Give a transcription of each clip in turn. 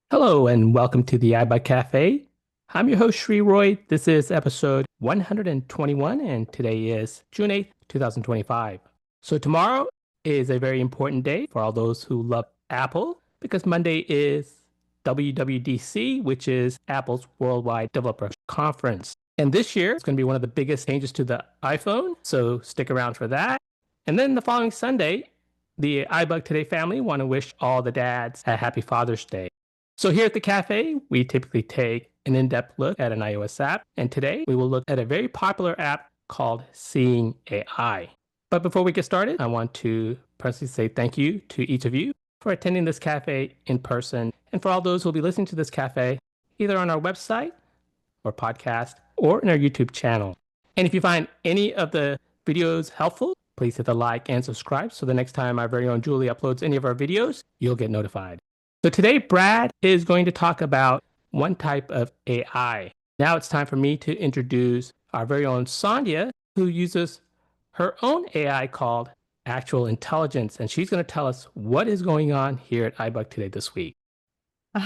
Hello and welcome to the iBUG Cafe. I'm your host, Sree. This is episode 121, and today is June 8th, 2025. So tomorrow is a very important day for all those who love Apple because Monday is WWDC, which is Apple's Worldwide Developer Conference. And this year, it's going to be one of the biggest changes to the iPhone, so stick around for that. And then the following Sunday, the iBUG Today family want to wish all the dads a happy Father's Day. So here at the cafe, we typically take an in-depth look at an iOS app, and today we will look at a very popular app called Seeing AI. But before we get started, I want to personally say thank you to each of you for attending this cafe in person, and for all those who will be listening to this cafe either on our website or podcast or in our YouTube channel. And if you find any of the videos helpful, please hit the like and subscribe so the next time our very own Julie uploads any of our videos, you'll get notified. So today, Brad is going to talk about one type of AI. Now it's time for me to introduce our very own Sandhya, who uses her own AI called Actual Intelligence, and she's going to tell us what is going on here at iBUG Today this week.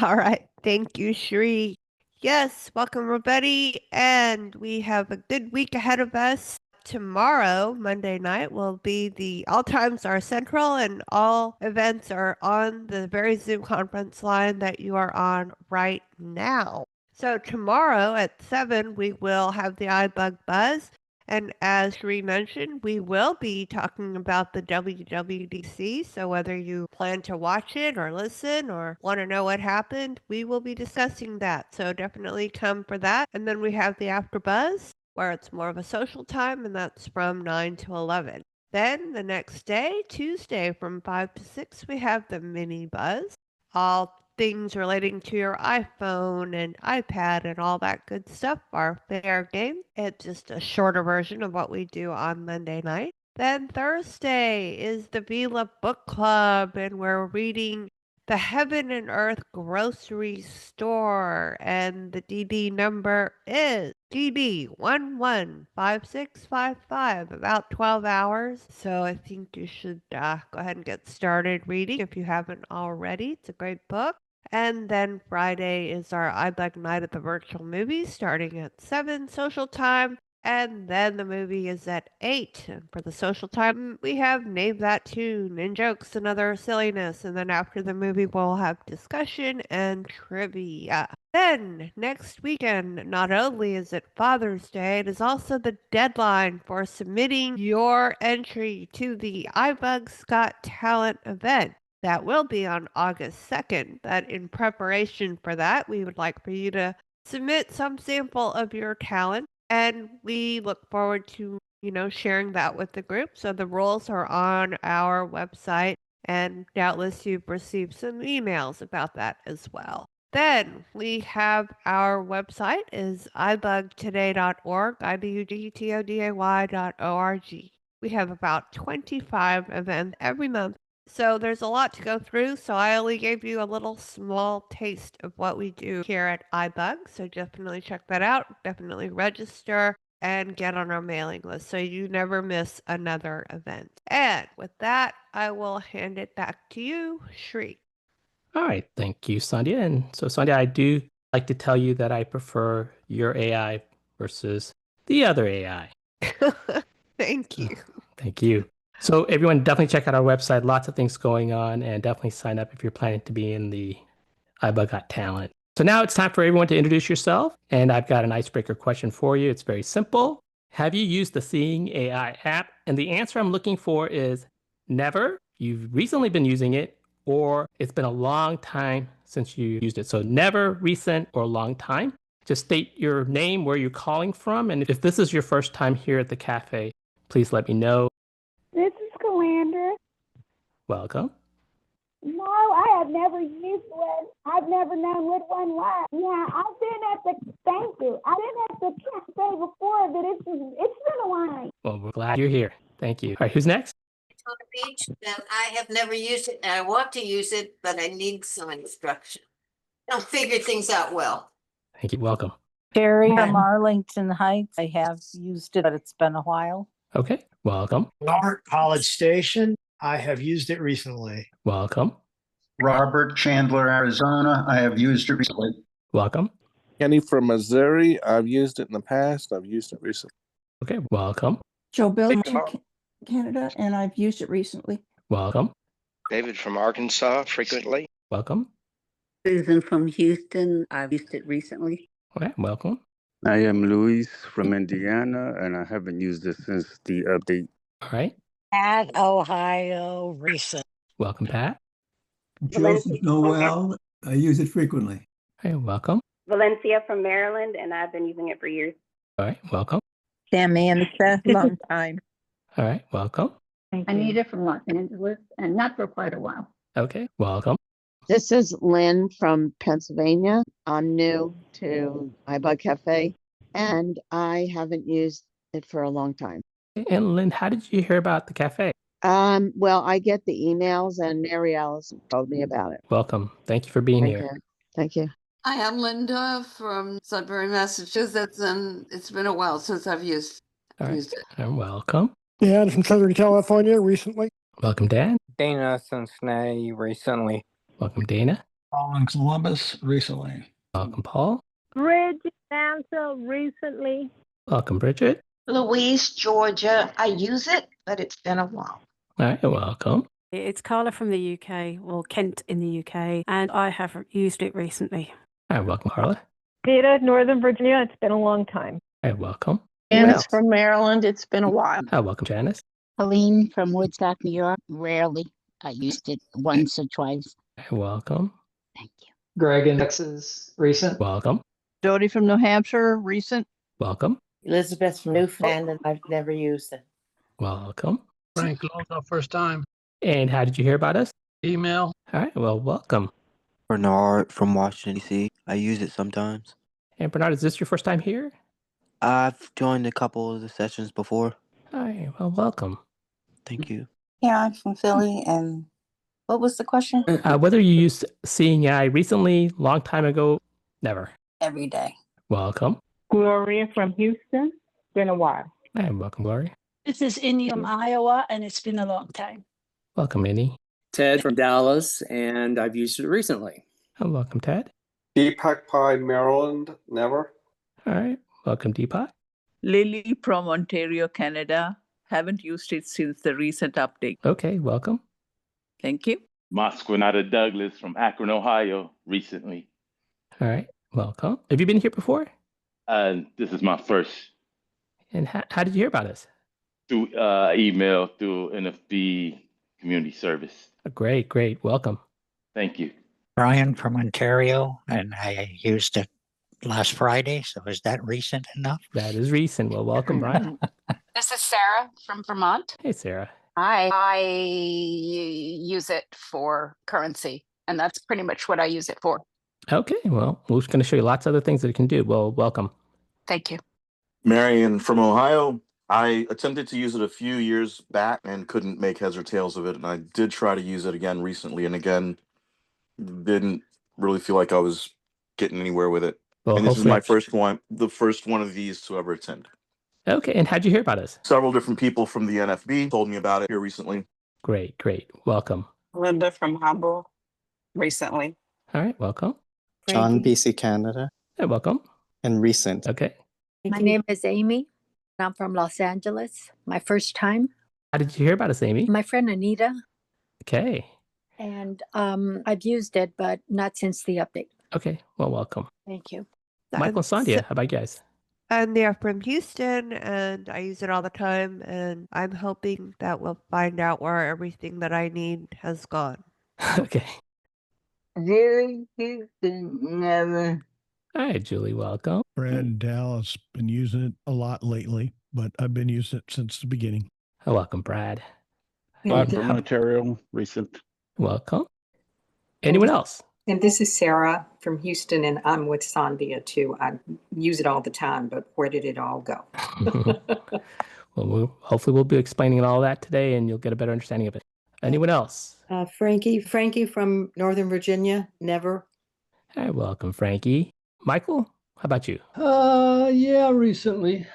All right. Thank you, Sree. Yes, welcome everybody. And we have a good week ahead of us. Tomorrow, Monday night, will be the All Times Are Central, and all events are on the very Zoom conference line that you are on right now. So tomorrow at 7, we will have the iBug Buzz. And as Sree mentioned, we will be talking about the WWDC. So whether you plan to watch it or listen or want to know what happened, we will be discussing that. So definitely come for that. And then we have the After Buzz, where it's more of a social time, and that's from 9 to 11. Then the next day, Tuesday, from 5 to 6, we have the Mini Buzz. All things relating to your iPhone and iPad and all that good stuff are fair game. It's just a shorter version of what we do on Monday night. Then Thursday is the Vila Book Club, and we're reading The Heaven and Earth Grocery Store, and the DD number is DD 115655, about 12 hours. So I think you should go ahead and get started reading if you haven't already. It's a great book. And then Friday is our iBug Night at the Virtual Movies, starting at 7 social time. And then the movie is at 8. And for the social time, we have Name That Tune and jokes and other silliness. And then after the movie, we'll have discussion and trivia. Then next weekend, not only is it Father's Day, it is also the deadline for submitting your entry to the iBug's Got Talent event. That will be on August 2nd. But in preparation for that, we would like for you to submit some sample of your talent, and we look forward to, sharing that with the group. So the rules are on our website, and doubtless you've received some emails about that as well. Then we have our website is ibugtoday.org, ibugtoday.org. We have about 25 events every month. So there's a lot to go through. So I only gave you a little small taste of what we do here at iBug. So definitely check that out. Definitely register and get on our mailing list so you never miss another event. And with that, I will hand it back to you, Sree. All right, thank you, Sandhya. And so, Sandhya, I do like to tell you that I prefer your AI versus the other AI. Thank you. Thank you. So everyone definitely check out our website. Lots of things going on, and definitely sign up if you're planning to be in the iBug Got Talent. So now it's time for everyone to introduce yourself, and I've got an icebreaker question for you. It's very simple. Have you used the Seeing AI app? And the answer I'm looking for is never. You've recently been using it, or it's been a long time since you used it. So never, recent, or long time. Just state your name, where you're calling from, and if this is your first time here at the cafe, please let me know. This is Calandra. Welcome. No, I have never used one. I've never known what one was. Yeah, I've been at the thank you. I've been at the cafe before, but it's been a while. Well, we're glad you're here. Thank you. All right, who's next? On the beach, and I have never used it, and I want to use it, but I need some instruction. I don't figure things out well. Thank you. Welcome. Terry from Arlington Heights. I have used it, but it's been a while. Okay. Welcome. Robert, College Station. I have used it recently. Welcome. Robert, Chandler, Arizona. I have used it recently. Welcome. Kenny from Missouri. I've used it in the past. I've used it recently. Okay, welcome. Joe Bill from Canada, and I've used it recently. Welcome. David from Arkansas, frequently. Welcome. Susan from Houston. I've used it recently. Okay, welcome. I am Luis from Indiana, and I haven't used it since the update. All right. Pat, Ohio, recent. Welcome, Pat. Joseph Noel. I use it frequently. Hey, welcome. Valencia from Maryland, and I've been using it for years. All right, welcome. Samantha, long time. All right, welcome. Anita from Los Angeles, and not for quite a while. Okay, welcome. This is Lynn from Pennsylvania. I'm new to iBUG Cafe, and I haven't used it for a long time. And Lynn, how did you hear about the cafe? Well, I get the emails, and Mary Alice told me about it. Welcome. Thank you for being Thank here. you. Thank you. Hi, I'm Linda from Sudbury, Massachusetts, and it's been a while since I've used it. And welcome. Dan from Southern California recently. Welcome, Dan. Dana Cincinnati recently. Welcome, Dana. Paul in Columbus recently. Welcome, Paul. Bridget Mansell recently. Welcome, Bridget. Louise, Georgia. I use it, but it's been a while. All right, welcome. It's Carla from the UK, or Kent in the UK, and I have used it recently. All right, welcome, Carla. Peter, Northern Virginia. It's been a long time. All right, welcome. Janice from Maryland. It's been a while. Hi, welcome, Janice. Helene from Woodstock, New York. Rarely. I used it once or twice. All right, welcome. Thank you. Greg in Texas, recent. Welcome. Jody from New Hampshire, recent. Welcome. Elizabeth from Newfoundland. I've never used it. Welcome. Frank Lonzo, first time. And how did you hear about us? Email. All right, well, welcome. Bernard from Washington, D.C. I use it sometimes. And Bernard, is this your first time here? I've joined a couple of the sessions before. All right, well, welcome. Thank you. Yeah, I'm from Philly. And what was the question? Whether you used Seeing A.I recently, long time ago, never. Every day. Welcome. Gloria from Houston. Been a while. And welcome, Gloria. This is Indy from Iowa, and it's been a long time. Welcome, Innie. Ted from Dallas, and I've used it recently. And welcome, Ted. Deepak Pai, Maryland, never. All right, welcome, Deepak. Lily from Ontario, Canada. Haven't used it since the recent update. Okay, welcome. Thank you. Mosquinata Douglas from Akron, Ohio, recently. All right, welcome. Have you been here before? This is my first. And how did you hear about us? Through email, through NFB community service. Great, great. Welcome. Thank you. Brian from Ontario, and I used it last Friday. So is that recent enough? That is recent. Well, welcome, Brian. This is Sarah from Vermont. Hey, Sarah. I use it for currency, and that's pretty much what I use it for. Okay, well, we're just going to show you lots of other things that it can do. Well, welcome. Thank you. Marion from Ohio. I attempted to use it a few years back and couldn't make heads or tails of it. And I did try to use it again recently. And again, didn't really feel like I was getting anywhere with it. Well, and this is my first one, the first one of these to ever attend. Okay, and how'd you hear about us? Several different people from the NFB told me about it here recently. Great, great. Welcome. Linda from Hamburg, recently. All right, welcome. John, BC, Canada. Hey, welcome. And recent. Okay. My name is Amy. I'm from Los Angeles. My first time. How did you hear about us, Amy? My friend Anita. Okay. And I've used it, but not since the update. Okay, well, welcome. Thank you. Michael and Sandhya, how about you guys? And they're from Houston, and I use it all the time, and I'm hoping that we'll find out where everything that I need has gone. Okay. Jerry Houston, never. All right, Julie, welcome. Brad in Dallas, been using it a lot lately, but I've been using it since the beginning. Oh, welcome, Brad. I'm from Ontario, recent. Welcome. Anyone else? And this is Sarah from Houston, and I'm with Sandhya too. I use it all the time, but where did it all go? Well, hopefully we'll be explaining all that today, and you'll get a better understanding of it. Anyone else? Frankie from Northern Virginia, never. All right, welcome, Frankie. Michael, how about you? Yeah, recently.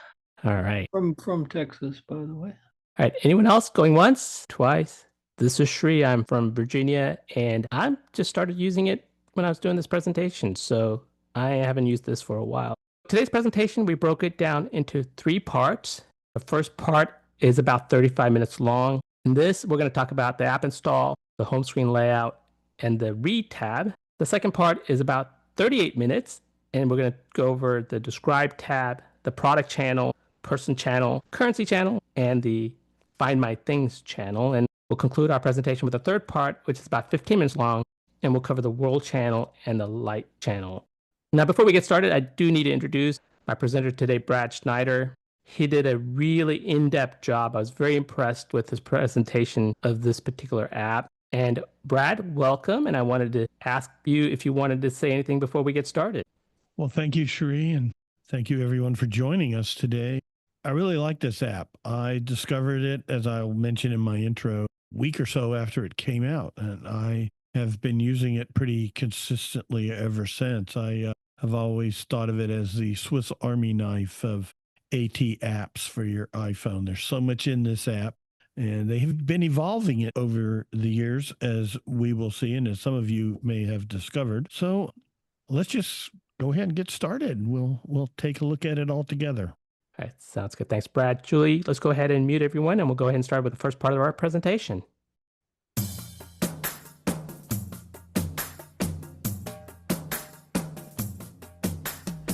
All right. From Texas, by the way. All right, anyone else going once, twice? This is Sree. I'm from Virginia, and I just started using it when I was doing this presentation, so I haven't used this for a while. Today's presentation, we broke it down into 3 parts. The first part is about 35 minutes long. In this, we're going to talk about the app install, the home screen layout, and the Read tab. The second part is about 38 minutes, and we're going to go over the Describe tab, the Product channel, Person channel, Currency channel, and the Find My Things channel. And we'll conclude our presentation with the third part, which is about 15 minutes long, and we'll cover the World channel and the Light channel. Now, before we get started, I do need to introduce my presenter today, Brad Schneider. He did a really in-depth job. I was very impressed with his presentation of this particular app. And Brad, welcome. And I wanted to ask you if you wanted to say anything before we get started. Well, thank you, Sree, and thank you everyone for joining us today. I really like this app. I discovered it, as I'll mention in my intro, a week or so after it came out, and I have been using it pretty consistently ever since. I have always thought of it as the Swiss Army knife of AT apps for your iPhone. There's so much in this app, and they have been evolving it over the years, as we will see, and as some of you may have discovered. So let's just go ahead and get started, and we'll take a look at it all together. All right, sounds good. Thanks, Brad. Julie, let's go ahead and mute everyone, and we'll go ahead and start with the first part of our presentation.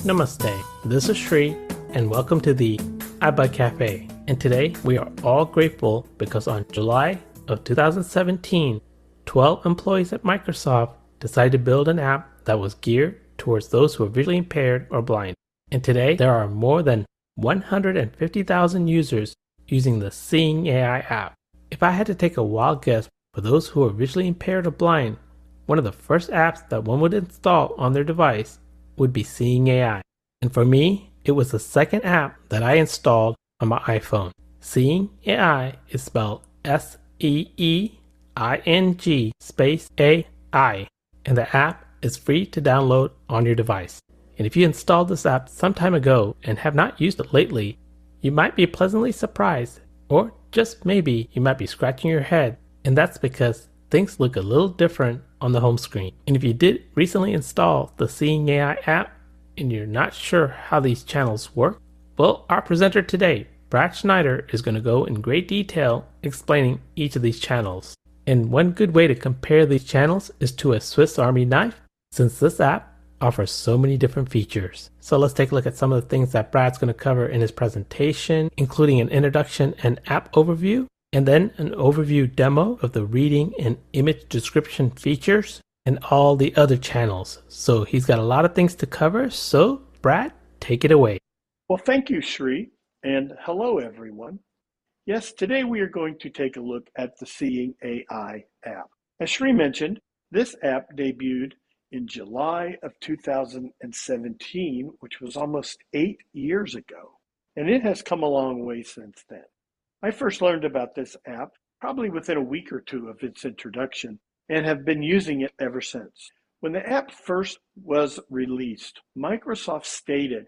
Namaste. This is Sree, and welcome to the iBUG Cafe. And today we are all grateful because on July of 2017, 12 employees at Microsoft decided to build an app that was geared towards those who are visually impaired or blind. And today there are more than 150,000 users using the Seeing A.I app. If I had to take a wild guess, for those who are visually impaired or blind, one of the first apps that one would install on their device would be Seeing A.I. And for me, it was the second app that I installed on my iPhone. Seeing A.I is spelled SEEING space AI, and the app is free to download on your device. And if you installed this app some time ago and have not used it lately, you might be pleasantly surprised, or just maybe you might be scratching your head, and that's because things look a little different on the home screen. And if you did recently install the Seeing AI app and you're not sure how these channels work, well, our presenter today, Brad Schneider, is going to go in great detail explaining each of these channels. And one good way to compare these channels is to a Swiss Army knife, since this app offers so many different features. So let's take a look at some of the things that Brad's going to cover in his presentation, including an introduction and app overview, and then an overview demo of the reading and image description features and all the other channels. So he's got a lot of things to cover. So Brad, take it away. Well, thank you, Sree, and hello, everyone. Yes, today we are going to take a look at the Seeing AI app. As Sree mentioned, this app debuted in July of 2017, which was almost 8 years ago, and it has come a long way since then. I first learned about this app probably within a week or two of its introduction and have been using it ever since. When the app first was released, Microsoft stated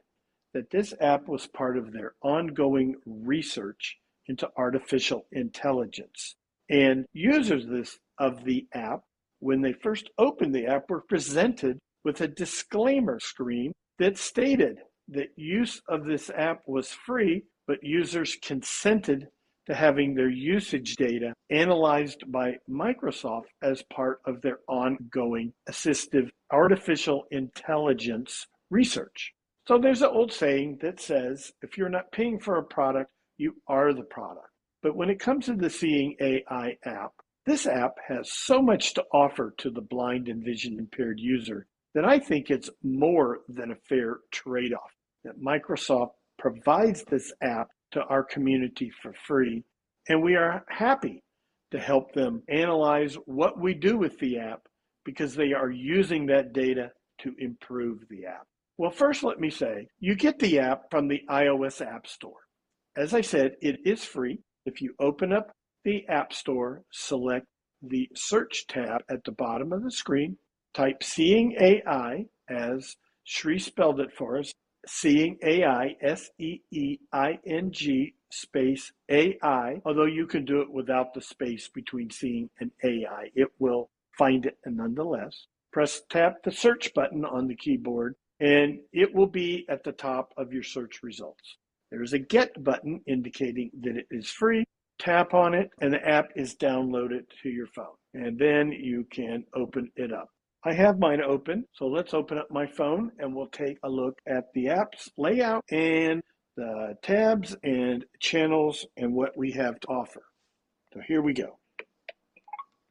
that this app was part of their ongoing research into artificial intelligence. And users of the app, when they first opened the app, were presented with a disclaimer screen that stated that use of this app was free, but users consented to having their usage data analyzed by Microsoft as part of their ongoing assistive artificial intelligence research. So there's an old saying that says, if you're not paying for a product, you are the product. But when it comes to the Seeing AI app, this app has so much to offer to the blind and vision impaired user that I think it's more than a fair trade-off. That Microsoft provides this app to our community for free, and we are happy to help them analyze what we do with the app because they are using that data to improve the app. Well, first let me say, you get the app from the iOS App Store. As I said, it is free. If you open up the App Store, select the Search tab at the bottom of the screen, type Seeing AI as Sree spelled it for us, Seeing AI, SEEING space AI, although you can do it without the space between seeing and AI. It will find it nonetheless. Tap the search button on the keyboard and it will be at the top of your search results. There is a get button indicating that it is free. Tap on it and the app is downloaded to your phone. And then you can open it up. I have mine open, so let's open up my phone and we'll take a look at the app's layout and the tabs and channels and what we have to offer. So here we go.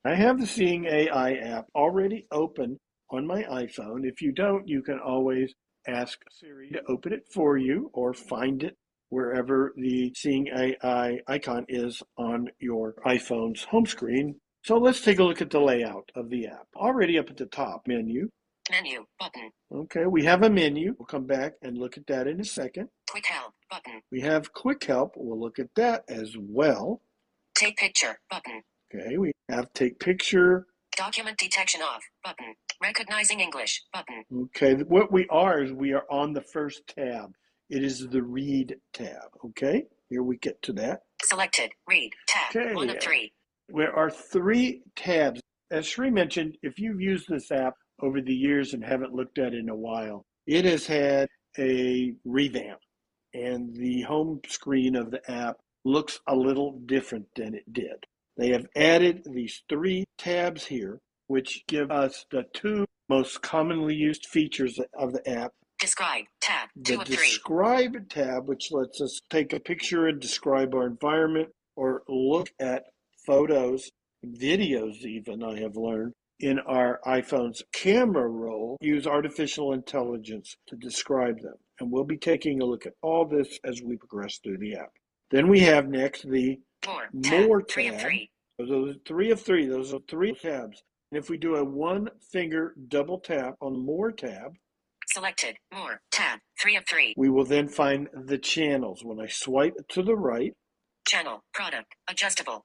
I have the Seeing AI app already open on my iPhone. If you don't, you can always ask Siri to open it for you or find it wherever the Seeing AI icon is on your iPhone's home screen. So let's take a look at the layout of the app. Already up at the top, menu. Menu button. Okay, we have a menu. We'll come back and look at that in a second. Quick help button. We have quick help. We'll look at that as well. Take picture button. Okay, we have take picture. Document detection off button. Recognizing English button. Okay, what we are on the first tab. It is the read tab. Okay, here we get to that. Selected. Read tab. Okay. 1 of 3. There are 3 tabs. As Sree mentioned, if you've used this app over the years and haven't looked at it in a while, it has had a revamp and the home screen of the app looks a little different than it did. They have added these 3 tabs here, which give us the 2 most commonly used features of the app. Describe tab. 2 of 3. The Describe tab, which lets us take a picture and describe our environment or look at photos, videos even, I have learned, in our iPhone's camera roll, use artificial intelligence to describe them. And we'll be taking a look at all this as we progress through the app. Then we have next the More tab. 3 of 3. Those are 3 of 3. Those are 3 tabs. And if we do a 1-finger double tap on the More tab, Selected. More tab. 3 of 3. we will then find the channels. When I swipe to the right, Channel. Product. Adjustable.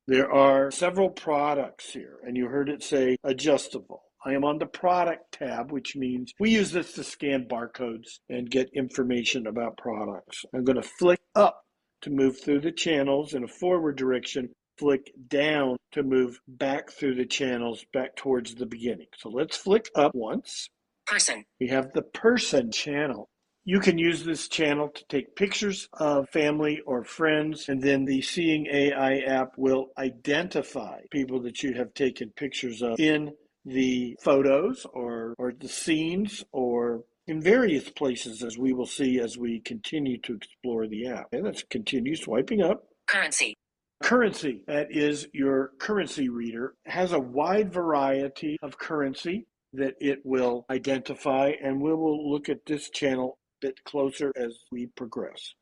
there are several products here, and you heard it say adjustable. I am on the product tab, which means we use this to scan barcodes and get information about products. I'm going to flick up to move through the channels in a forward direction, flick down to move back through the channels back towards the beginning. So let's flick up once. Person. We have the person channel. You can use this channel to take pictures of family or friends, and then the Seeing AI app will identify people that you have taken pictures of in the photos or the scenes or in various places, as we will see as we continue to explore the app. And let's continue swiping up. Currency. Currency, that is your currency reader, has a wide variety of currency that it will identify, and we will look at this channel a bit closer as we progress.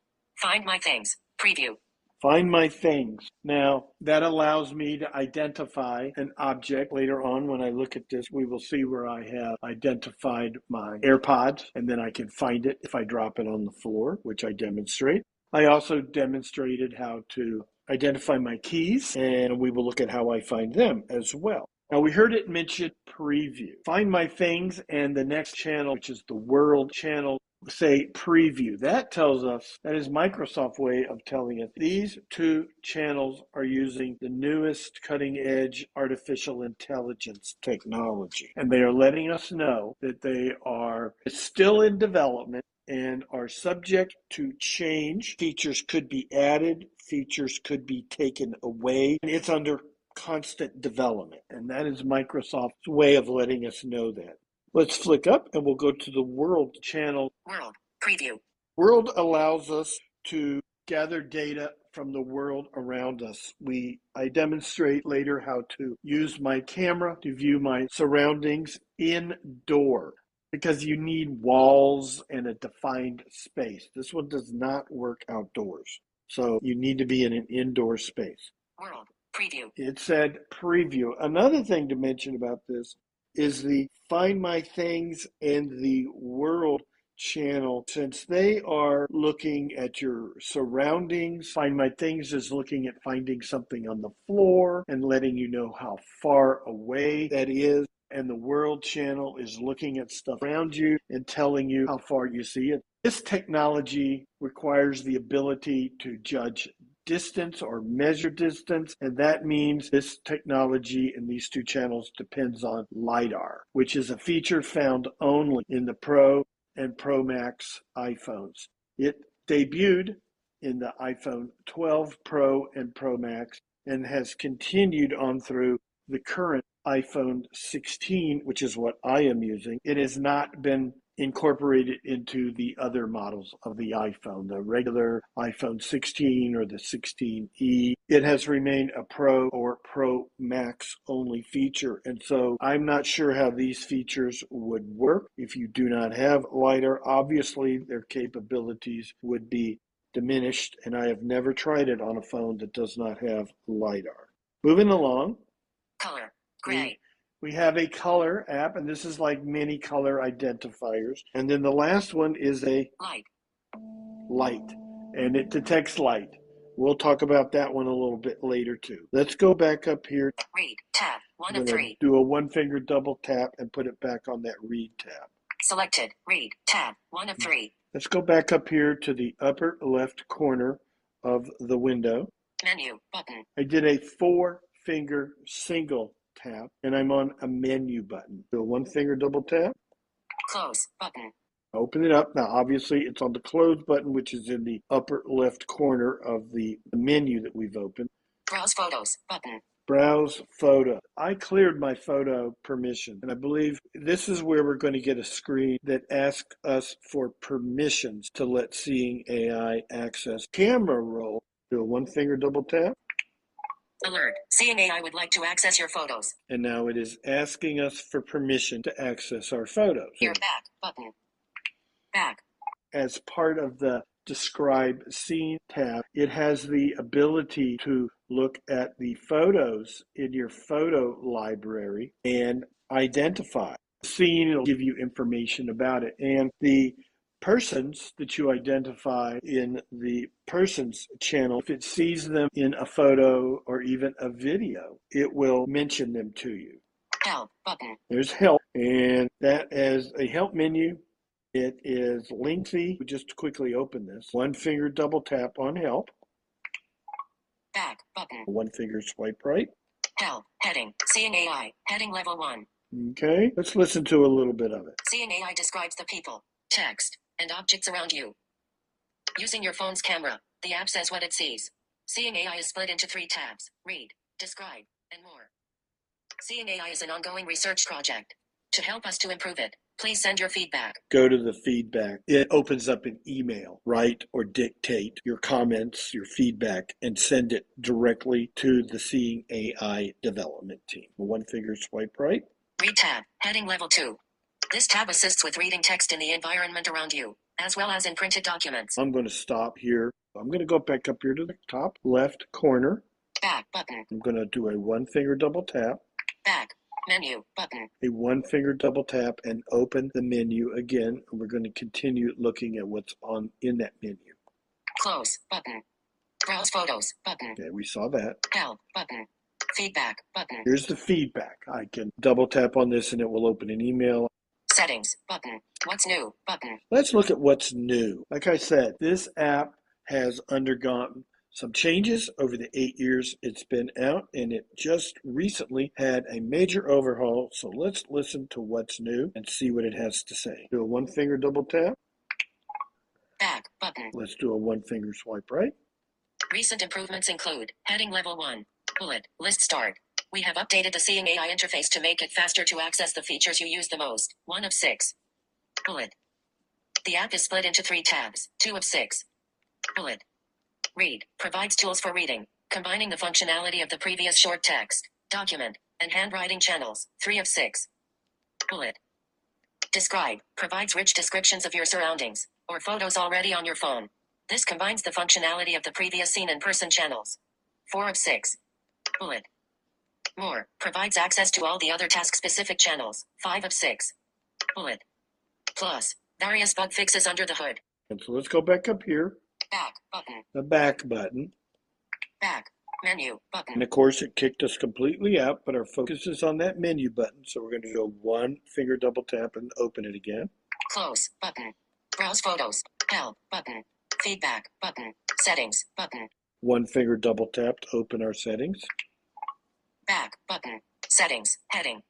Find my things. Preview. Find my things. Now, that allows me to identify an object. Later on, when I look at this, we will see where I have identified my AirPods, and then I can find it if I drop it on the floor, which I demonstrate. I also demonstrated how to identify my keys, and we will look at how I find them as well. Now, we heard it mention preview. Find my things, and the next channel, which is the world channel, say preview. That tells us, that is Microsoft's way of telling us these 2 channels are using the newest cutting edge artificial intelligence technology. And they are letting us know that they are still in development and are subject to change. Features could be added, features could be taken away, and it's under constant development. And that is Microsoft's way of letting us know that. Let's flick up and we'll go to the world channel. World. Preview. World allows us to gather data from the world around us. I demonstrate later how to use my camera to view my surroundings indoor, because you need walls and a defined space. This one does not work outdoors. So you need to be in an indoor space. World. Preview. It said preview. Another thing to mention about this is the Find My Things and the World channel. Since they are looking at your surroundings, Find My Things is looking at finding something on the floor and letting you know how far away that is. And the World channel is looking at stuff around you and telling you how far you see it. This technology requires the ability to judge distance or measure distance, and that means this technology in these two channels depends on LiDAR, which is a feature found only in the Pro and Pro Max iPhones. It debuted in the iPhone 12 Pro and Pro Max and has continued on through the current iPhone 16, which is what I am using. It has not been incorporated into the other models of the iPhone, the regular iPhone 16 or the 16e. It has remained a Pro or Pro Max only feature. And so I'm not sure how these features would work if you do not have LiDAR. Obviously, their capabilities would be diminished, and I have never tried it on a phone that does not have LiDAR. Moving along. Color, gray. We have a color app, and this is like many color identifiers. And then the last one is a light, and it detects light. We'll talk about that one a little bit later too. Let's go back up here. Read, tab, one I'm of gonna 3. do a one finger double tap and put it back on that read tab. Selected, read, tab, 1 of 3. Let's go back up here to the upper left corner of the window. Menu, button. I did a 4-finger single tap, and I'm on a menu button. Do a 1-finger double tap. Close, button. Open it up. Now, obviously, it's on the close button, which is in the upper left corner of the menu that we've opened. Browse photos, button. Browse photo. I cleared my photo permission, and I believe this is where we're going to get a screen that asks us for permissions to let Seeing AI access camera roll. Do a 1-finger double tap. Alert, Seeing AI would like to access your photos. And now it is asking us for permission to access our photos. Your back, button. Back. As part of the Describe Scene tab, it has the ability to look at the photos in your photo library and identify. Scene, it'll give you information about it. And the persons that you identify in the persons channel, if it sees them in a photo or even a video, it will mention them to you. Help button. There's help, and that is a help menu. It is lengthy. We just quickly open this. 1-finger double tap on help. Back button. 1-finger swipe right. Help heading. Seeing AI heading level 1. Okay, let's listen to a little bit of it. Seeing AI describes the people, text, and objects around you. Using your phone's camera, the app says what it sees. Seeing AI is split into 3 tabs: read, describe, and more. Seeing AI is an ongoing research project. To help us to improve it, please send your feedback. Go to the feedback. It opens up an email. Write or dictate your comments, your feedback, and send it directly to the Seeing AI development team. 1-finger swipe right. Read tab, heading level 2. This tab assists with reading text in the environment around you, as well as in printed documents. I'm going to stop here. I'm going to go back up here to the top left corner. Back button. I'm going to do a 1-finger double tap. Back. Menu button. A 1-finger double tap and open the menu again. And we're going to continue looking at what's on in that menu. Close button. Browse photos button. Okay, we saw that. Help button. Feedback button. Here's the feedback. I can double tap on this and it will open an email. Settings button. What's new button. Let's look at what's new. Like I said, this app has undergone some changes over the 8 years it's been out, and it just recently had a major overhaul. So let's listen to what's new and see what it has to say. Do a 1-finger double tap. Back button. Let's do a 1-finger swipe right. Recent improvements include heading level 1. Bullet list start. We have updated the Seeing AI interface to make it faster to access the features you use the most. 1 of 6. Bullet. The app is split into 3 tabs. 2 of 6. Bullet. Read provides tools for reading, combining the functionality of the previous short text, document, and handwriting channels. 3 of 6. Bullet. Describe provides rich descriptions of your surroundings or photos already on your phone. This combines the functionality of the previous scene and person channels. 4 of 6. Bullet. More provides access to all the other task-specific channels. 5 of 6. Bullet. Plus various bug fixes under the hood. And so let's go back up here. Back button. The back button. Back menu button. And of course it kicked us completely out, but our focus is on that menu button. So we're going to do a 1-finger double tap and open it again. Close button. Browse photos. Help button. Feedback button. Settings button. One finger double tap to open our settings. Back button. Settings heading.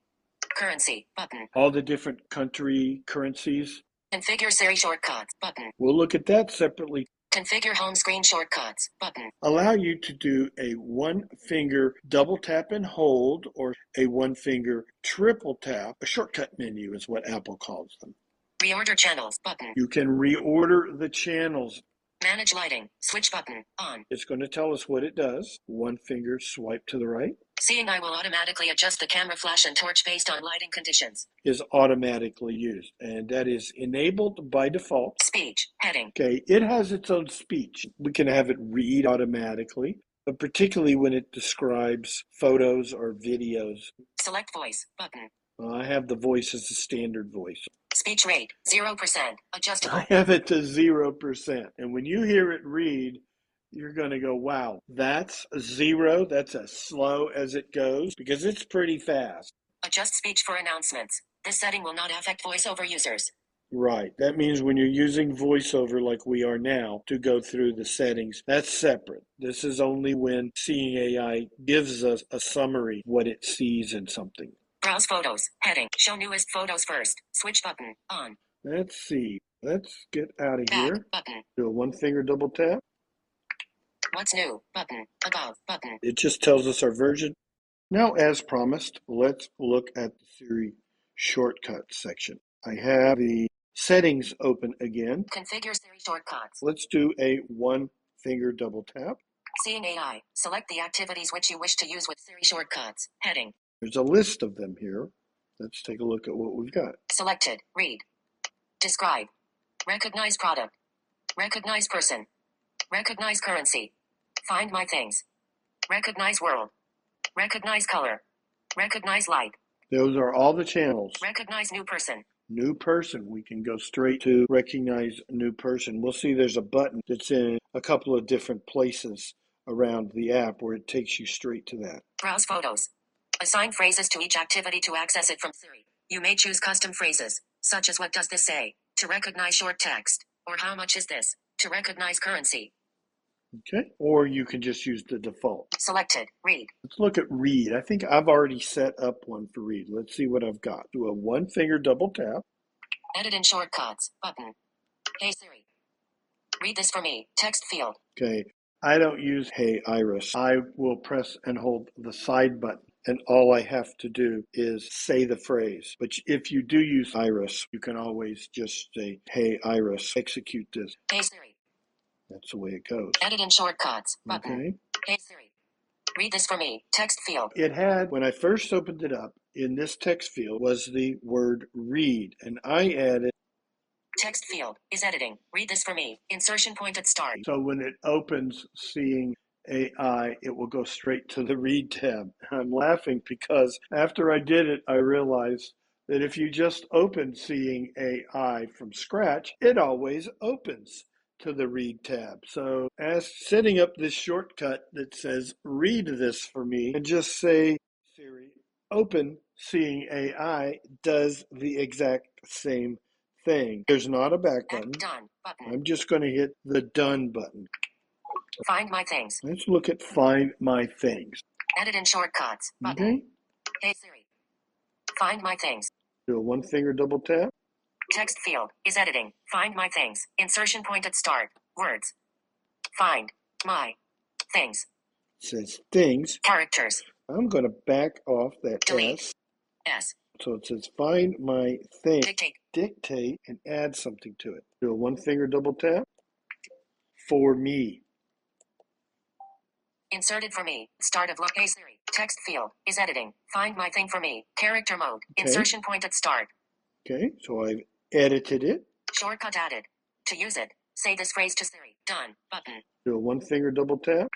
Currency button. All the different country currencies. Configure Siri shortcuts button. We'll look at that separately. Configure home screen shortcuts button. Allow you to do a one finger double tap and hold or a one finger triple tap. A shortcut menu is what Apple calls them. Reorder channels button. You can reorder the channels. Manage lighting. Switch button on. It's going to tell us what it does. One finger swipe to the right. Seeing A.I will automatically adjust the camera flash and torch based on lighting conditions. Is automatically used, and that is enabled by default. Speech heading. Okay, it has its own speech. We can have it read automatically, but particularly when it describes photos or videos. Select voice button. I have the voice as a standard voice. Speech rate 0%. Adjustable. I have it to 0%. And when you hear it read, you're going to go, wow, that's 0. That's as slow as it goes because it's pretty fast. Adjust speech for announcements. This setting will not affect voiceover users. Right. That means when you're using VoiceOver like we are now to go through the settings, that's separate. This is only when Seeing AI gives us a summary of what it sees in something. Browse photos heading. Show newest photos first. Switch button on. Let's see. Let's get out of Back here. button. Do a one finger double tap. What's new button. Above button. It just tells us our version. Now, as promised, let's look at the Siri shortcuts section. I have the settings open again. Configure Siri shortcuts. Let's do a one finger double tap. Seeing AI. Select the activities which you wish to use with Siri shortcuts. Heading. There's a list of them here. Let's take a look at what we've got. Selected. Read. Describe. Recognize product. Recognize person. Recognize currency. Find my things. Recognize world. Recognize color. Recognize light. Those are all the channels. Recognize new person. New person. We can go straight to recognize new person. We'll see there's a button that's in a couple of different places around the app where it takes you straight to that. Browse photos. Assign phrases to each activity to access it from Siri. You may choose custom phrases, such as what does this say, to recognize short text, or how much is this, to recognize currency. Okay. Or you can just use the default. Selected. Read. Let's look at read. I think I've already set up one for read. Let's see what I've got. Do a one finger double tap. Edit in shortcuts. Button. Hey Siri. Read this for me. Text field. Okay. I don't use Hey Iris. I will press and hold the side button, and all I have to do is say the phrase. But if you do use Iris, you can always just say, Hey Iris, execute this. Hey Siri. That's the way it goes. Edit in shortcuts. Button. Okay. Hey Siri. Read this for me. Text field. It had, when I first opened it up, in this text field was the word read, and I added Text field is editing. Read this for me. Insertion point at start. So when it opens Seeing AI, it will go straight to the Read tab. I'm laughing because after I did it, I realized that if you just open Seeing AI from scratch, it always opens to the Read tab. So as setting up this shortcut that says, read this for me, and just say, Siri, open Seeing AI does the exact same thing. There's not a back button. Done button. I'm just going to hit the done button. Find my things. Let's look at find my things. Edit in shortcuts. Button. Okay. Hey Siri. Find my things. Do a one finger double tap. Text field is editing. Find my things. Insertion point at start. Words. Find my things. It says things. Characters. I'm going to back off that Delete. S. S. So it says find my thing. Dictate. And add something to it. Do a one finger double tap. For me. Inserted for me. Start of look. Hey Siri. Text field is editing. Find my thing for me. Character mode. Okay. Insertion point at start. Okay, so I've edited it. Shortcut added. To use it, say this phrase to Siri. Done button. Do a one finger double tap.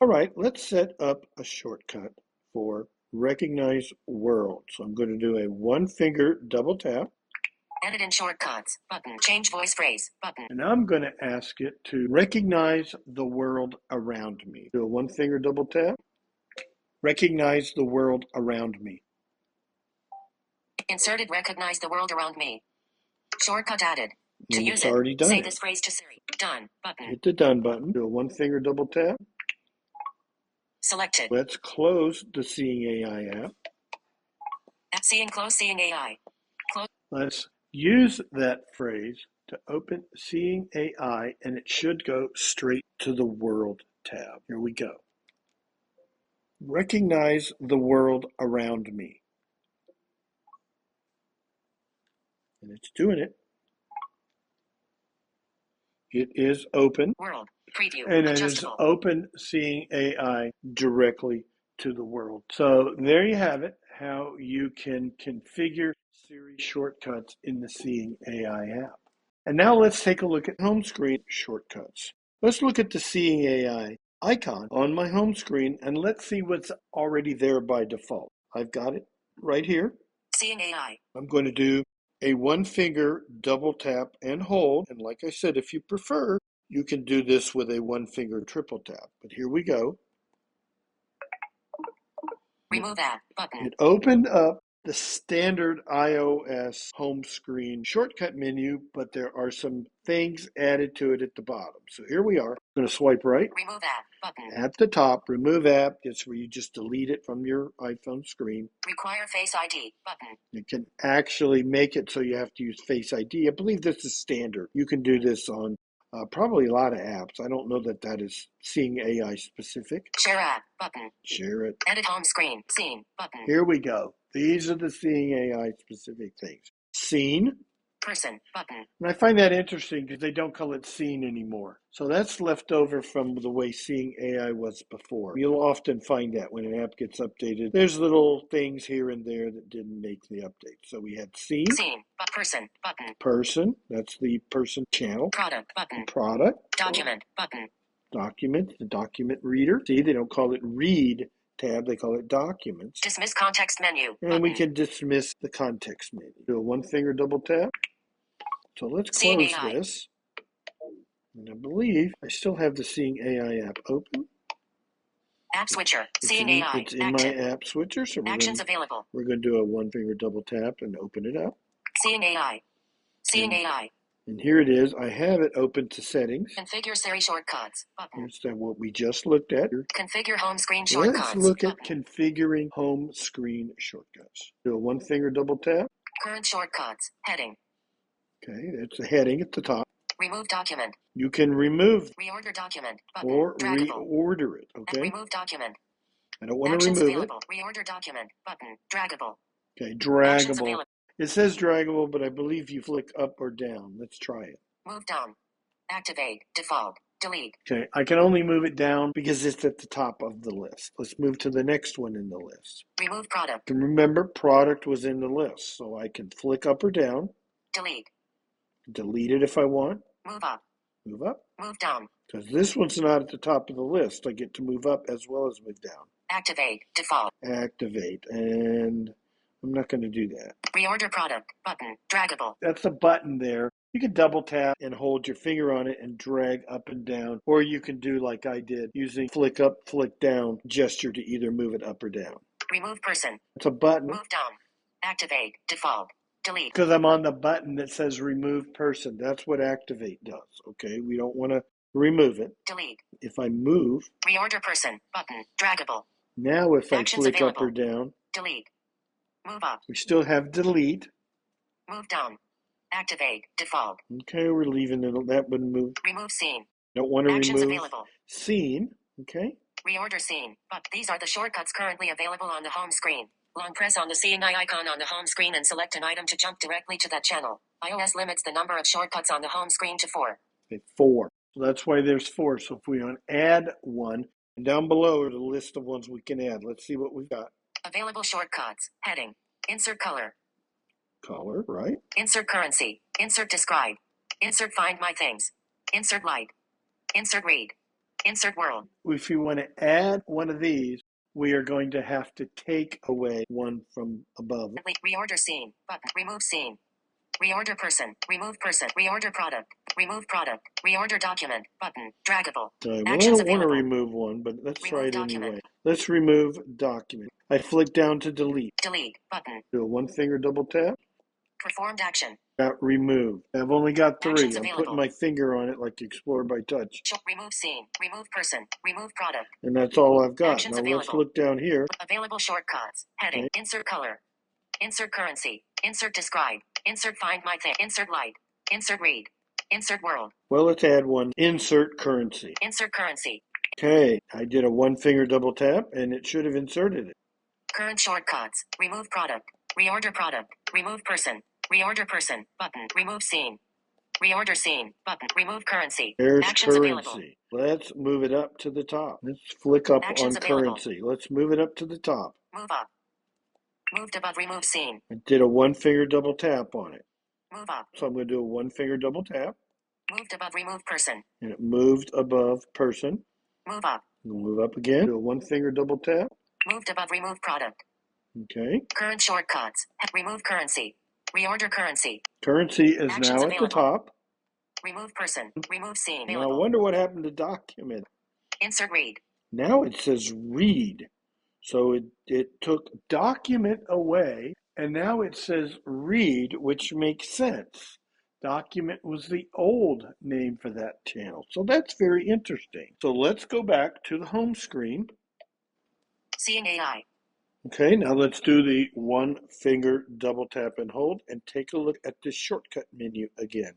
All right, let's set up a shortcut for recognize world. So I'm going to do a one finger double tap. Edit in shortcuts button. Change voice phrase button. And I'm going to ask it to recognize the world around me. Do a one finger double tap. Recognize the world around me. Inserted recognize the world around me. Shortcut added. To use it's it, already done say it. this phrase to Siri. Done button. Hit the done button. Do a one finger double tap. Selected. Let's close the Seeing AI app. Close Seeing AI. Close. Let's use that phrase to open Seeing AI, and it should go straight to the World tab. Here we go. Recognize the world around me. And it's doing it. It is open. World. Preview. And it is Adjustable. open Seeing AI directly to the world. So there you have it, how you can configure Siri shortcuts in the Seeing AI app. And now let's take a look at home screen shortcuts. Let's look at the Seeing AI icon on my home screen, and let's see what's already there by default. I've got it right here. Seeing AI. I'm going to do a one finger double tap and hold. And like I said, if you prefer, you can do this with a one finger triple tap. But here we go. Remove app button. It opened up the standard iOS home screen shortcut menu, but there are some things added to it at the bottom. So here we are. I'm going to swipe right. Remove app button. At the top, remove app. It's where you just delete it from your iPhone screen. Require Face ID button. You can actually make it so you have to use Face ID. I believe this is standard. You can do this on probably a lot of apps. I don't know that that is Seeing AI specific. Share app button. Share it. Edit home screen. Scene button. Here we go. These are the Seeing AI specific things. Scene. Person button. And I find that interesting because they don't call it scene anymore. So that's left over from the way Seeing AI was before. You'll often find that when an app gets updated, there's little things here and there that didn't make the update. So we had scene. Scene. Person button. Person. That's the person channel. Product button. Product. Document button. Document. The document reader. See, they don't call it read tab, they call it documents. Dismiss context menu. And button. we can dismiss the context menu. Do a one finger double tap. So let's close this. And I believe I still have the Seeing AI app open. App switcher. Seeing AI. It's in my app switcher. So available. We're going to do a one finger double tap and open it up. Seeing AI. Seeing AI. And here it is. I have it open to settings. Configure Siri shortcuts button. Here's what we just looked at. Configure home screen shortcuts. Let's look at configuring home screen shortcuts. Do a one finger double tap. Current shortcuts. Heading. Okay, that's the heading at the top. Remove document. You can remove Reorder document button. or Draggable. reorder it. Okay. Remove document. I don't want to remove available. It. Reorder document button. Draggable. Okay, draggable. It says draggable, but I believe you flick up or down. Let's try it. Move down. Activate. Default. Delete. Okay, I can only move it down because it's at the top of the list. Let's move to the next one in the list. Remove product. And remember, product was in the list, so I can flick up or down. Delete. Delete it if I want. Move up. Move up. Move down. Because this one's not at the top of the list. I get to move up as well as move down. Activate. Default. Activate. And I'm not going to do that. Reorder product button. Draggable. That's a button there. You can double tap and hold your finger on it and drag up and down. Or you can do like I did, using flick up, flick down gesture to either move it up or down. Remove person. It's a button. Move down. Activate. Default. Delete. Because I'm on the button that says remove person. That's what activate does. Okay, we don't want to remove it. Delete. If I move. Reorder person button. Draggable. Now if Actions I flick available. up or down. Delete. Move up. We still have delete. Move down. Activate. Default. Okay, we're leaving it. That wouldn't move. Remove scene. Don't want to Actions remove available. scene. Okay. Reorder scene. But these are the shortcuts currently available on the home screen. Long press on the Seeing AI icon on the home screen and select an item to jump directly to that channel. iOS limits the number of shortcuts on the home screen to 4. Okay, 4. So that's why there's 4. So if we want to add one, and down below are the list of ones we can add. Let's see what we've got. Available shortcuts. Heading. Insert color. Color, right? Insert currency. Insert describe. Insert find my things. Insert light. Insert read. Insert world. If you want to add one of these, we are going to have to take away one from above. Reorder scene. Button. Remove scene. Reorder person. Remove person. Reorder product. Remove product. Reorder document. Button. Draggable. Well, I Actions don't want to available. remove one, but let's try it document. anyway. Let's remove document. I flick down to delete. Delete. Button. Do a one finger double tap. Performed action. Got removed. I've only got 3. Actions I'm available. putting my finger on it like Explore by Touch. Remove scene. Remove person. Remove product. And that's all I've got. Actions Now let's available. look down here. Available shortcuts. Heading. Okay. Insert color. Insert currency. Insert describe. Insert find my thing. Insert light. Insert read. Insert world. Well, let's add one. Insert currency. Insert currency. Okay, I did a 1-finger double tap and it should have inserted it. Current shortcuts. Remove product. Reorder product. Remove person. Reorder person. Button. Remove scene. Reorder scene. Button. Remove currency. There's Actions currency. available. Let's move it up to the top. Let's flick up Actions on available. currency. Let's move it up to the top. Move up. Moved above. Remove scene. I did a 1-finger double tap on it. Move up. So I'm going to do a 1-finger double tap. Moved above. Remove person. And it moved above person. Move up. We'll move up again. Do a 1-finger double tap. Moved above. Remove product. Okay. Current shortcuts. Remove currency. Reorder currency. Currency is Actions now at available. the top. Remove person. Remove scene. Now I Available. wonder what happened to document. Insert read. Now it says read. So it took document away, and now it says read, which makes sense. Document was the old name for that channel. So that's very interesting. So let's go back to the home screen. Seeing AI. Okay, now let's do the 1-finger double tap and hold and take a look at the shortcut menu again.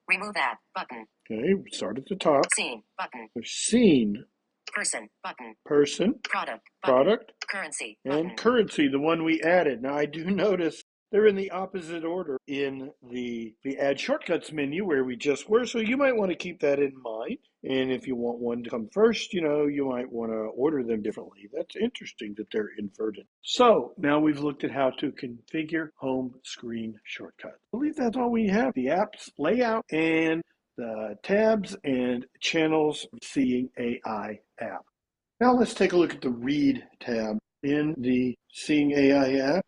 Remove app. Button. Okay, start at the top. Scene. Button. There's scene, Person. Button. person, Product. Button. product, Currency. and Button. currency, the one we added. Now I do notice they're in the opposite order in the Add Shortcuts menu where we just were, so you might want to keep that in mind. And if you want one to come first, you might want to order them differently. That's interesting that they're inverted. So now we've looked at how to configure home screen shortcuts. I believe that's all we have. The app's layout and the tabs and channels Seeing AI app. Now let's take a look at the Read tab in the Seeing AI app.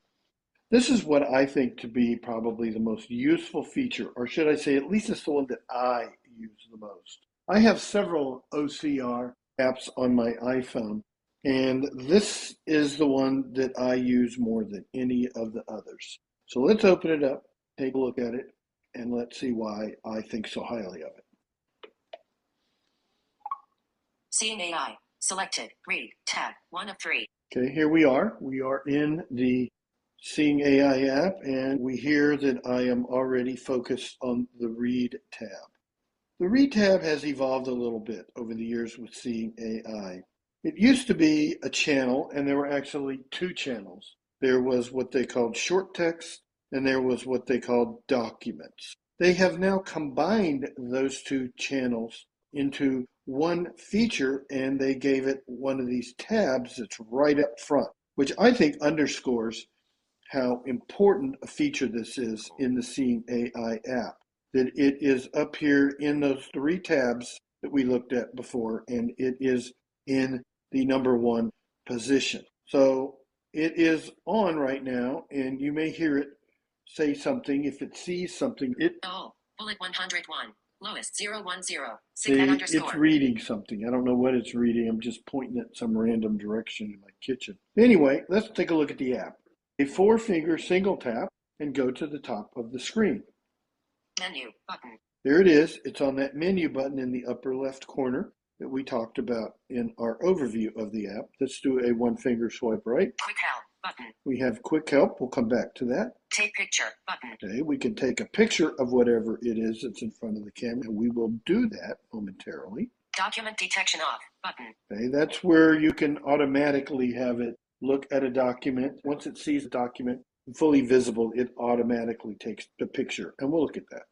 This is what I think to be probably the most useful feature, or should I say at least it's the one that I use the most. I have several OCR apps on my iPhone, and this is the one that I use more than any of the others. So let's open it up, take a look at it, and let's see why I think so highly of it. Seeing AI. Selected. Read. Tab. 1 of 3. Okay, here we are. We are in the Seeing AI app, and we hear that I am already focused on the Read tab. The Read tab has evolved a little bit over the years with Seeing AI. It used to be a channel, and there were actually 2 channels. There was what they called short text, and there was what they called documents. They have now combined those 2 channels into one feature, and they gave it one of these tabs that's right up front, which I think underscores how important a feature this is in the Seeing AI app, that it is up here in those 3 tabs that we looked at before, and it is in the number 1 position. So it is on right now, and you may hear it say something. If it sees something, Bullet 101. Lowest 010. It's reading something. I don't know what it's reading. I'm just pointing at some random direction in my kitchen. Anyway, let's take a look at the app. A 4-finger single tap and go to the top of the screen. Menu. Button. There it is. It's on that menu button in the upper left corner that we talked about in our overview of the app. Let's do a 1-finger swipe right. Quick help. Button. We have quick help. We'll come back to that. Take picture. Button. Okay, we can take a picture of whatever it is that's in front of the camera, and we will do that momentarily. Document detection off. Button. Okay, that's where you can automatically have it look at a document. Once it sees a document fully visible, it automatically takes the picture, and we'll look at that.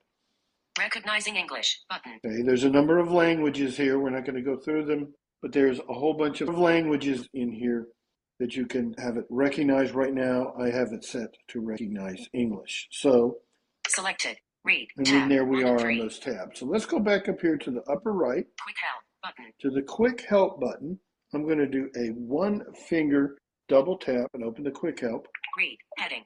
Recognizing English. Button. Okay, there's a number of languages here. We're not going to go through them, but there's a whole bunch of languages in here that you can have it recognize. Right now, I have it set to recognize English. So, selected. Read. And tab. then there we are 3. on those tabs. So let's go back up here to the upper right. Quick help. Button. To the quick help button. I'm going to do a 1-finger double tap and open the quick help. Read. Heading.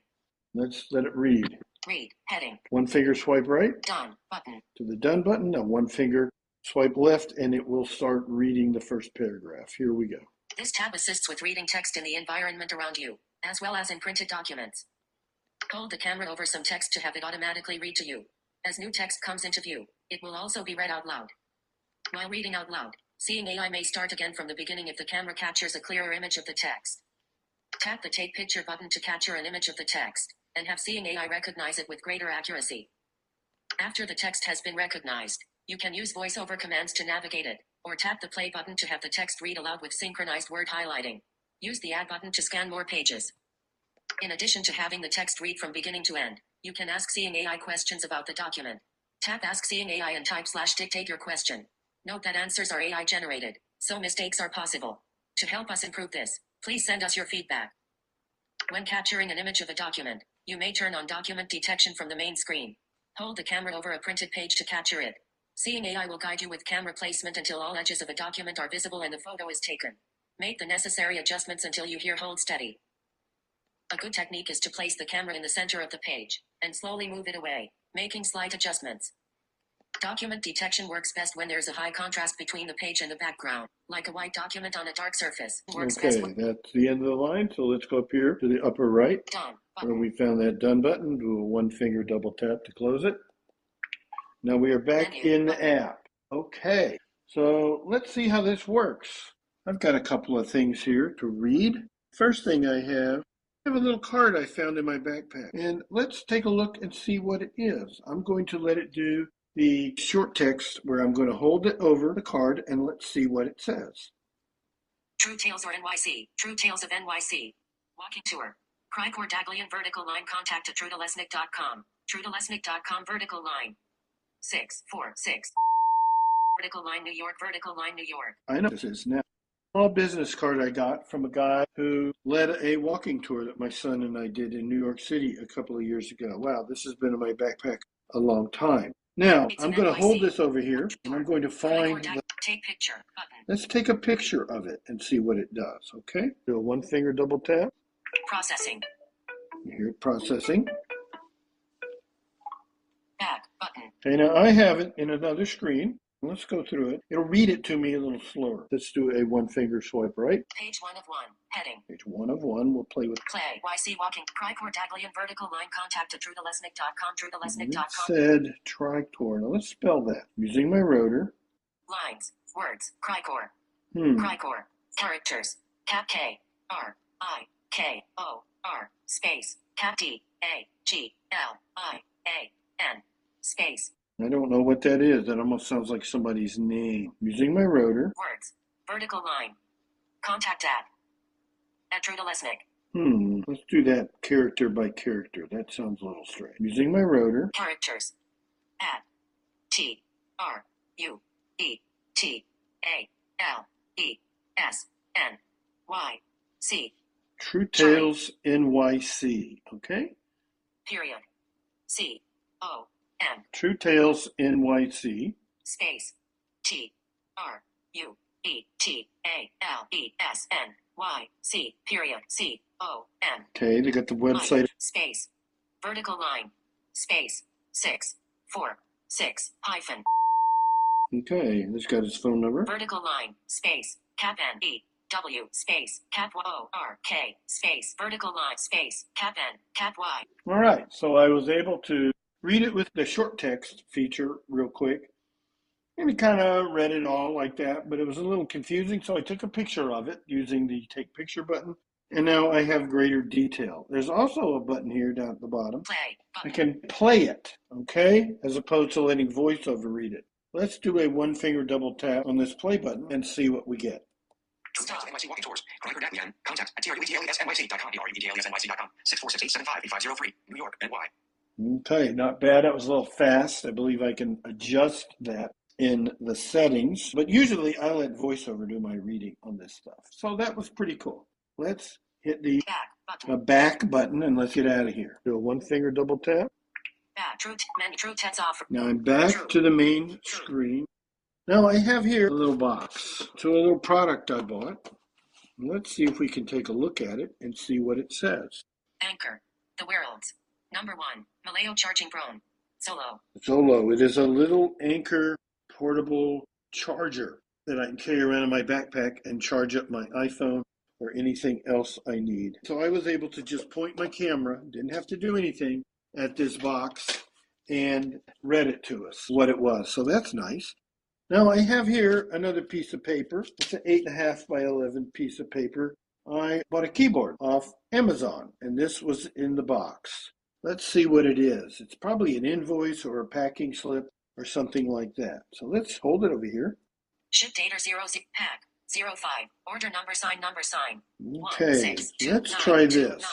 Let's let it read. Read. Heading. 1-finger swipe right. Done. Button. To the done button. Now 1-finger swipe left, and it will start reading the first paragraph. Here we go. This tab assists with reading text in the environment around you, as well as in printed documents. Hold the camera over some text to have it automatically read to you. As new text comes into view, it will also be read out loud. While reading out loud, Seeing AI may start again from the beginning if the camera captures a clearer image of the text. Tap the Take Picture button to capture an image of the text, and have Seeing AI recognize it with greater accuracy. After the text has been recognized, you can use voiceover commands to navigate it, or tap the play button to have the text read aloud with synchronized word highlighting. Use the Add button to scan more pages. In addition to having the text read from beginning to end, you can ask Seeing AI questions about the document. Tap Ask Seeing AI and type /dictate your question. Note that answers are AI generated, so mistakes are possible. To help us improve this, please send us your feedback. When capturing an image of a document, you may turn on document detection from the main screen. Hold the camera over a printed page to capture it. Seeing AI will guide you with camera placement until all edges of a document are visible and the photo is taken. Make the necessary adjustments until you hear hold steady. A good technique is to place the camera in the center of the page, and slowly move it away, making slight adjustments. Document detection works best when there's a high contrast between the page and the background, like a white document on a dark surface. Works best Okay, that's the end of the line. So let's go up here to the upper right, Done where we found that Done button. Do a one finger double tap to close it. Now we are back in the app. Okay, so let's see how this works. I've got a couple of things here to read. First thing I have a little card I found in my backpack. And let's take a look and see what it is. I'm going to let it do the short text where I'm going to hold it over the card and let's see what it says. True Tales or NYC. True Tales of NYC. Walking tour. Cricor Daglian vertical line contact at trudalesnik.com. Trudalesnik.com vertical line. 646. Vertical line New York. Vertical line New York. I know this is now. A business card I got from a guy who led a walking tour that my son and I did in New York City a couple of years ago. Wow, this has been in my backpack a long time. Now, I'm going to hold this over here, and I'm going to find Take picture button. Let's take a picture of it and see what it does, okay? Do a one finger double tap. Processing. You hear it processing. Back button. Okay, now I have it in another screen. Let's go through it. It'll read it to me a little slower. Let's do a one finger swipe right. Page 1 of 1. Heading. Page 1 of 1. We'll play with Play. YC walking. Cricor Daglian vertical line contact at trudalesnik.com. Trudalesnik.com. It said Tricor. Now let's spell that. Using my rotor. Lines. Words. Cricor. Cricor. Characters. Cap K. R. I. K. O. R. Space. Cap D. A. G. L. I. A. N. Space. I don't know what that is. That almost sounds like somebody's name. Using my rotor. Words. Vertical line. Contact at Trudalesnik. Let's do that character by character. That sounds a little strange. Using my rotor. Characters. At T. R. U. E. T. A. L. E. S. N. Y. C. True Tales NYC. Okay? Period. C. O. N. True Tales NYC. Space. T. R. U. E. T. A. L. E. S. N. Y. C. Period. C. O. N. Okay, they got the website. Space. Vertical line. Space. 6. 4. 6. Hyphen. Okay, this got his phone number. Vertical line. Space. Cap N. E. W. Space. Cap O. R. K. Space. Vertical line. Space. Cap N. Cap Y. All right, so I was able to read it with the short text feature real quick. And it kind of read it all like that, but it was a little confusing, so I took a picture of it using the Take Picture button, and now I have greater detail. There's also a button here down at the bottom. Play button. I can play it, okay, as opposed to letting VoiceOver read it. Let's do a one finger double tap on this play button and see what we get. True Tales of NYC walking tours. Cricor Daglian. Contact at trudalesnyc.com. trudalesnyc.com. 646-875-8503. New York, NY. Okay, not bad. That was a little fast. I believe I can adjust that in the settings, but usually I let VoiceOver do my reading on this stuff. So that was pretty cool. Let's hit the back button and let's get out of here. Do a one finger double tap. Back. True Tales off. Now I'm back to the main screen. Now I have here a little box. So a little product I bought. Let's see if we can take a look at it and see what it says. Anchor. The world's number 1 Malayo charging drone. Solo. It is a little Anchor portable charger that I can carry around in my backpack and charge up my iPhone or anything else I need. So I was able to just point my camera, didn't have to do anything, at this box and read it to us, what it was. So that's nice. Now I have here another piece of paper. It's an 8.5 by 11 piece of paper. I bought a keyboard off Amazon, and this was in the box. Let's see what it is. It's probably an invoice or a packing slip or something like that. So let's hold it over here. Ship data 0 pack 05. Order number sign. Okay, let's try this.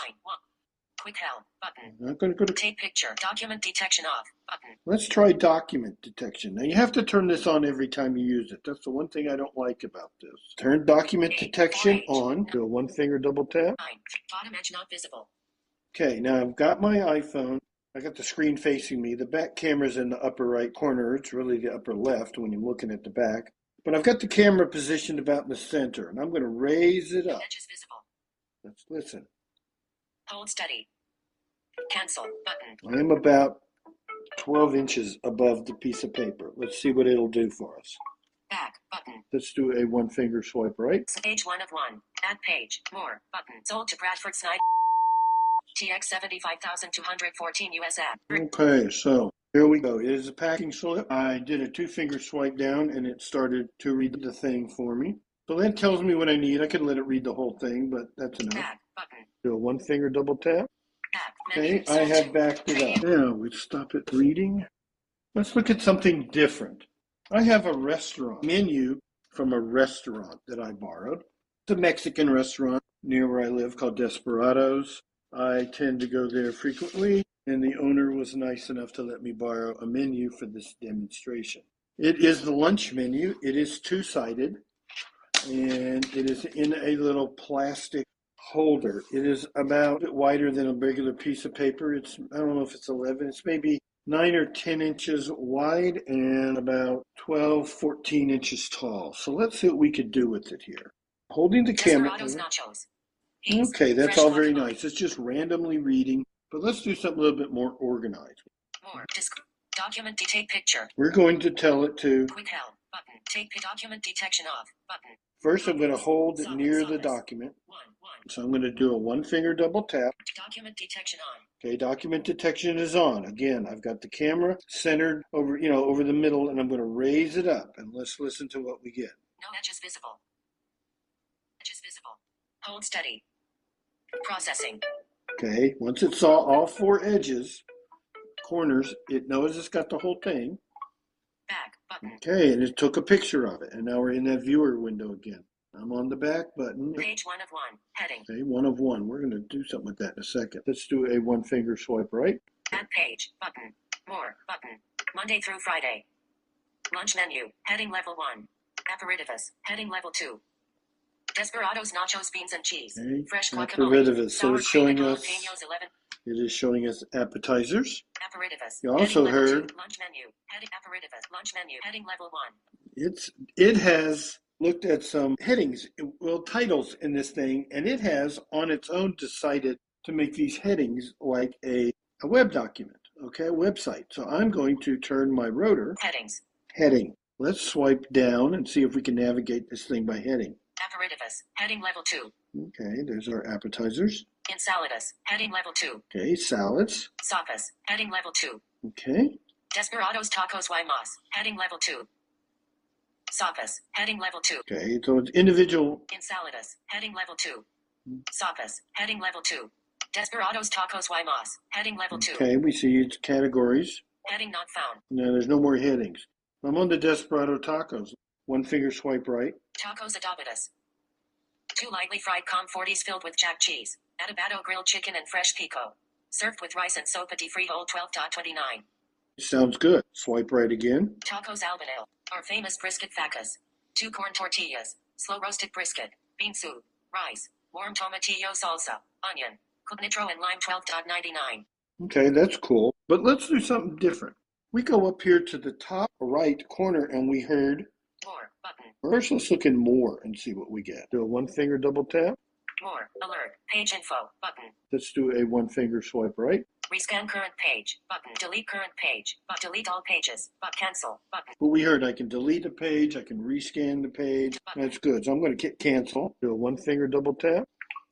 Quick help button. I'm not going to go to take picture. Document detection off button. Let's try document detection. Now you have to turn this on every time you use it. That's the one thing I don't like about this. Turn document detection on. Do a one finger double tap. Bottom edge not visible. Okay, now I've got my iPhone. I got the screen facing me. The back camera's in the upper right corner. It's really the upper left when you're looking at the back. But I've got the camera positioned about in the center, and I'm going to raise it up. Edge is visible. Let's listen. Hold steady. Cancel button. I am about 12 inches above the piece of paper. Let's see what it'll do for us. Back button. Let's do a one finger swipe right. Page 1 of 1. Add page. More button. Sold to Bradford Snyder. TX 75,214 US app. Okay, so here we go. It is a packing slip. I did a 2-finger swipe down and it started to read the thing for me. So that tells me what I need. I could let it read the whole thing, but that's enough. Back button. Do a one finger double tap. Back. Okay, I have backed it up. Now we stop it reading. Let's look at something different. I have a restaurant menu from a restaurant that I borrowed. It's a Mexican restaurant near where I live called Desperados. I tend to go there frequently, and the owner was nice enough to let me borrow a menu for this demonstration. It is the lunch menu. It is two-sided, and it is in a little plastic holder. It is about a bit wider than a regular piece of paper. I don't know if it's 11. It's maybe 9 or 10 inches wide and about 12, 14 inches tall. So let's see what we could do with it here. Holding the camera. Nachos. Okay, that's all very nice. It's just randomly reading, but let's do something a little bit more organized. More. Document take picture. We're going to tell it to. Quick help button. Take document detection off button. First, I'm going to hold it near the document. So I'm going to do a one finger double tap. Document detection on. Okay, document detection is on. Again, I've got the camera centered over, over the middle, and I'm going to raise it up, and let's listen to what we get. No edges visible. Edges visible. Hold steady. Processing. Okay, once it saw all 4 edges, corners, it knows it's got the whole thing. Back button. Okay, and it took a picture of it, and now we're in that viewer window again. I'm on the back button. Page 1 of 1. Heading. Okay, 1 of 1. We're going to do something with that in a second. Let's do a one finger swipe right. Add page button. More button. Monday through Friday. Lunch menu. Heading level 1. Aperitivus. Heading level 2. Desperados nachos beans and cheese. Okay, Fresh guacamole. So it's showing us. It is showing us appetizers. Aperitivus. You also heard. Lunch menu. Heading aperitivus. Lunch menu. Heading level 1. It has looked at some headings, titles in this thing, and it has on its own decided to make these headings like a web document, okay, a website. So I'm going to turn my rotor. Headings. Heading. Let's swipe down and see if we can navigate this thing by heading. Aperitivus. Heading level 2. Okay, there's our appetizers. Ensalada's. Heading level 2. Okay, salads. Sopas. Heading level 2. Okay. Desperados tacos y más. Heading level 2. Sopas. Heading level 2. Okay, so it's individual. Ensaladas. Heading level 2. Sopas. Heading level 2. Desperados tacos y más. Heading level 2. Okay, we see its categories. Heading not found. Now there's no more headings. I'm on the Desperado tacos. One finger swipe right. Tacos adobadas. 2 lightly fried com-40s filled with jack cheese, adobado grilled chicken and fresh pico. Served with rice and sopa de frijol 12.29. Sounds good. Swipe right again. Tacos albanil. Our famous brisket facas. 2 corn tortillas. Slow roasted brisket. Bean soup. Rice. Warm tomatillo salsa. Onion. Cook nitro and lime 12.99. Okay, that's cool. But let's do something different. We go up here to the top right corner and we heard more button. First, let's look in more and see what we get. Do a one finger double tap. More alert. Page info button. Let's do a one finger swipe right. Rescan current page. Button. Delete current page. But delete all pages. But cancel. Button. But we heard I can delete a page. I can rescan the page. That's good. So I'm going to hit cancel. Do a one finger double tap.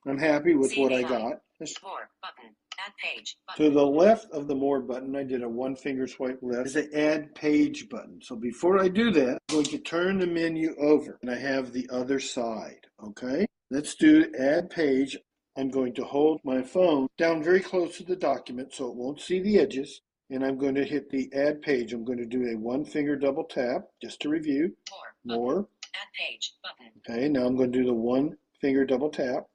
I'm happy with what I got. More. Button. Add page. To the left of the more button, I did a one finger swipe left. There's an add page button. So before I do that, I'm going to turn the menu over and I have the other side. Okay. Let's do add page. I'm going to hold my phone down very close to the document so it won't see the edges. And I'm going to hit the add page. I'm going to do a one finger double tap just to review. More. Add page. Button. Okay. Now I'm going to do the one finger double tap.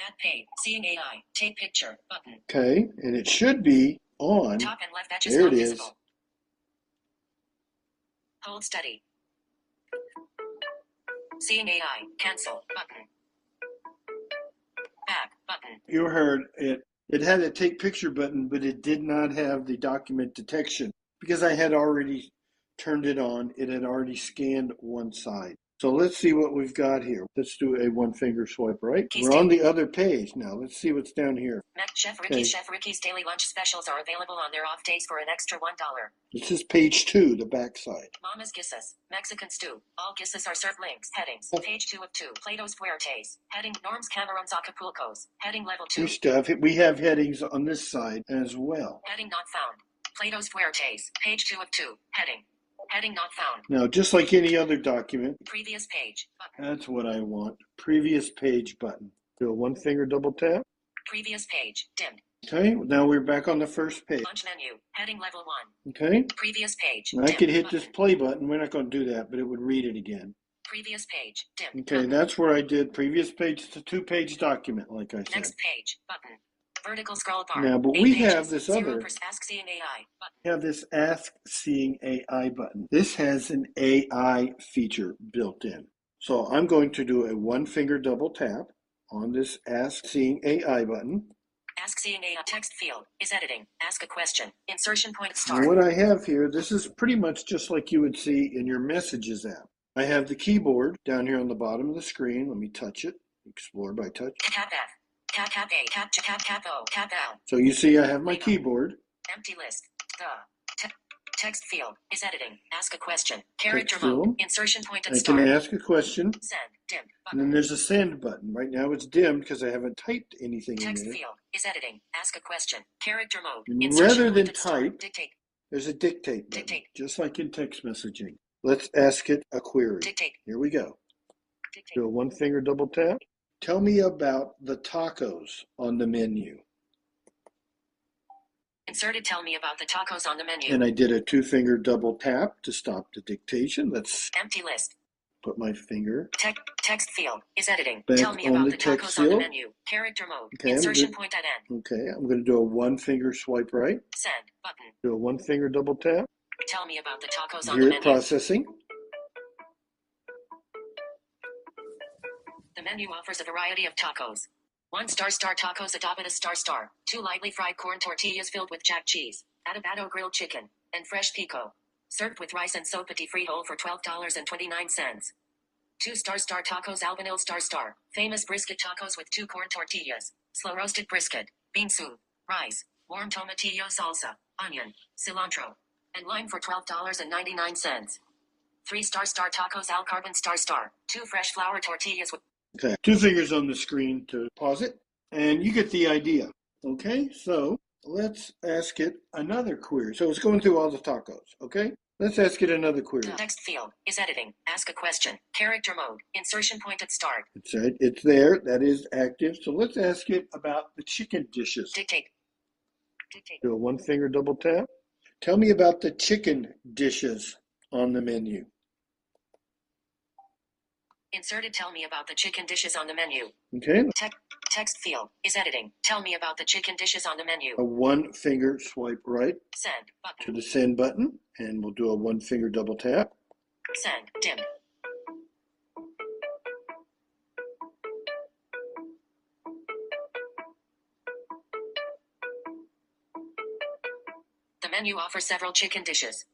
Add page. Seeing AI. Take picture. Button. Okay. And it should be on. Top and left edges there not it is. visible. Hold steady. Seeing AI. Cancel. Button. Back. Button. You heard it. It had a take picture button, but it did not have the document detection because I had already turned it on. It had already scanned one side. So let's see what we've got here. Let's do a one finger swipe right. We're on the other page now. Let's see what's down here. Chef Ricky's daily lunch specials are available on their off days for an extra $1. This is page 2, the back side. Mama's Gisses. Mexican stew. All Gisses are served links. Headings. Page 2 of 2. Plato's Fuertes. Heading Norms Cameron's Acapulco's. Heading level 2. We have headings on this side as well. Heading not found. Plato's Fuertes. Page 2 of 2. Heading. Heading not found. Now, just like any other document, Previous page. Button. that's what I want. Previous page button. Do a one finger double tap. Previous page. Dimmed. Okay, now we're back on the first page. Lunch menu. Heading level 1. Okay. Previous page. Now I could hit button. this play button. We're not going to do that, but it would read it again. Previous page. Dimmed. Okay, that's where I did previous page. It's a 2-page document, like I said. Next page. Button. Vertical scroll bar. Now, but 8 we pages. have this other. Ask Seeing AI. Button. We have this Ask Seeing AI button. This has an AI feature built in. So I'm going to do a one finger double tap on this Ask Seeing AI button. Ask Seeing AI text field is editing. Ask a question. Insertion point And start. what I have here, this is pretty much just like you would see in your Messages app. I have the keyboard down here on the bottom of the screen. Let me touch it. Explore by touch. Cap F. Cap A. Cap O. Cap L. So you see I have my keyboard. Empty list. Text field is editing. Ask a question. Character Text mode. field. Insertion point at I start. can ask a question. Send. Dim. And then there's a send button. Right now it's dimmed because I haven't typed anything Text in there. field is editing. Ask a question. Character mode. And Insertion rather point than at start. type, Dictate. there's a dictate button, Dictate. just like in text messaging. Let's ask it a query. Dictate. Here we go. Dictate. Do a one finger double tap. Tell me about the tacos on the menu. Inserted. Tell me about the tacos on the menu. And I did a 2-finger double tap to stop the dictation. Let's Empty list. put my finger. Text field is editing. Back Tell me on about the the text tacos on the field. menu. Character mode. Okay, Insertion point at end. Okay, I'm going to do a 1-finger swipe right. Send button. Do a 1-finger double tap. Tell me about the tacos on Hear the it menu. processing. The menu offers a variety of tacos. 1 star tacos adobada star. 2 lightly fried corn tortillas filled with jack cheese, adobado grilled chicken, and fresh pico. Served with rice and sopati frijol for $12.29. 2 star tacos albanil star. Famous brisket tacos with 2 corn tortillas, slow roasted brisket, bean soup, rice, warm tomatillo salsa, onion, cilantro, and lime for $12.99. 3 star tacos al carbon star. 2 fresh flour tortillas with. Okay, 2 fingers on the screen to pause it, and you get the idea. Okay, so let's ask it another query. So it's going through all the tacos, okay? Let's ask it another query. Text field is editing. Ask a question. Character mode. Insertion point at start. It's there. That is active. So let's ask it about the chicken dishes. Dictate. Do a 1-finger double tap. Tell me about the chicken dishes on the menu. Inserted. Tell me about the chicken dishes on the menu. Okay. Text field is editing. Tell me about the chicken dishes on the menu. A 1-finger swipe right Send button. to the send button, and we'll do a 1-finger double tap. Send. Dim. The menu offers several chicken dishes.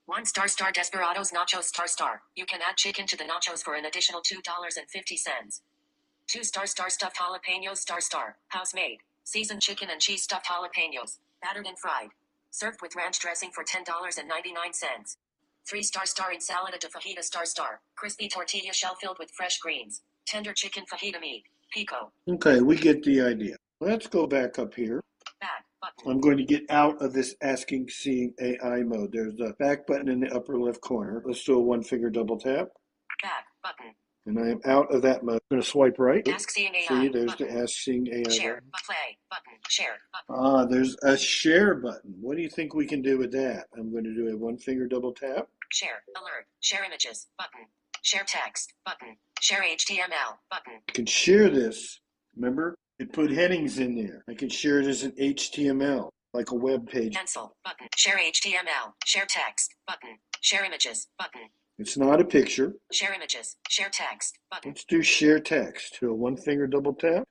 1 star Desperados Nachos star. You can add chicken to the nachos for an additional $2.50. 2 star stuffed jalapenos star. House made. Seasoned chicken and cheese stuffed jalapenos, battered and fried. Served with ranch dressing for $10.99. 3-star star ensalada de fajita star. Crispy tortilla shell filled with fresh greens. Tender chicken fajita meat. Pico. Okay, we get the idea. Let's go back up here. Back button. I'm going to get out of this asking Seeing AI mode. There's the back button in the upper left corner. Let's do a one-finger double tap. Back button. And I am out of that mode. I'm going to swipe right. Ask Seeing AI. See, there's button. the Ask Seeing AI Share. button. Play button. Share button. Ah, there's a share button. What do you think we can do with that? I'm going to do a one-finger double tap. Share. Alert. Share images button. Share text button. Share HTML button. I can share this. Remember, it put headings in there. I can share it as an HTML, like a web page. Cancel button. Share HTML. Share text button. Share images button. It's not a picture. Share images. Share text button. Let's do share text. Do a one-finger double tap.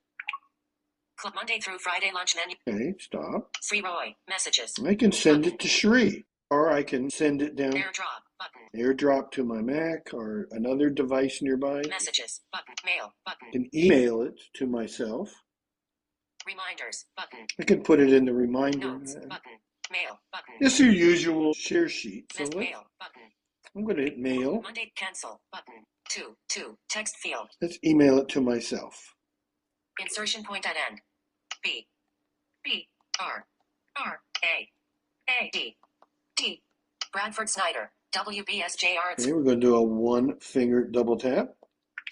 Club Monday through Friday lunch menu. Okay, stop. Sree Roy. Messages. I can send it to Sree, or I can send it down. AirDrop button. AirDrop to my Mac or another device nearby. Messages button. Mail button. I can email it to myself. Reminders button. I can put it in the reminder. Notes button. Mail button. It's your usual share sheet. So Mail button. I'm going to hit mail. Monday cancel button. 2 text field. Let's email it to myself. Insertion point at end. B R A D Bradford Snyder. WBSJR. Okay, we're going to do a one-finger double tap.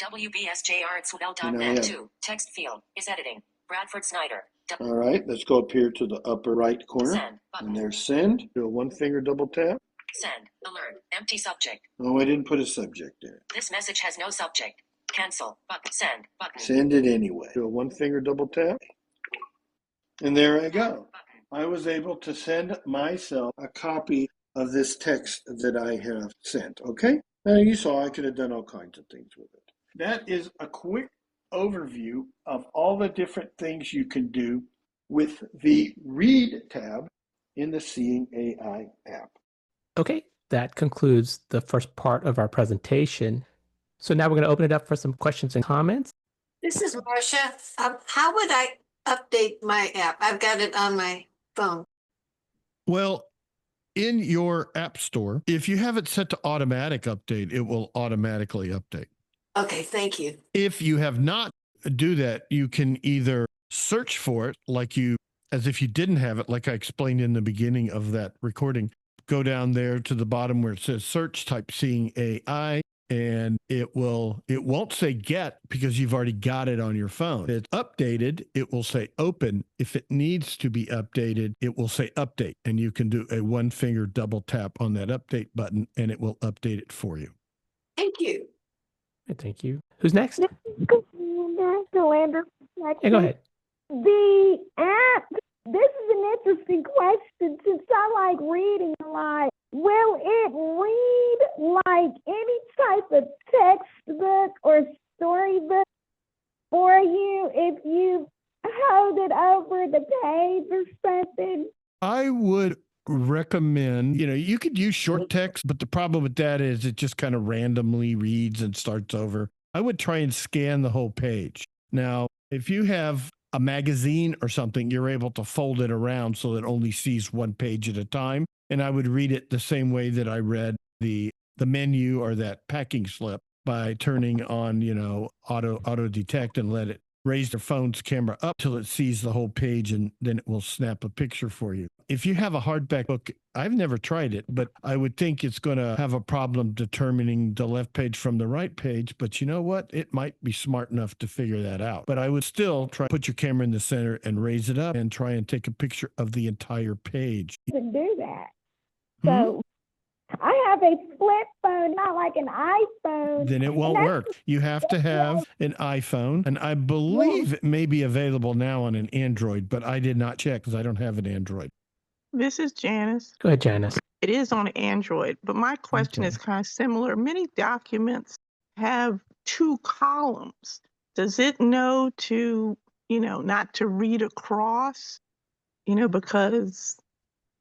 WBSJR@swell.net 2 text field is editing. Bradford Snyder. All right, let's go up here to the upper right corner. Send button. And there's send. Do a one-finger double tap. Send alert. Empty subject. Oh, I didn't put a subject there. This message has no subject. Cancel button. Send button. Send it anyway. Do a one-finger double tap. And there I go. I was able to send myself a copy of this text that I have sent. Okay? Now you saw I could have done all kinds of things with it. That is a quick overview of all the different things you can do with the Read tab in the Seeing AI app. Okay, that concludes the first part of our presentation. So now we're going to open it up for some questions and comments. This is Marcia. How would I update my app? I've got it on my phone. Well, in your app store, if you have it set to automatic update, it will automatically update. Okay, thank you. If you have not do that, you can either search for it as if you didn't have it, like I explained in the beginning of that recording. Go down there to the bottom where it says search, type Seeing AI, and it won't say get because you've already got it on your phone. If it's updated, it will say open. If it needs to be updated, it will say update, and you can do a one-finger double tap on that update button, and it will update it for you. Thank you. Thank you. Who's next? Lander. Yeah, go ahead. The app, this is an interesting question since I like reading a lot. Will it read like any type of textbook or storybook for you if you hold it over the page or something? I would recommend, you could use short text, but the problem with that is it just kind of randomly reads and starts over. I would try and scan the whole page. Now, if you have a magazine or something, you're able to fold it around so that it only sees one page at a time. And I would read it the same way that I read the menu or that packing slip by turning on, auto detect and let it raise the phone's camera up till it sees the whole page, and then it will snap a picture for you. If you have a hardback book, I've never tried it, but I would think it's going to have a problem determining the left page from the right page. But you know what? It might be smart enough to figure that out. But I would still try to put your camera in the center and raise it up and try and take a picture of the entire page. To do that. So I have a flip phone, not like an iPhone. Then it won't work. You have to have an iPhone, and I believe it may be available now on an Android, but I did not check because I don't have an Android. This is Janice. Go ahead, Janice. It is on Android, but my question is kind of similar. Many documents have two columns. Does it know to, not to read across, because,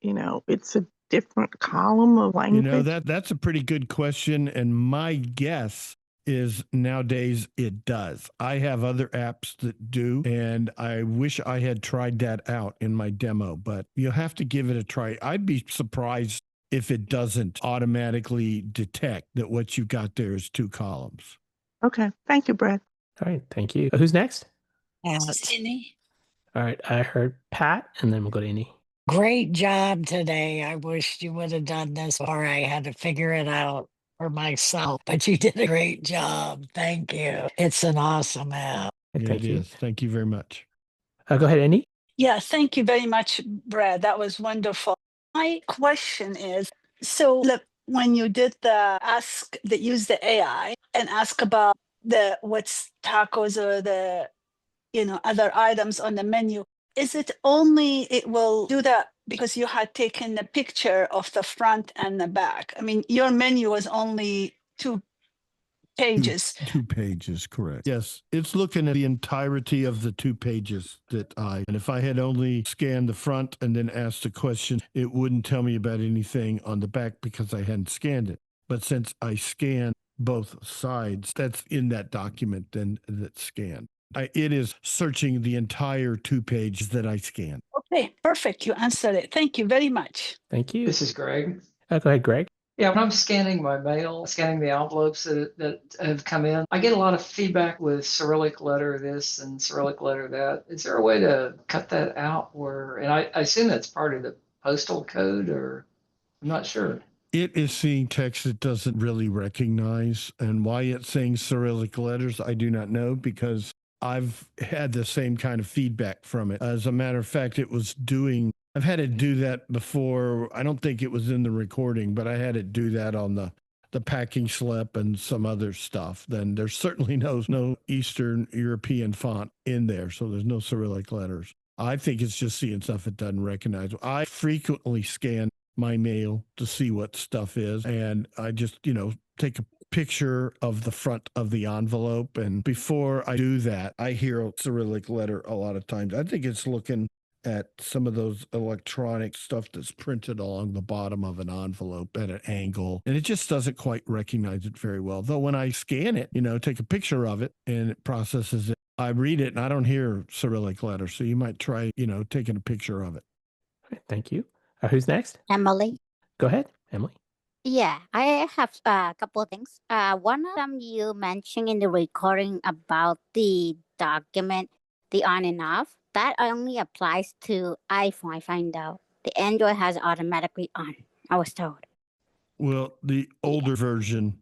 it's a different column of language? That's a pretty good question. And my guess is nowadays it does. I have other apps that do, and I wish I had tried that out in my demo, but you'll have to give it a try. I'd be surprised if it doesn't automatically detect that what you've got there is 2 columns. Okay. Thank you, Brad. All right, thank you. Who's next? Annie. All right, I heard Pat, and then we'll go to Annie. Great job today. I wish you would have done this or I had to figure it out for myself, but you did a great job. Thank you. It's an awesome app. Yeah, it is. Thank you very much. Go ahead, Annie. Yeah, thank you very much, Brad. That was wonderful. My question is, so look, when you did the ask that use the AI and ask about the what's tacos or the other items on the menu, is it only it will do that because you had taken the picture of the front and the back? I mean, your menu was only 2 pages. 2 pages, correct. Yes, it's looking at the entirety of the 2 pages and if I had only scanned the front and then asked a question, it wouldn't tell me about anything on the back because I hadn't scanned it. But since I scanned both sides, that's in that document then that's scanned. It is searching the entire 2 pages that I scanned. Okay, perfect. You answered it. Thank you very much. Thank you. This is Greg. Go ahead, Greg. Yeah, when I'm scanning my mail, scanning the envelopes that have come in, I get a lot of feedback with Cyrillic letter this and Cyrillic letter that. Is there a way to cut that out? And I assume that's part of the postal code, or I'm not sure. It is seeing text it doesn't really recognize, and why it's saying Cyrillic letters, I do not know, because I've had the same kind of feedback from it. As a matter of fact, I've had it do that before. I don't think it was in the recording, but I had it do that on the packing slip and some other stuff. Then there's certainly no Eastern European font in there, so there's no Cyrillic letters. I think it's just seeing stuff it doesn't recognize. I frequently scan my mail to see what stuff is, and I just, take a picture of the front of the envelope, and before I do that, I hear a Cyrillic letter a lot of times. I think it's looking at some of those electronic stuff that's printed along the bottom of an envelope at an angle, and it just doesn't quite recognize it very well. Though when I scan it, take a picture of it and it processes it, I read it and I don't hear Cyrillic letters. So you might try, taking a picture of it. Thank you. Who's next? Emily. Go ahead, Emily. Yeah, I have a couple of things. One of them you mentioned in the recording about the document, the on and off. That only applies to iPhone, I find out. The Android has automatically on, I was told. Well, the older version,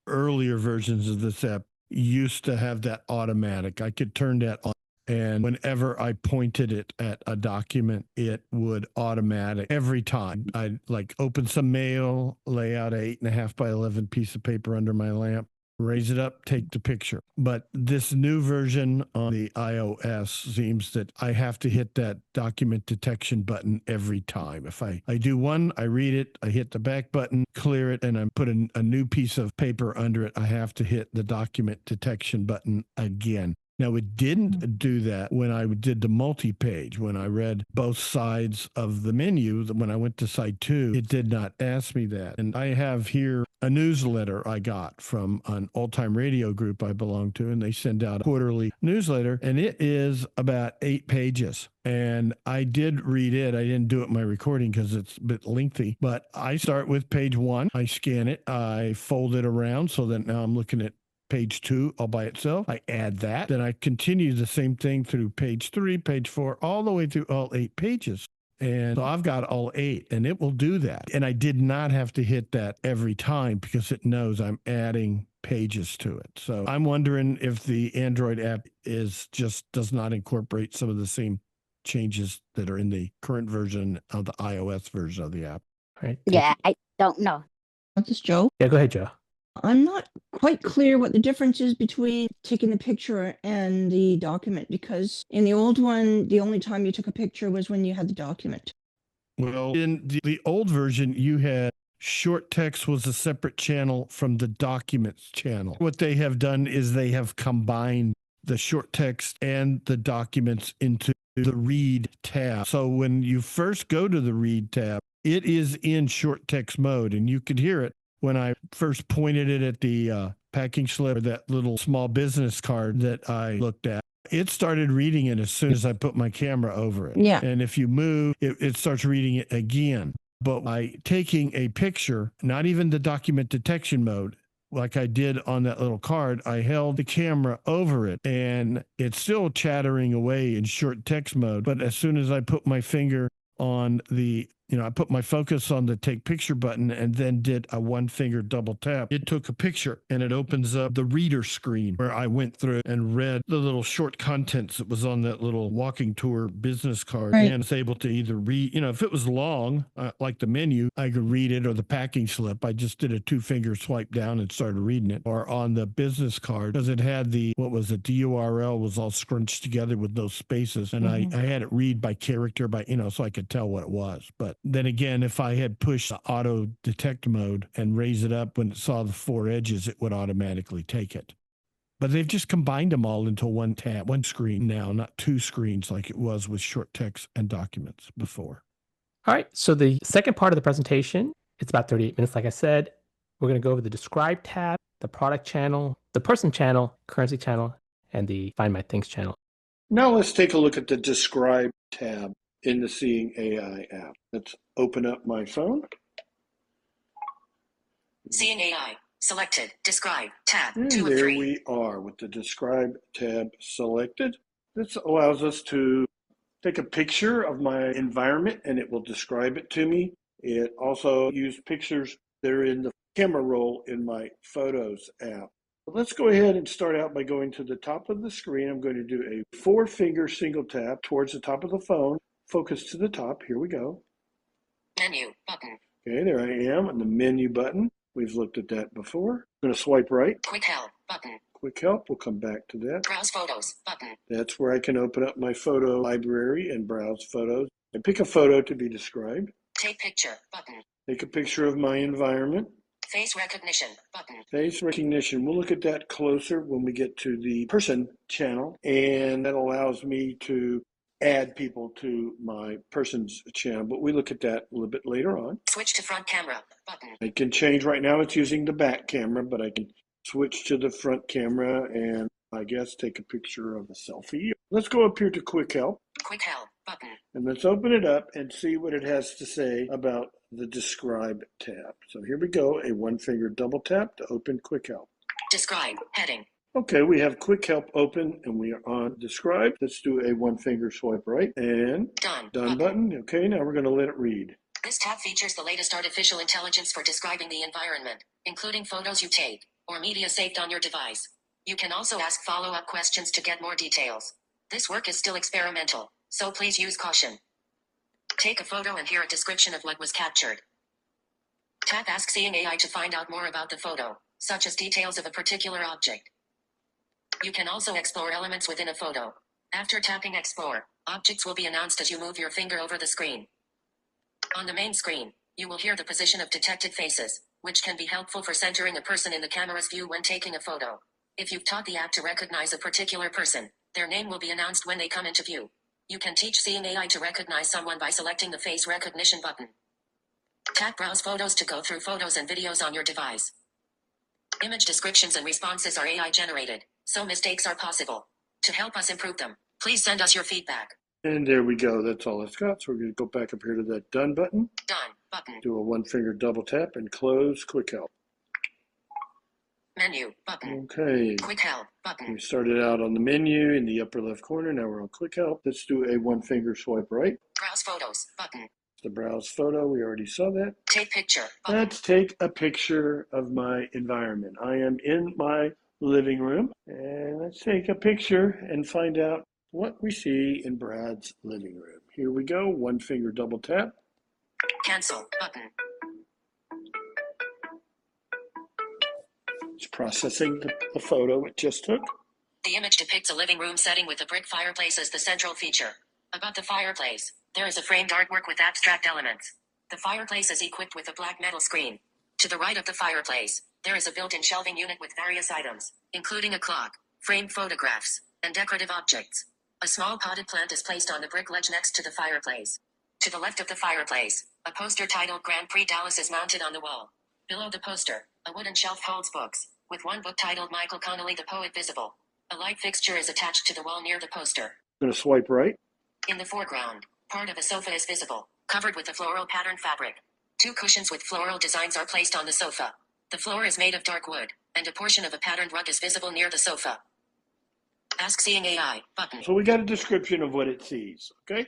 earlier versions of this app used to have that automatic. I could turn that on, and whenever I pointed it at a document, it would automatic every time. I'd open some mail, lay out an 8.5 by 11 piece of paper under my lamp, raise it up, take the picture. But this new version on the iOS seems that I have to hit that document detection button every time. If I do one, I read it, I hit the back button, clear it, and I put a new piece of paper under it, I have to hit the document detection button again. Now, it didn't do that when I did the multi-page. When I read both sides of the menu, when I went to side 2, it did not ask me that. And I have here a newsletter I got from an old-time radio group I belong to, and they send out a quarterly newsletter, and it is about 8 pages. And I did read it. I didn't do it in my recording because it's a bit lengthy, but I start with page 1. I scan it. I fold it around so that now I'm looking at page 2 all by itself. I add that. Then I continue the same thing through page 3, page 4, all the way through all 8 pages. And so I've got all 8, and it will do that. And I did not have to hit that every time because it knows I'm adding pages to it. So I'm wondering if the Android app does not incorporate some of the same changes that are in the current version of the iOS version of the app. All right. Yeah, I don't know. This is Joe. Yeah, go ahead, Joe. I'm not quite clear what the difference is between taking the picture and the document, because in the old one, the only time you took a picture was when you had the document. Well, in the old version, you had short text was a separate channel from the documents channel. What they have done is they have combined the short text and the documents into the read tab. So when you first go to the read tab, it is in short text mode, and you could hear it when I first pointed it at the packing slip or that little small business card that I looked at, it started reading it as soon as I put my camera over it. Yeah. And if you move, it starts reading it again. But by taking a picture, not even the document detection mode, like I did on that little card, I held the camera over it and it's still chattering away in short text mode. But as soon as I put my finger on the, I put my focus on the take picture button and then did a one finger double tap, it took a picture and it opens up the reader screen where I went through and read the little short contents that was on that little walking tour business card. Right. And was able to either read, if it was long, like the menu, I could read it, or the packing slip, I just did a 2-finger swipe down and started reading it. Or on the business card, because it had the URL was all scrunched together with those spaces. And I had it read by character, so I could tell what it was. But then again, if I had pushed the auto detect mode and raise it up when it saw the 4 edges, it would automatically take it. But they've just combined them all into one tab, one screen now, not 2 screens like it was with short text and documents before. All right, so the second part of the presentation, it's about 38 minutes, like I said. We're going to go over the Describe tab, the Product channel, the Person channel, Currency channel, and the Find My Things channel. Now let's take a look at the Describe tab in the Seeing AI app. Let's open up my phone. Seeing AI. Selected. Describe. Tab. And 2 of there 3. we are with the Describe tab selected. This allows us to take a picture of my environment and it will describe it to me. It also uses pictures that are in the camera roll in my Photos app. Let's go ahead and start out by going to the top of the screen. I'm going to do a 4-finger single tap towards the top of the phone. Focus to the top. Here we go. Menu. Button. Okay, there I am on the menu button. We've looked at that before. I'm going to swipe right. Quick help. Button. Quick help. We'll come back to that. Browse photos. Button. That's where I can open up my photo library and browse photos and pick a photo to be described. Take picture. Button. Take a picture of my environment. Face recognition. Button. Face recognition. We'll look at that closer when we get to the Person channel, and that allows me to add people to my Person's channel, but we look at that a little bit later on. Switch to front camera. Button. I can change. Right now it's using the back camera, but I can switch to the front camera and I guess take a picture of a selfie. Let's go up here to Quick Help. Quick help. Button. And let's open it up and see what it has to say about the Describe tab. So here we go, a 1-finger double tap to open Quick Help. Describe. Heading. Okay, we have Quick Help open and we are on Describe. Let's do a 1-finger swipe right and Done button. Okay, now we're going to let it read. This tab features the latest artificial intelligence for describing the environment, including photos you take or media saved on your device. You can also ask follow-up questions to get more details. This work is still experimental, so please use caution. Take a photo and hear a description of what was captured. Tap Ask Seeing AI to find out more about the photo, such as details of a particular object. You can also explore elements within a photo. After tapping Explore, objects will be announced as you move your finger over the screen. On the main screen, you will hear the position of detected faces, which can be helpful for centering a person in the camera's view when taking a photo. If you've taught the app to recognize a particular person, their name will be announced when they come into view. You can teach Seeing AI to recognize someone by selecting the face recognition button. Tap Browse Photos to go through photos and videos on your device. Image descriptions and responses are AI generated, so mistakes are possible. To help us improve them, please send us your feedback. And there we go. That's all it's got. So we're going to go back up here to that Done button. Done button. Do a 1-finger double tap and close Quick Help. Menu button. Okay. Quick Help button. We started out on the menu in the upper left corner. Now we're on Quick Help. Let's do a 1-finger swipe right. Browse photos button. The browse photo. We already saw that. Take picture button. Let's take a picture of my environment. I am in my living room. And let's take a picture and find out what we see in Brad's living room. Here we go. 1-finger double tap. Cancel button. It's processing the photo it just took. The image depicts a living room setting with a brick fireplace as the central feature. Above the fireplace, there is a framed artwork with abstract elements. The fireplace is equipped with a black metal screen. To the right of the fireplace, there is a built-in shelving unit with various items, including a clock, framed photographs, and decorative objects. A small potted plant is placed on the brick ledge next to the fireplace. To the left of the fireplace, a poster titled Grand Prix Dallas is mounted on the wall. Below the poster, a wooden shelf holds books, with one book titled Michael Connolly the Poet visible. A light fixture is attached to the wall near the poster. I'm going to swipe right. In the foreground, part of a sofa is visible, covered with a floral pattern fabric. 2 cushions with floral designs are placed on the sofa. The floor is made of dark wood, and a portion of a patterned rug is visible near the sofa. Ask Seeing AI button. So we got a description of what it sees, okay?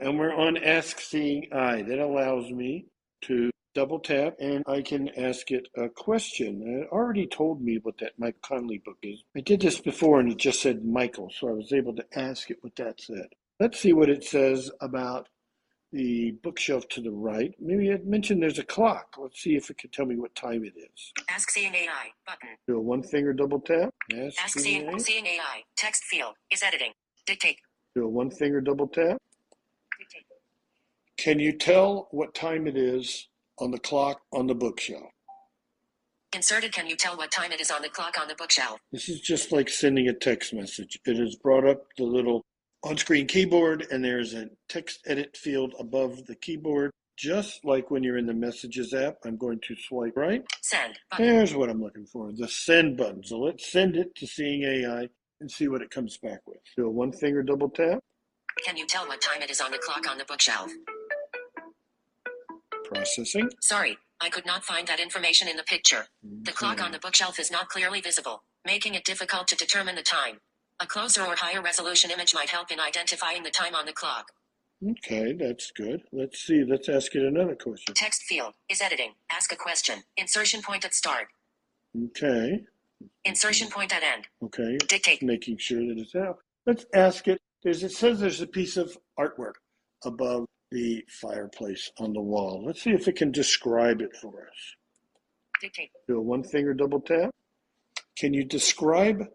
And we're on Ask Seeing AI. That allows me to double tap and I can ask it a question. And it already told me what that Mike Conley book is. I did this before and it just said Michael, so I was able to ask it what that said. Let's see what it says about the bookshelf to the right. Maybe it mentioned there's a clock. Let's see if it can tell me what time it is. Ask Seeing AI button. Do a 1-finger double tap. Ask Seeing AI. Text field is editing. Dictate. Do a 1-finger double tap. Can you tell what time it is on the clock on the bookshelf? Inserted. Can you tell what time it is on the clock on the bookshelf? This is just like sending a text message. It has brought up the little on-screen keyboard, and there's a text edit field above the keyboard. Just like when you're in the Messages app, I'm going to swipe right. Send button. There's what I'm looking for, the send button. So let's send it to Seeing AI and see what it comes back with. Do a 1-finger double tap. Can you tell what time it is on the clock on the bookshelf? Processing. Sorry, I could not find that information in the picture. The clock on the bookshelf is not clearly visible, making it difficult to determine the time. A closer or higher resolution image might help in identifying the time on the clock. Okay, that's good. Let's see. Let's ask it another question. Text field is editing. Ask a question. Insertion point at start. Okay. Insertion point at end. Okay. Dictate. Making sure that it's out. Let's ask it. It says there's a piece of artwork above the fireplace on the wall. Let's see if it can describe it for us. Dictate. Do a 1-finger double tap. Can you describe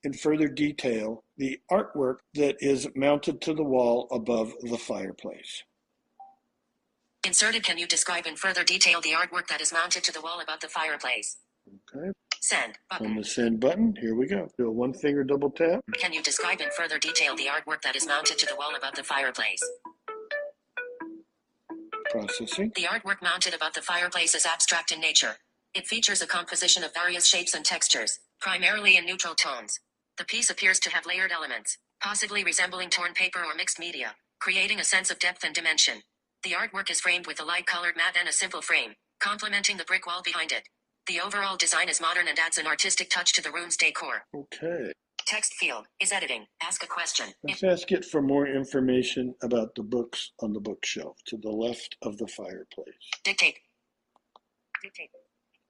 in further detail the artwork that is mounted to the wall above the fireplace? Inserted. Can you describe in further detail the artwork that is mounted to the wall above the fireplace? Okay. Send button. On the send button, here we go. Do a 1-finger double tap. Can you describe in further detail the artwork that is mounted to the wall above the fireplace? Processing. The artwork mounted above the fireplace is abstract in nature. It features a composition of various shapes and textures, primarily in neutral tones. The piece appears to have layered elements, possibly resembling torn paper or mixed media, creating a sense of depth and dimension. The artwork is framed with a light-colored mat and a simple frame, complementing the brick wall behind it. The overall design is modern and adds an artistic touch to the room's decor. Okay. Text field is editing. Ask a question. Let's ask it for more information about the books on the bookshelf to the left of the fireplace. Dictate. Dictate.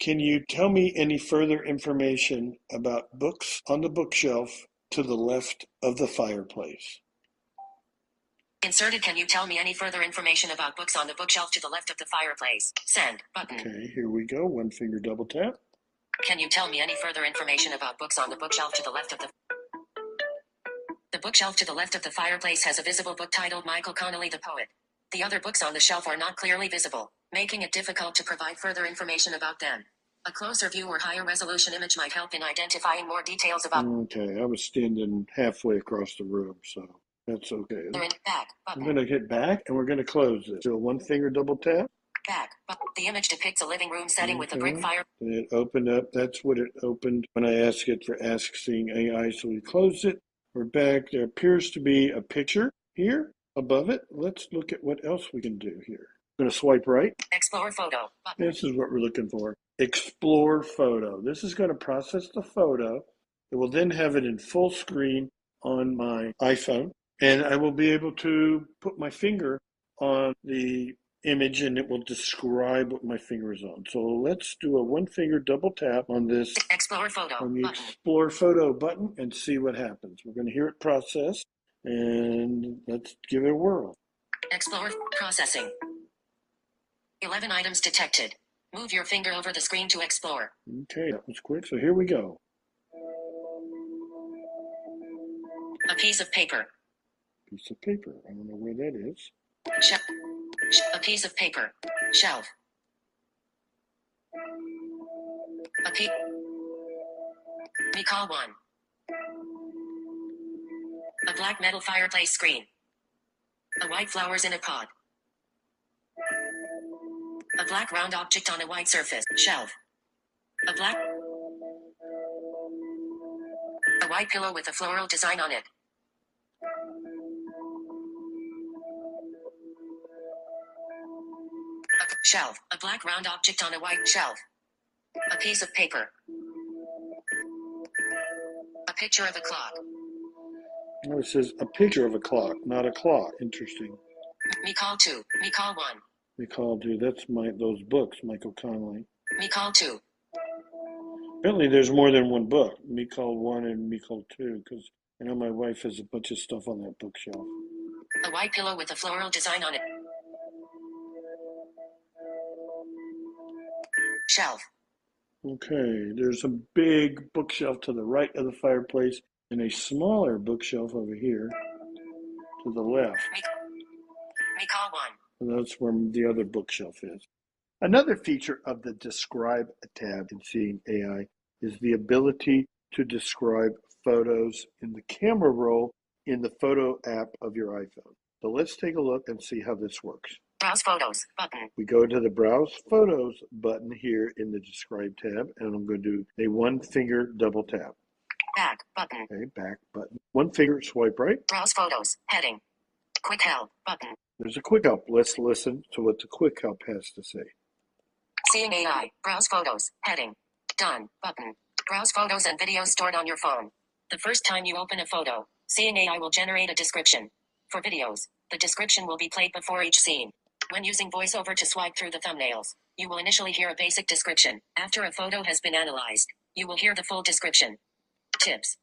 Can you tell me any further information about books on the bookshelf to the left of the fireplace? Inserted. Can you tell me any further information about books on the bookshelf to the left of the fireplace? Send button. Okay, here we go. 1-finger double tap. Can you tell me any further information about books on the bookshelf to the left of the... The bookshelf to the left of the fireplace has a visible book titled Michael Connolly the Poet. The other books on the shelf are not clearly visible, making it difficult to provide further information about them. A closer view or higher resolution image might help in identifying more details about... Okay, I was standing halfway across the room, so that's okay. Back I'm button. going to hit back and we're going to close this. Do a 1-finger double tap. Back button. The image depicts a living room setting with a brick Okay. fire. It opened up. That's what it opened when I asked it for Ask Seeing AI. So we closed it. We're back. There appears to be a picture here above it. Let's look at what else we can do here. I'm going to swipe right. Explore photo button. This is what we're looking for. Explore photo. This is going to process the photo. It will then have it in full screen on my iPhone. And I will be able to put my finger on the image and it will describe what my finger is on. So let's do a 1-finger double tap on this. Explore photo On the button. Explore Photo button and see what happens. We're going to hear it process and let's give it a whirl. Explore processing. 11 items detected. Move your finger over the screen to explore. Okay, that was quick. So here we go. A piece of paper. Piece of paper. I don't know where that is. A piece of paper. Shelf. Recall 1. A black metal fireplace screen. A white flowers in a pot. A black round object on a white surface. Shelf. A black A white pillow with a floral design on it. A shelf. A black round object on a white shelf. A piece of paper. A picture of a clock. Oh, it says a picture of a clock, not a clock. Interesting. Me call 2. Me call 1. Me call 2. That's those books, Michael Connelly. Me call 2. Apparently there's more than one book. Me call 1 and Me call 2, because I know my wife has a bunch of stuff on that bookshelf. A white pillow with a floral design on it. Shelf. Okay, there's a big bookshelf to the right of the fireplace and a smaller bookshelf over here to the left. Me call 1. And that's where the other bookshelf is. Another feature of the Describe tab in Seeing AI is the ability to describe photos in the camera roll in the photo app of your iPhone. So let's take a look and see how this works. Browse photos button. We go to the Browse Photos button here in the Describe tab, and I'm going to do a one-finger double tap. Back button. Okay, back button. One finger swipe right. Browse photos. Heading. Quick help button. There's a quick help. Let's listen to what the quick help has to say. Seeing AI. Browse photos. Heading. Done button. Browse photos and videos stored on your phone. The first time you open a photo, Seeing AI will generate a description. For videos, the description will be played before each scene. When using VoiceOver to swipe through the thumbnails, you will initially hear a basic description. After a photo has been analyzed, you will hear the full description. Tips.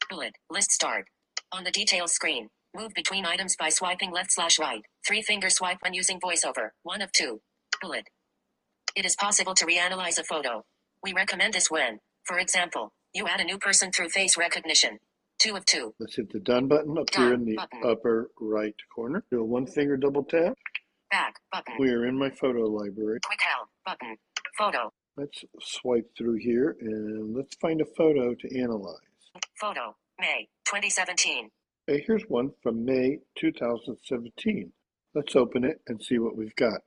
Bullet. List start. On the details screen, move between items by swiping left/right. 3-finger swipe when using VoiceOver. 1 of 2. Bullet. It is possible to reanalyze a photo. We recommend this when, for example, you add a new person through face recognition. 2 of 2. Let's hit the Done button up here in the upper right corner. Do a one-finger double tap. Back button. We are in my photo library. Quick help button. Photo. Let's swipe through here and let's find a photo to analyze. Photo. May 2017. Okay, here's one from May 2017. Let's open it and see what we've got.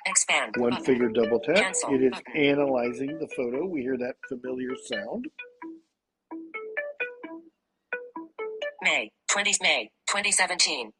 Expand. One finger double tap. Cancel it is button. analyzing the photo. We hear that familiar sound. May 2017.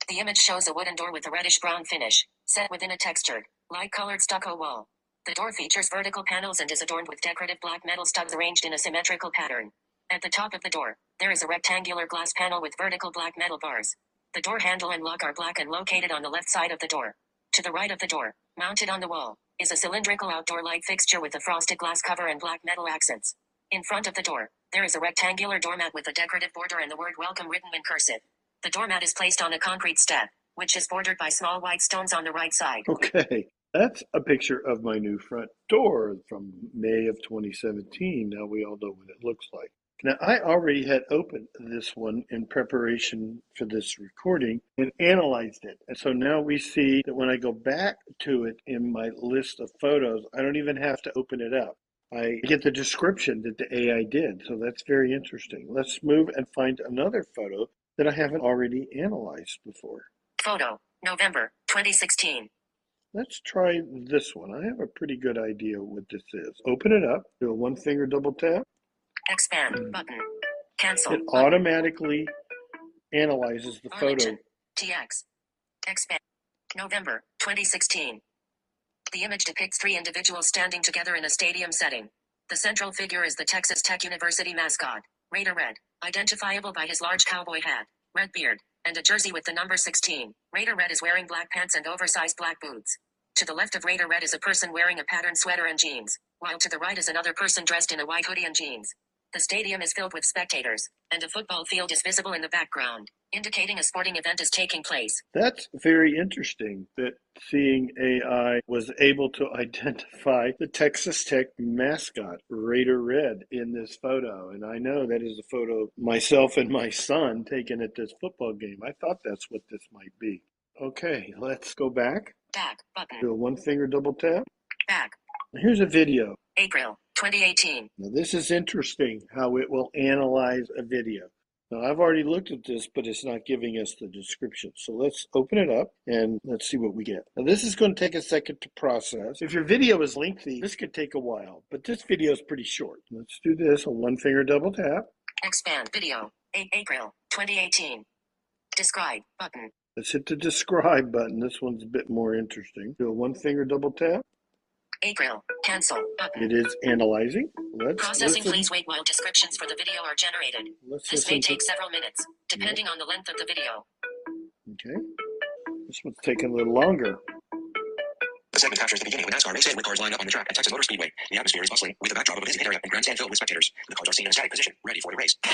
The image shows a wooden door with a reddish-brown finish, set within a textured, light-colored stucco wall. The door features vertical panels and is adorned with decorative black metal studs arranged in a symmetrical pattern. At the top of the door, there is a rectangular glass panel with vertical black metal bars. The door handle and lock are black and located on the left side of the door. To the right of the door, mounted on the wall, is a cylindrical outdoor light fixture with a frosted glass cover and black metal accents. In front of the door, there is a rectangular doormat with a decorative border and the word welcome written in cursive. The doormat is placed on a concrete step, which is bordered by small white stones on the right side. Okay, that's a picture of my new front door from May of 2017. Now we all know what it looks like. Now, I already had opened this one in preparation for this recording and analyzed it. And so now we see that when I go back to it in my list of photos, I don't even have to open it up. I get the description that the AI did. So that's very interesting. Let's move and find another photo that I haven't already analyzed before. Photo, November 2016. Let's try this one. I have a pretty good idea what this is. Open it up, do a one-finger double tap. Expand button. Cancel. It automatically analyzes the photo. TX. Expand. November 2016. The image depicts 3 individuals standing together in a stadium setting. The central figure is the Texas Tech University mascot, Raider Red, identifiable by his large cowboy hat, red beard, and a jersey with the number 16. Raider Red is wearing black pants and oversized black boots. To the left of Raider Red is a person wearing a patterned sweater and jeans, while to the right is another person dressed in a white hoodie and jeans. The stadium is filled with spectators, and a football field is visible in the background, indicating a sporting event is taking place. That's very interesting that Seeing AI was able to identify the Texas Tech mascot, Raider Red, in this photo. And I know that is a photo of myself and my son taken at this football game. I thought that's what this might be. Okay, let's go back. Back button. Do a one-finger double tap. Back. Here's a video. April 2018. Now this is interesting how it will analyze a video. Now I've already looked at this, but it's not giving us the description. So let's open it up and let's see what we get. Now this is going to take a second to process. If your video is lengthy, this could take a while, but this video is pretty short. Let's do this, a one-finger double tap. Expand video. April 2018. Describe button. Let's hit the describe button. This one's a bit more interesting. Do a one finger double tap. April. Cancel button. It is analyzing. Let's Processing. listen. Please wait while descriptions for the video are generated. This may take several minutes, depending on the length of the video. Okay. This one's taking a little longer. The segment captures the beginning of a NASCAR race with cars lined up on the track at Texas Motor Speedway. The atmosphere is bustling, with a backdrop of a busy area and grandstand filled with spectators. The cars are seen in a static position, ready for the race. The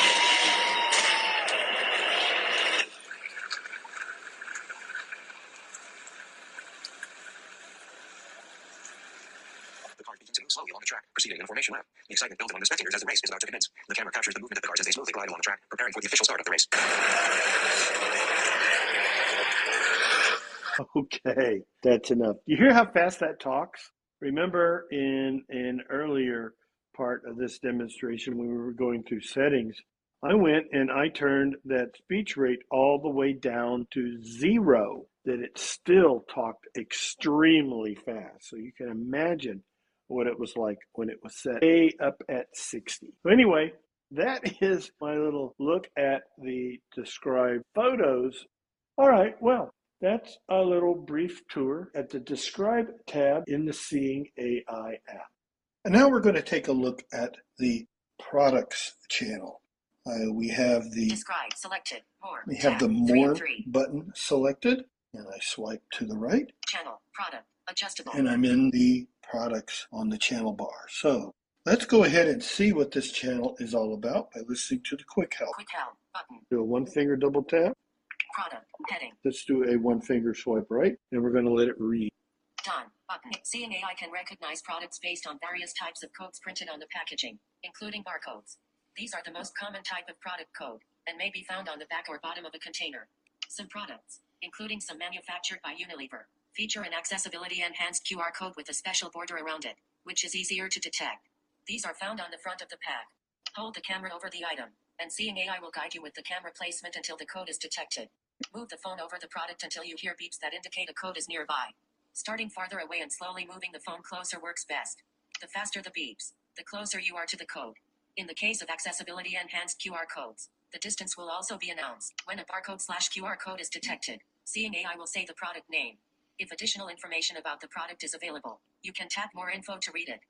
cars begin to move slowly along the track, proceeding in a formation lap. The excitement built among the spectators as the race is about to commence. The camera captures the movement of the cars as they smoothly glide along the track, preparing for the official start of the race. Okay, that's enough. You hear how fast that talks? Remember in an earlier part of this demonstration when we were going through settings, I went and I turned that speech rate all the way down to 0, that it still talked extremely fast. So you can imagine what it was like when it was set way up at 60. So anyway, that is my little look at the described photos. All right, well, that's a little brief tour at the Describe tab in the Seeing AI app. And now we're going to take a look at the Products channel. We have the Describe selected. More. We have the More button selected, and I swipe to the right. Channel product adjustable. And I'm in the Products on the channel bar. So let's go ahead and see what this channel is all about by listening to the Quick Help. Quick help button. Do a one finger double tap. Product heading. Let's do a one finger swipe right, and we're going to let it read. Done button. Seeing AI can recognize products based on various types of codes printed on the packaging, including barcodes. These are the most common type of product code, and may be found on the back or bottom of a container. Some products, including some manufactured by Unilever, feature an accessibility enhanced QR code with a special border around it, which is easier to detect. These are found on the front of the pack. Hold the camera over the item, and Seeing AI will guide you with the camera placement until the code is detected. Move the phone over the product until you hear beeps that indicate a code is nearby. Starting farther away and slowly moving the phone closer works best. The faster the beeps, the closer you are to the code. In the case of accessibility enhanced QR codes, the distance will also be announced. When a barcode/QR code is detected, Seeing AI will say the product name. If additional information about the product is available, you can tap more info to read it.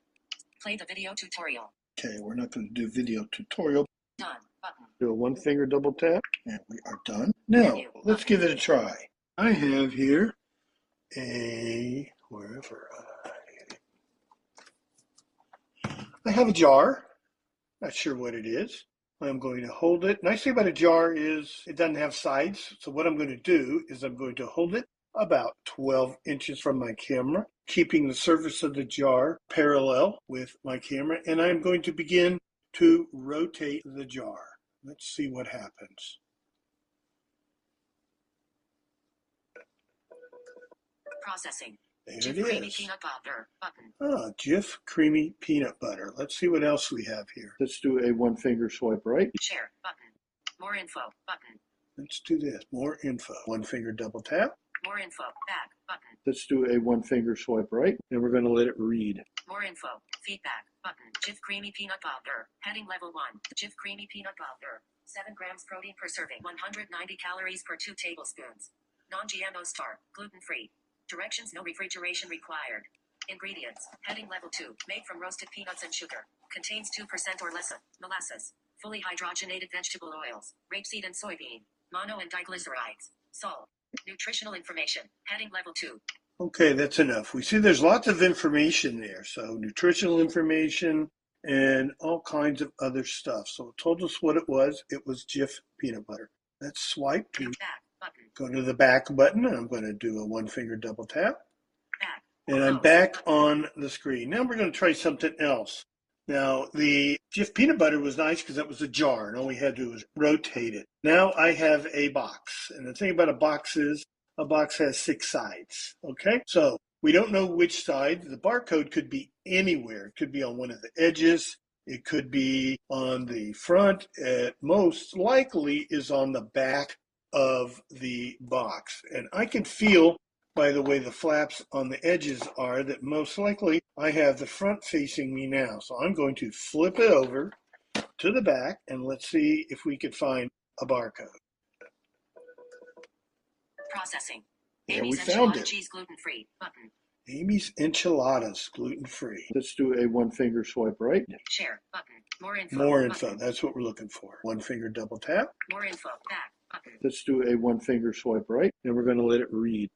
Play the video tutorial. Okay, we're not going to do video tutorial. Done button. Do a one finger double tap, and we are done. Now, let's give it a try. I have here I have a jar. Not sure what it is. I'm going to hold it. Nice thing about a jar is it doesn't have sides. So what I'm going to do is I'm going to hold it about 12 inches from my camera, keeping the surface of the jar parallel with my camera, and I'm going to begin to rotate the jar. Let's see what happens. Processing. There Jif it creamy is. peanut butter button. Jif creamy peanut butter. Let's see what else we have here. Let's do a one finger swipe right. Share button. More info button. Let's do this. More info. One finger double tap. More info back button. Let's do a one finger swipe right, and we're going to let it read. More info feedback button. Jif creamy peanut butter. Heading level 1. Jif creamy peanut butter. 7 grams protein per serving. 190 calories per 2 tablespoons. Non-GMO star. Gluten-free. Directions: no refrigeration required. Ingredients: heading level 2, made from roasted peanuts and sugar. Contains 2% or less of molasses, fully hydrogenated vegetable oils, rapeseed and soybean, mono and diglycerides, salt. Nutritional information, heading level 2. Okay, that's enough. We see there's lots of information there. So nutritional information and all kinds of other stuff. So it told us what it was. It was Jif peanut butter. Let's swipe to go to the back button, and I'm going to do a one finger double tap. And I'm back on the screen. Now we're going to try something else. Now, the Jif peanut butter was nice because that was a jar, and all we had to do was rotate it. Now I have a box, and the thing about a box has 6 sides, okay? So we don't know which side. The barcode could be anywhere. It could be on one of the edges. It could be on the front. Most likely is on the back of the box. And I can feel by the way the flaps on the edges are that most likely I have the front facing me now. So I'm going to flip it over to the back and let's see if we could find a barcode. Processing. There Amy's we found enchilada it. cheese gluten-free button. Amy's enchiladas, gluten-free. Let's do a one finger swipe right. Share button. More info. More info, button. that's what we're looking for. One finger double tap. More info. Back button. Let's do a one finger swipe right, and we're going to let it read.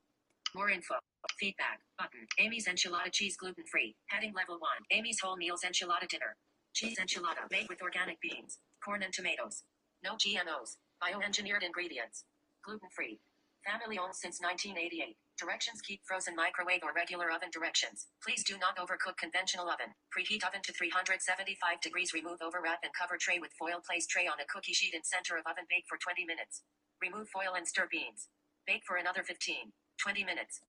More info. Feedback button. Amy's enchilada cheese gluten-free. Heading level 1. Amy's whole meals enchilada dinner. Cheese enchilada made with organic beans, corn and tomatoes. No GMOs. Bioengineered ingredients. Gluten-free. Family owned since 1988. Directions: keep frozen, microwave or regular oven. Directions: please do not overcook conventional oven. Preheat oven to 375 degrees. Remove overwrap and cover tray with foil. Place tray on a cookie sheet in center of oven. Bake for 20 minutes. Remove foil and stir beans. Bake for another 15-20 minutes.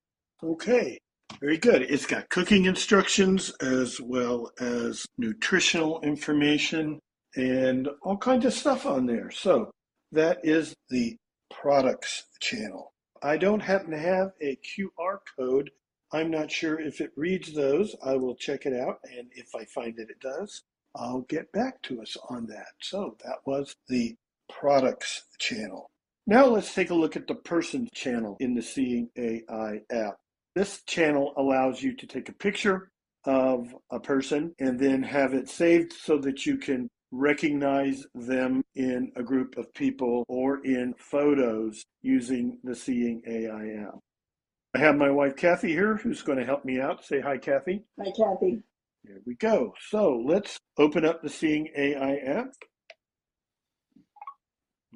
Okay, very good. It's got cooking instructions as well as nutritional information and all kinds of stuff on there. So that is the products channel. I don't happen to have a QR code. I'm not sure if it reads those. I will check it out, and if I find that it does, I'll get back to us on that. So that was the products channel. Now let's take a look at the person channel in the Seeing AI app. This channel allows you to take a picture of a person and then have it saved so that you can recognize them in a group of people or in photos using the Seeing AI app. I have my wife Kathy here who's going to help me out. Say hi, Kathy. Hi, Kathy. There we go. So let's open up the Seeing AI app.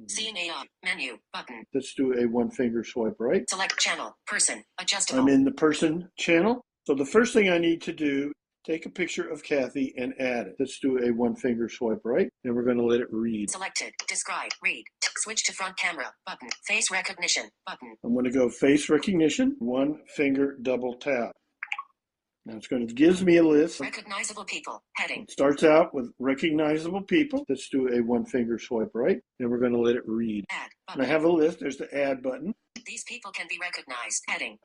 Seeing AI menu button. Let's do a one finger swipe right. Select channel, person, adjustable. I'm in the person channel. So the first thing I need to do, take a picture of Kathy and add it. Let's do a one finger swipe right, and we're going to let it read. Selected, describe, read, switch to front camera button, face recognition button. I'm going to go face recognition, one finger double tap. Now it's going to gives me a list. Recognizable people, heading. It starts out with recognizable people. Let's do a one finger swipe right, and we're going to let it read. Add button. And I have a list. There's the add button. These people can be recognized, heading.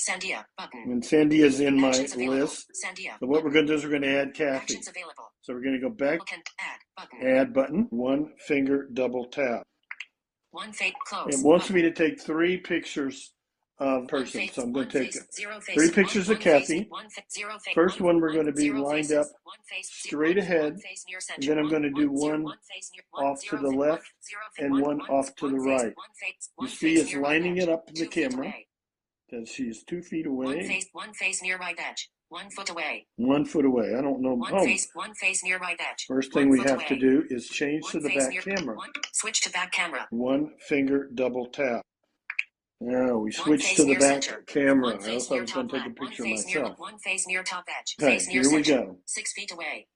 Sandhya button. And Sandhya is in my list. Sandhya. So what we're going to do is we're going to add Kathy. Actions available. So we're going to go back. Add button. Add button. One finger double tap. One face close. It wants me to take 3 pictures of person. So I'm going to take 3 pictures of Kathy. First one we're going to be lined up straight ahead. And then I'm going to do one off to the left and one off to the right. You see it's lining it up to the camera. Because she's 2 feet away. One face near right edge. 1 foot away. 1 foot away. I don't know. One face near right edge. First thing we have to do is change to the back camera. Switch to back camera. One finger double tap. Now we switch to the back camera. I also was going to take a picture of myself. One face near top edge. Okay, Face near here we center. go. 6 feet away.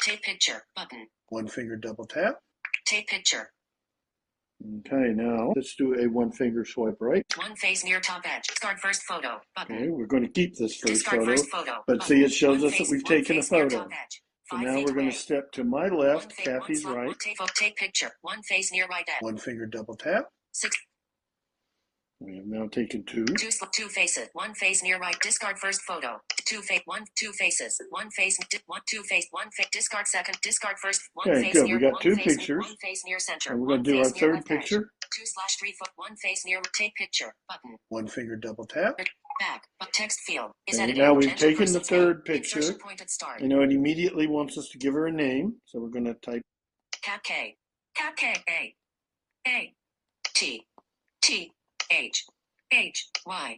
Take picture button. One finger double tap. Take picture. Okay, now let's do a one finger swipe right. One face near top edge. Discard first photo button. Okay, we're going to keep this first Discard photo. First photo But button. see, it shows One us face, that we've one taken a face near photo. top edge. So 5 now feet we're going away. to step to my left, Kathy's slot, right. Take picture. One face near right edge. One finger double tap. 6. We have now taken 2. Two faces. One face near right. Discard first photo. Two faces. One face. Two face. One face. Discard second. Discard first. One Okay, face good. near. We got one 2 face, pictures. One face near center. And we're going to do our third picture. 2/3 foot. One face near. Take picture button. One finger double tap. Back. But text field is Okay, edited. now we've Enter taken the person's third name. picture. Insertion point at start. You know, it immediately wants us to give her a name. So we're going to type Cap K. Cap K. A. T. H. Y.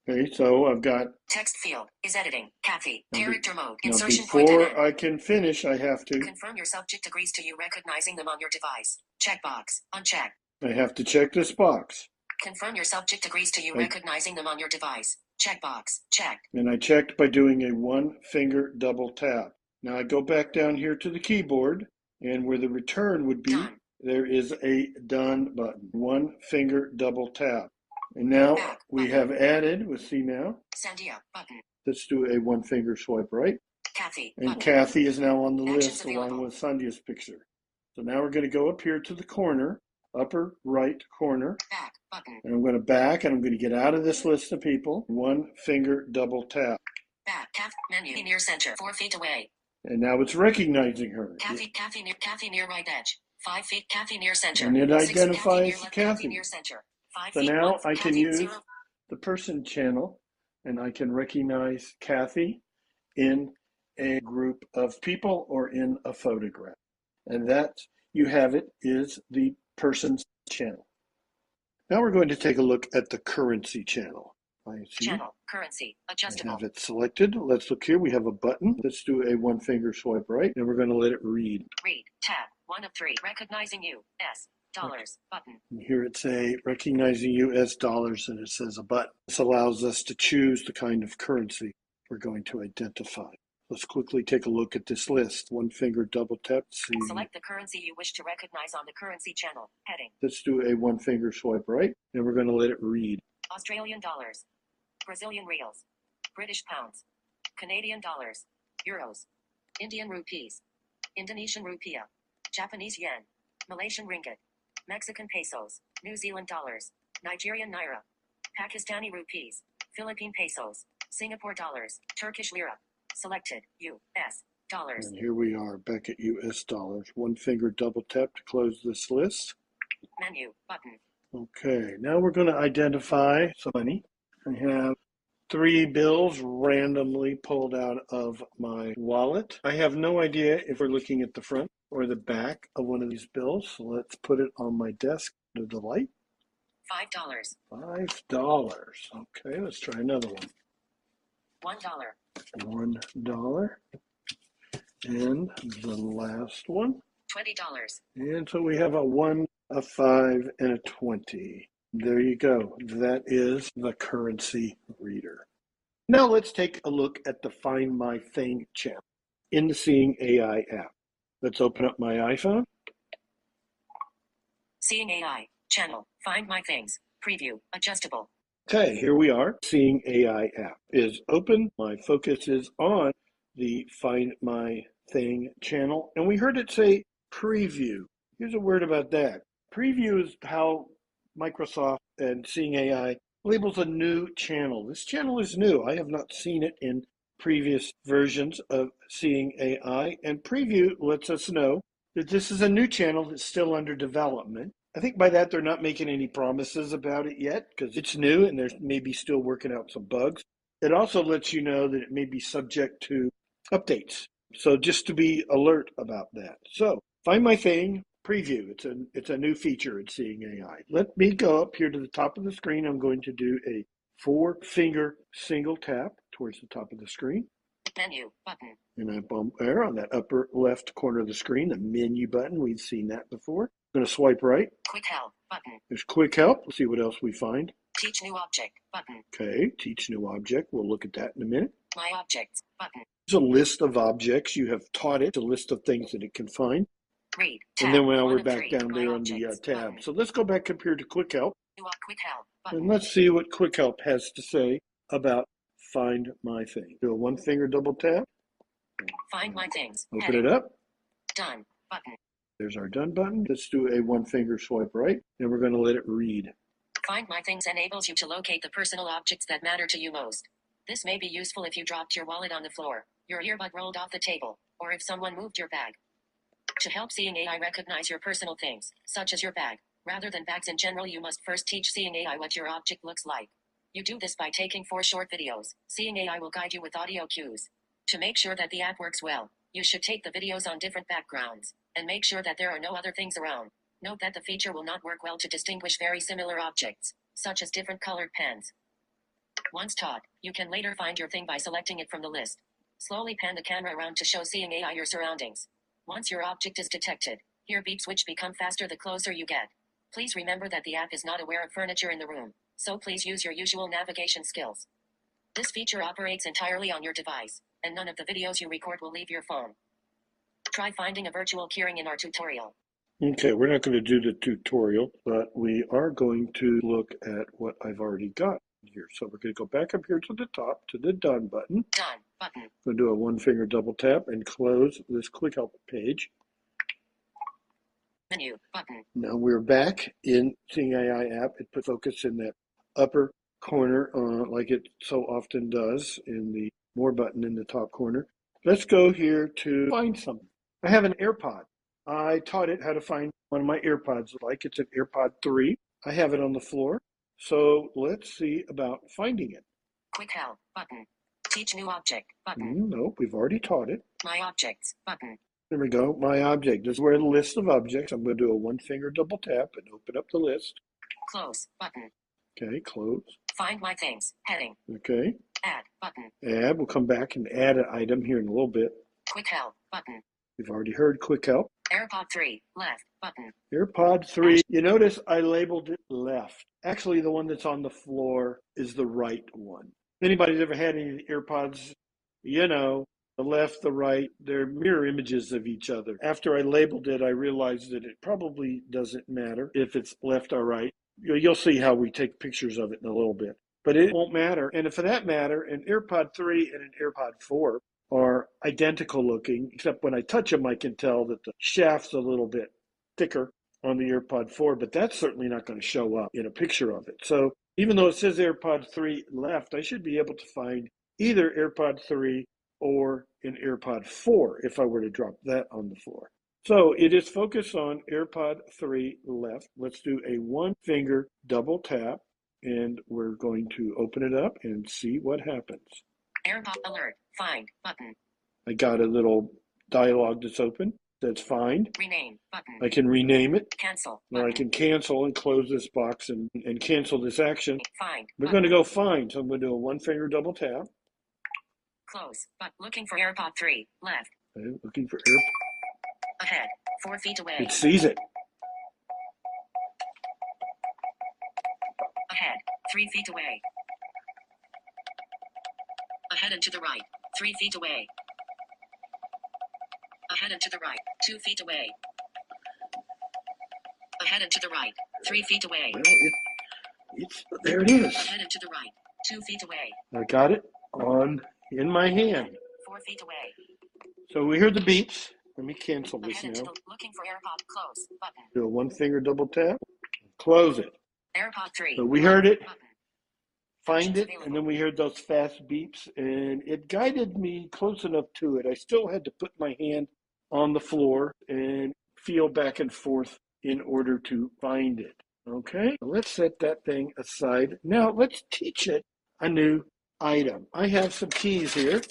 Okay, so I've got. Text field is editing. Kathy. Now Character mode. Now Insertion point at before end. I can finish, I have to. Confirm your subject agrees to you recognizing them on your device. Checkbox. Uncheck. I have to check this box. Confirm your subject agrees to you recognizing them on your device. Checkbox. Checked. And I checked by doing a one finger double tap. Now I go back down here to the keyboard, and where the return would be, there is a done button. One finger double tap. And now we have added, let's see now. Sandhya button. Let's do a one finger swipe right. Kathy. And button. Kathy is now on the Actions list available. along with Sandhya's picture. So now we're going to go up here to the corner, upper right corner. Back button. And I'm going to back and I'm going to get out of this list of people. One finger double tap. Back. Cap menu near center. 4 feet away. And now it's recognizing her. Kathy near right edge. 5 feet, Kathy near center. And it 6 identifies left, Kathy. near center. 5 So feet, now 1, I can Kathy, use 0. the person channel, and I can recognize Kathy in a group of people or in a photograph. And that, you have it, is the person's channel. Now we're going to take a look at the currency channel. I see. Channel, currency, adjustable. I have it selected. Let's look here. We have a button. Let's do a one finger swipe right, and we're going to let it read. Read, tab, 1 of 3, recognizing US dollars, button. And here it's a recognizing US dollars, and it says a button. This allows us to choose the kind of currency we're going to identify. Let's quickly take a look at this list. One finger double tap. See. Select the currency you wish to recognize on the currency channel, heading. Let's do a one finger swipe right, and we're going to let it read. Australian dollars, Brazilian reals, British pounds, Canadian dollars, euros, Indian rupees, Indonesian rupiah, Japanese yen, Malaysian ringgit, Mexican pesos, New Zealand dollars, Nigerian naira, Pakistani rupees, Philippine pesos, Singapore dollars, Turkish lira. Selected, US dollars. And here we are back at US dollars. One finger double tap to close this list. Menu, button. Okay, now we're going to identify some money. I have 3 bills randomly pulled out of my wallet. I have no idea if we're looking at the front or the back of one of these bills. So let's put it on my desk to the light. $5. $5. Okay, let's try another one. $1. $1. And the last one. $20. And so we have a 1, a 5, and a 20. There you go. That is the currency reader. Now let's take a look at the Find My Thing channel in the Seeing AI app. Let's open up my iPhone. Seeing AI, channel, Find My Things, preview, adjustable. Okay, here we are. Seeing AI app is open. My focus is on the Find My Thing channel, and we heard it say preview. Here's a word about that. Preview is how Microsoft and Seeing AI labels a new channel. This channel is new. I have not seen it in previous versions of Seeing AI, and preview lets us know that this is a new channel that's still under development. I think by that they're not making any promises about it yet because it's new and they're maybe still working out some bugs. It also lets you know that it may be subject to updates. So just to be alert about that. So Find My Thing, preview. It's a new feature in Seeing AI. Let me go up here to the top of the screen. I'm going to do a 4-finger single tap towards the top of the screen. Menu, button. And I bump there on that upper left corner of the screen, the menu button. We've seen that before. I'm going to swipe right. Quick help, button. There's quick help. Let's see what else we find. Teach new object, button. Okay, teach new object. We'll look at that in a minute. My objects, button. There's a list of objects. You have taught it, a list of things that it can find. Read, tab, and then now we're 1 of back 3, down My there on the objects, tab. button. So let's go back up here to quick help. Quick help, button. And let's see what quick help has to say about Find My Thing. Do a 1-finger double tap. Find My Things. Open heading. it up. Done, button. There's our done button. Let's do a 1-finger swipe right, and we're going to let it read. Find My Things enables you to locate the personal objects that matter to you most. This may be useful if you dropped your wallet on the floor, your earbud rolled off the table, or if someone moved your bag. To help Seeing AI recognize your personal things, such as your bag, rather than bags in general, you must first teach Seeing AI what your object looks like. You do this by taking 4 short videos. Seeing AI will guide you with audio cues. To make sure that the app works well, you should take the videos on different backgrounds, and make sure that there are no other things around. Note that the feature will not work well to distinguish very similar objects, such as different colored pens. Once taught, you can later find your thing by selecting it from the list. Slowly pan the camera around to show Seeing AI your surroundings. Once your object is detected, hear beeps which become faster the closer you get. Please remember that the app is not aware of furniture in the room, so please use your usual navigation skills. This feature operates entirely on your device, and none of the videos you record will leave your phone. Try finding a virtual keyring in our tutorial. Okay, we're not going to do the tutorial, but we are going to look at what I've already got here. So we're going to go back up here to the top to the Done button. Done button. We'll do a 1-finger double tap and close this quick help page. Menu button. Now we're back in Seeing AI app. It put focus in that upper corner like it so often does in the More button in the top corner. let's go here to find something. I have an AirPod. I taught it how to find one of my AirPods. Like it's an AirPod 3. I have it on the floor. So let's see about finding it. Quick help button. Teach new object button. Nope, we've already taught it. My objects button. There we go. My object. This is where the list of objects. I'm going to do a one-finger double tap and open up the list. Close button. Okay, close. Find my things heading. Okay. Add button. Add. We'll come back and add an item here in a little bit. Quick help button. We've already heard quick help. AirPod 3 left button. AirPod 3. You notice I labeled it left. Actually, the one that's on the floor is the right one. If anybody's ever had any AirPods, you know, the left, the right, they're mirror images of each other. After I labeled it, I realized that it probably doesn't matter if it's left or right. You'll see how we take pictures of it in a little bit. But it won't matter. And for that matter, an AirPod 3 and an AirPod 4 are identical looking, except when I touch them, I can tell that the shaft's a little bit thicker on the AirPod 4, but that's certainly not going to show up in a picture of it. So even though it says AirPod 3 left, I should be able to find either AirPod 3 or an AirPod 4 if I were to drop that on the floor. So it is focused on AirPod 3 left. Let's do a one-finger double tap, and we're going to open it up and see what happens. AirPod alert. Find button. I got a little dialogue that's open. That's find. Rename button. I can rename it. Cancel. Or I can cancel and close this box and cancel this action. Find. We're going to go find. So I'm going to do a one-finger double tap. Close. But looking for AirPod 3 left. Okay, looking for AirPod. Ahead. 4 feet away. It sees it. Ahead. 3 feet away. Ahead and to the right. 3 feet away. Ahead and to the right. 2 feet away. Ahead and to the right. 3 feet away. Well, there it is. Ahead and to the right. 2 feet away. I got it in my hand. 4 feet away. So we heard the beeps. Let me cancel this Ahead now. and to the looking for AirPod close button. Do a one-finger double tap. Close it. AirPod 3. So we heard it. Button. Find it, and then we heard those fast beeps, and it guided me close enough to it. I still had to put my hand on the floor and feel back and forth in order to find it. Okay, let's set that thing aside. Now let's teach it a new item. I have some keys here,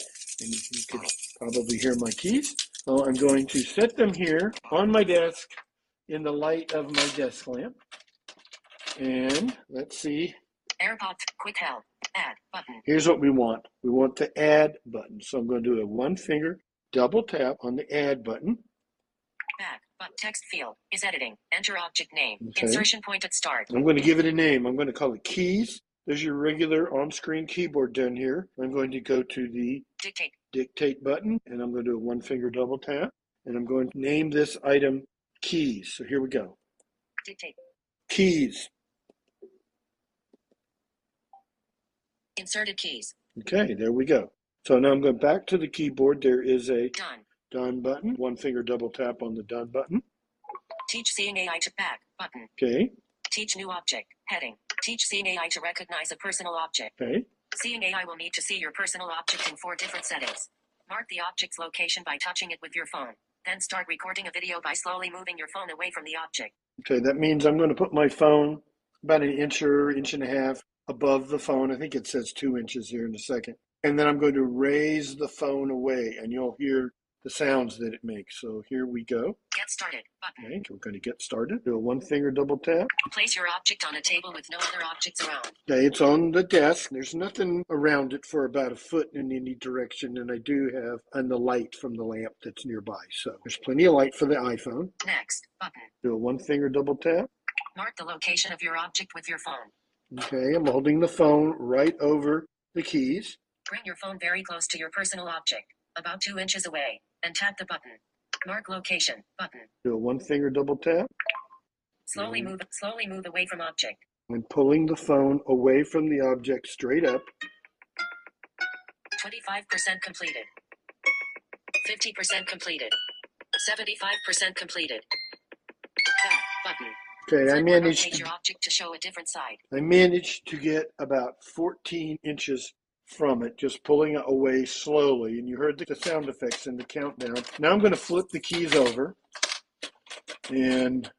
and you can probably hear my keys. So I'm going to set them here on my desk in the light of my desk lamp. And let's see. AirPod quick help. Add button. Here's what we want. We want the add button. So I'm going to do a one-finger double tap on the add button. Back, but text field is editing. Enter object name. Okay. Insertion point at start. I'm going to give it a name. I'm going to call it keys. There's your regular on-screen keyboard down here. I'm going to go to the dictate button, and I'm going to do a one-finger double tap, and I'm going to name this item keys. So here we go. Dictate. Keys. Inserted keys. Okay, there we go. So now I'm going back to the keyboard. There is a done button. One finger double tap on the done button. Teach Seeing AI to back button. Okay. Teach new object heading. Teach Seeing AI to recognize a personal object. Okay. Seeing AI will need to see your personal object in 4 different settings. Mark the object's location by touching it with your phone. Then start recording a video by slowly moving your phone away from the object. Okay, that means I'm going to put my phone about an inch or inch and a half above the phone. I think it says 2 inches here in a second. And then I'm going to raise the phone away, and you'll hear the sounds that it makes. So here we go. Get started button. Okay, we're going to get started. Do a one-finger double tap. Place your object on a table with no other objects around. Okay, it's on the desk. There's nothing around it for about a foot in any direction, and I do have the light from the lamp that's nearby. So there's plenty of light for the iPhone. Next button. Do a one-finger double tap. Mark the location of your object with your phone. Okay, I'm holding the phone right over the keys. Bring your phone very close to your personal object, about 2 inches away, and tap the button. Mark location button. Do a one-finger double tap. Slowly move away from object. I'm pulling the phone away from the object straight up. 25% completed. 50% completed. 75% completed. Back button. Okay, I managed rotate your object to show a different side. I managed to get about 14 inches from it, just pulling it away slowly. And you heard the sound effects in the countdown. Now I'm going to flip the keys over. And,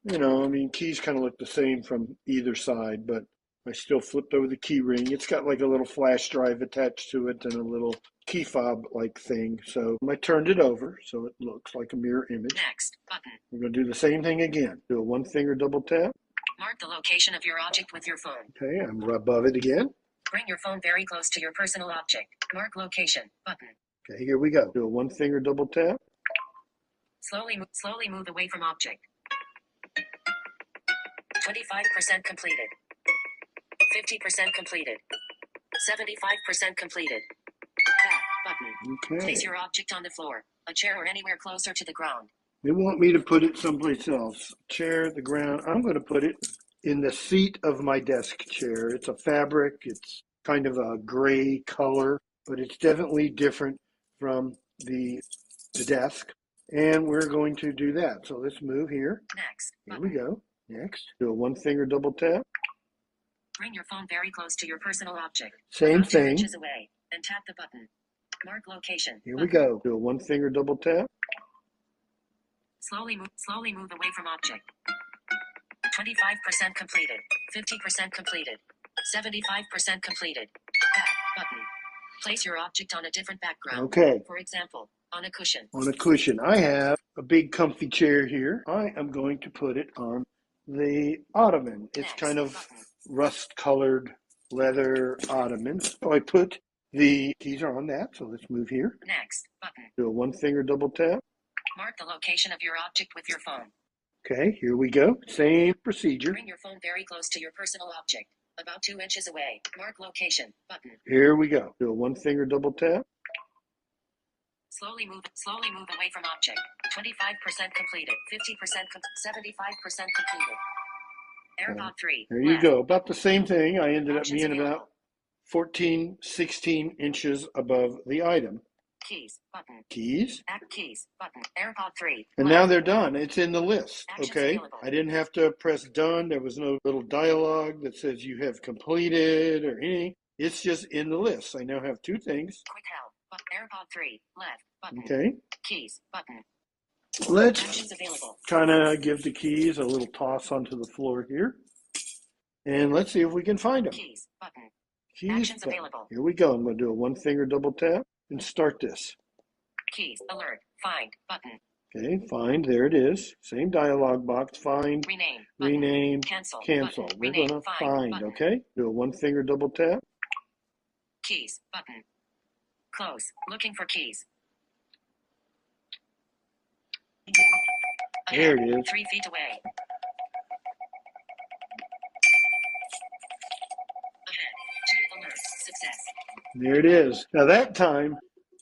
you know, I mean, keys kind of look the same from either side, but I still flipped over the key ring. It's got like a little flash drive attached to it and a little key fob-like thing. So I turned it over so it looks like a mirror image. Next button. We're going to do the same thing again. Do a one-finger double tap. Mark the location of your object with your phone. Okay, I'm above it again. Bring your phone very close to your personal object. Mark location button. Okay, here we go. Do a one-finger double tap. Slowly move away from object. 25% completed. 50% completed. 75% completed. Back button. Okay. Place your object on the floor, a chair, or anywhere closer to the ground. They want me to put it someplace else. Chair, the ground. I'm going to put it in the seat of my desk chair. It's a fabric. It's kind of a gray color, but it's definitely different from the desk. And we're going to do that. So let's move here. Next. Here we go. Next. Do a one-finger double tap. Bring your phone very close to your personal object. Same About 2 thing. inches away, and tap the button. Mark location. Here we go. Do a one-finger double tap. Slowly move away from object. 25% completed. 50% completed. 75% completed. Back button. Place your object on a different background. Okay. For example, on a cushion. On a cushion. I have a big comfy chair here. I am going to put it on the ottoman. It's kind of rust-colored leather ottoman. So I put the keys are on that. So let's move here. Next button. Do a one-finger double tap. Mark the location of your object with your phone. Okay, here we go. Same procedure. Bring your phone very close to your personal object. About 2 inches away. Mark location button. Here we go. Do a one-finger double tap. Slowly move away from object. 25% completed. 50% 75% completed. AirPod 3. There you go. About the same thing. I ended up Actions being available. about 14, 16 inches above the item. Keys button. Keys. Back keys button. AirPod 3. And now they're done. It's in the list. Actions Okay. available. I didn't have to press done. There was no little dialogue that says you have completed or anything. It's just in the list. I now have two things. Quick help. AirPod 3. Left button. Okay. Keys button. Let's Actions available. kind of give the keys a little toss onto the floor here. And let's see if we can find them. Keys button. Keys Actions button. available. Here we go. I'm going to do a one-finger double tap and start this. Keys alert. Find button. Okay, find. There it is. Same dialog box. Find. Rename. Button. Rename. Cancel. Cancel. Button. We're Rename. going to Find. find. Button. Okay. Do a one-finger double tap. Keys button. Close. Looking for keys. There Ahead. it is. 3 feet away. Ahead. 2 alert. Success. There it is. Now that time,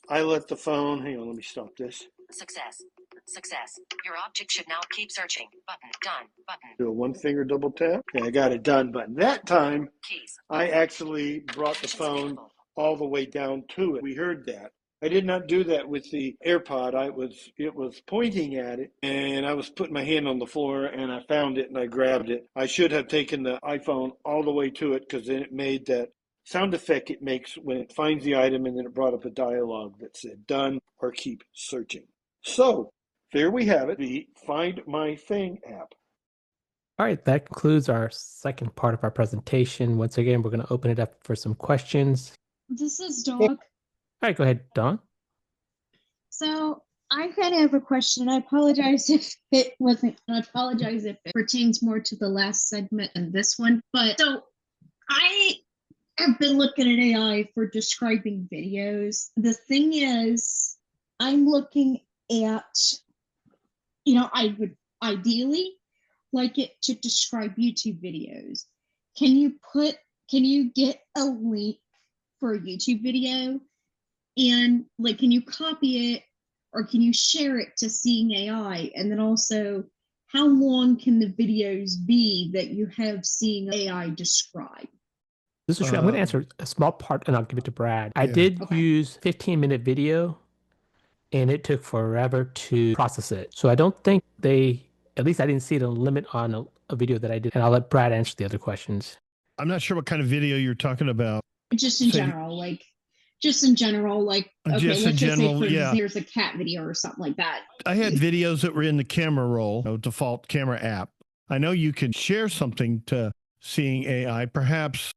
I let the phone. Hang on. Let me stop this. Success. Success. Your object should now keep searching. Button. Done. Button. Do a one-finger double tap. Okay, I got it done. But that time, Keys. I actually brought the phone all the way down to it. We heard that. I did not do that with the AirPod. It was pointing at it, and I was putting my hand on the floor, and I found it, and I grabbed it. I should have taken the iPhone all the way to it, because then it made that sound effect it makes when it finds the item, and then it brought up a dialogue that said, done or keep searching. So, there we have it, the Find My Thing app. All right, that concludes our second part of our presentation. Once again, we're going to open it up for some questions. This is Dog. All right, go ahead, Dawn. So I kind of have a question. I apologize if it wasn't, I apologize if it pertains more to the last segment than this one. But so I have been looking at AI for describing videos. The thing is, I'm looking at, I would ideally like it to describe YouTube videos. Can you get a link for a YouTube video? And can you copy it or can you share it to Seeing AI? And then also, how long can the videos be that you have Seeing AI describe? This is true. I'm going to answer a small part and I'll give it to Brad. I did use 15-minute video and it took forever to process it. So I don't think at least I didn't see the limit on a video that I did. And I'll let Brad answer the other questions. I'm not sure what kind of video you're talking about. Just in general, like okay, Just in let's just say general, for yeah. there's a cat video or something like that. I had videos that were in the camera roll, default camera app. I know you can share something to Seeing AI. Perhaps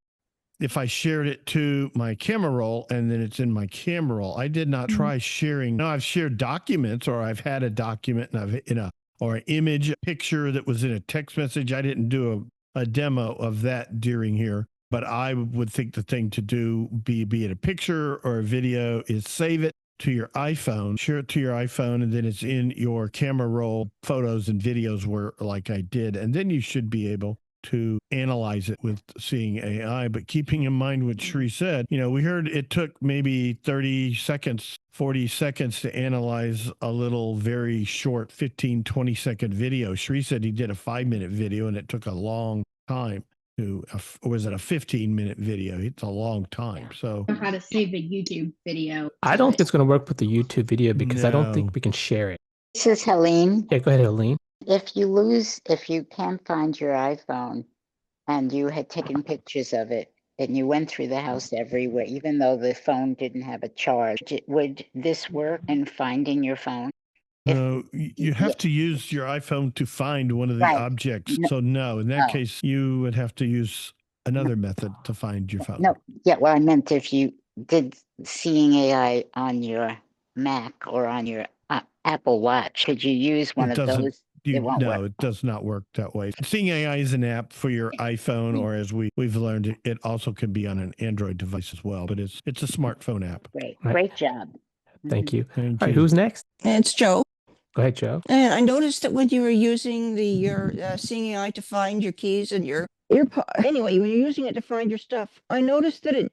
if I shared it to my camera roll and then it's in my camera roll. I did not try sharing. No, I've shared documents, or I've had a document and or an image, a picture that was in a text message. I didn't do a demo of that during here, but I would think the thing to do, be it a picture or a video, is save it to your iPhone, share it to your iPhone, and then it's in your camera roll photos and videos where, like I did, and then you should be able to analyze it with Seeing AI. But keeping in mind what Sree said, we heard it took maybe 30 seconds, 40 seconds to analyze a little very short 15, 20-second video. Sree said he did a 5-minute video and it took a long time. Or was it a 15-minute video? It's a long time. So How to save a YouTube video. I don't think it's going to work with the YouTube video because I don't think we can share it. This is Helene. Yeah, go ahead, Helene. If you can't find your iPhone and you had taken pictures of it and you went through the house everywhere, even though the phone didn't have a charge, would this work in finding your phone? No, you have to use your iPhone to find one of the objects. So no, in that case, you would have to use another method to find your phone. No, yeah, well, I meant if you did Seeing AI on your Mac or on your Apple Watch, could you use one of those? It does not work that way. Seeing AI is an app for your iPhone, or as we've learned, it also can be on an Android device as well. But it's a smartphone app. Great job. Thank you. Thank All right, you. who's next? It's Joe. Go ahead, Joe. And I noticed that when you were using your Seeing AI to find your keys and your earpod, anyway, when you're using it to find your stuff, I noticed that it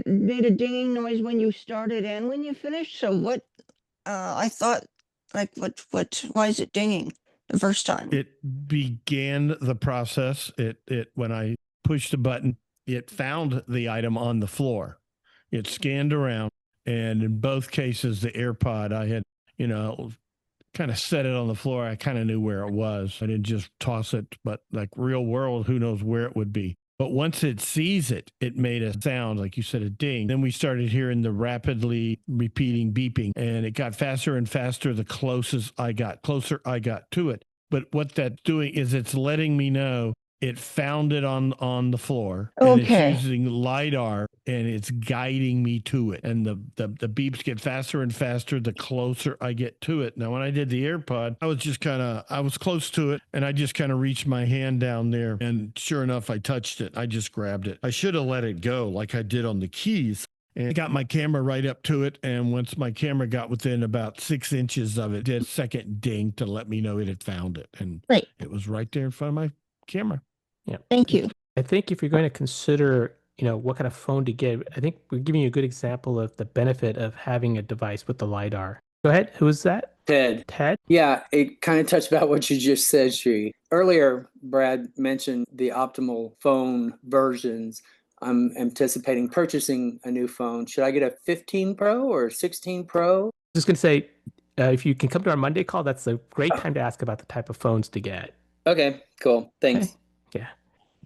made a dinging noise when you started and when you finished. So what? I thought, why is it dinging the first time? It began the process. When I pushed a button, it found the item on the floor. It scanned around, and in both cases, the AirPod, I had, kind of set it on the floor. I kind of knew where it was. I didn't just toss it, but like real world, who knows where it would be. But once it sees it, it made a sound, like you said, a ding. Then we started hearing the rapidly repeating beeping, and it got faster and faster the closer I got to it. But what that's doing is it's letting me know it found it on the floor. And it's using LiDAR, and it's guiding me to it. And the beeps get faster and faster the closer I get to it. Now, when I did the AirPod, I was close to it, and I just kind of reached my hand down there, and sure enough, I touched it. I just grabbed it. I should have let it go like I did on the keys. And I got my camera right up to it, and once my camera got within about 6 inches of it, did a second ding to let me know it had found it. And it was right there in front of my camera. Yeah. Thank you. I think if you're going to consider, what kind of phone to get, I think we're giving you a good example of the benefit of having a device with the LiDAR. Go ahead. Who is that? Ted. Ted? Yeah, it kind of touched about what you just said, Sree. Earlier, Brad mentioned the optimal phone versions. I'm anticipating purchasing a new phone. Should I get a 15 Pro or 16 Pro? Just going to say, if you can come to our Monday call, that's a great time to ask about the type of phones to get. Okay, cool. Thanks. Okay. Yeah.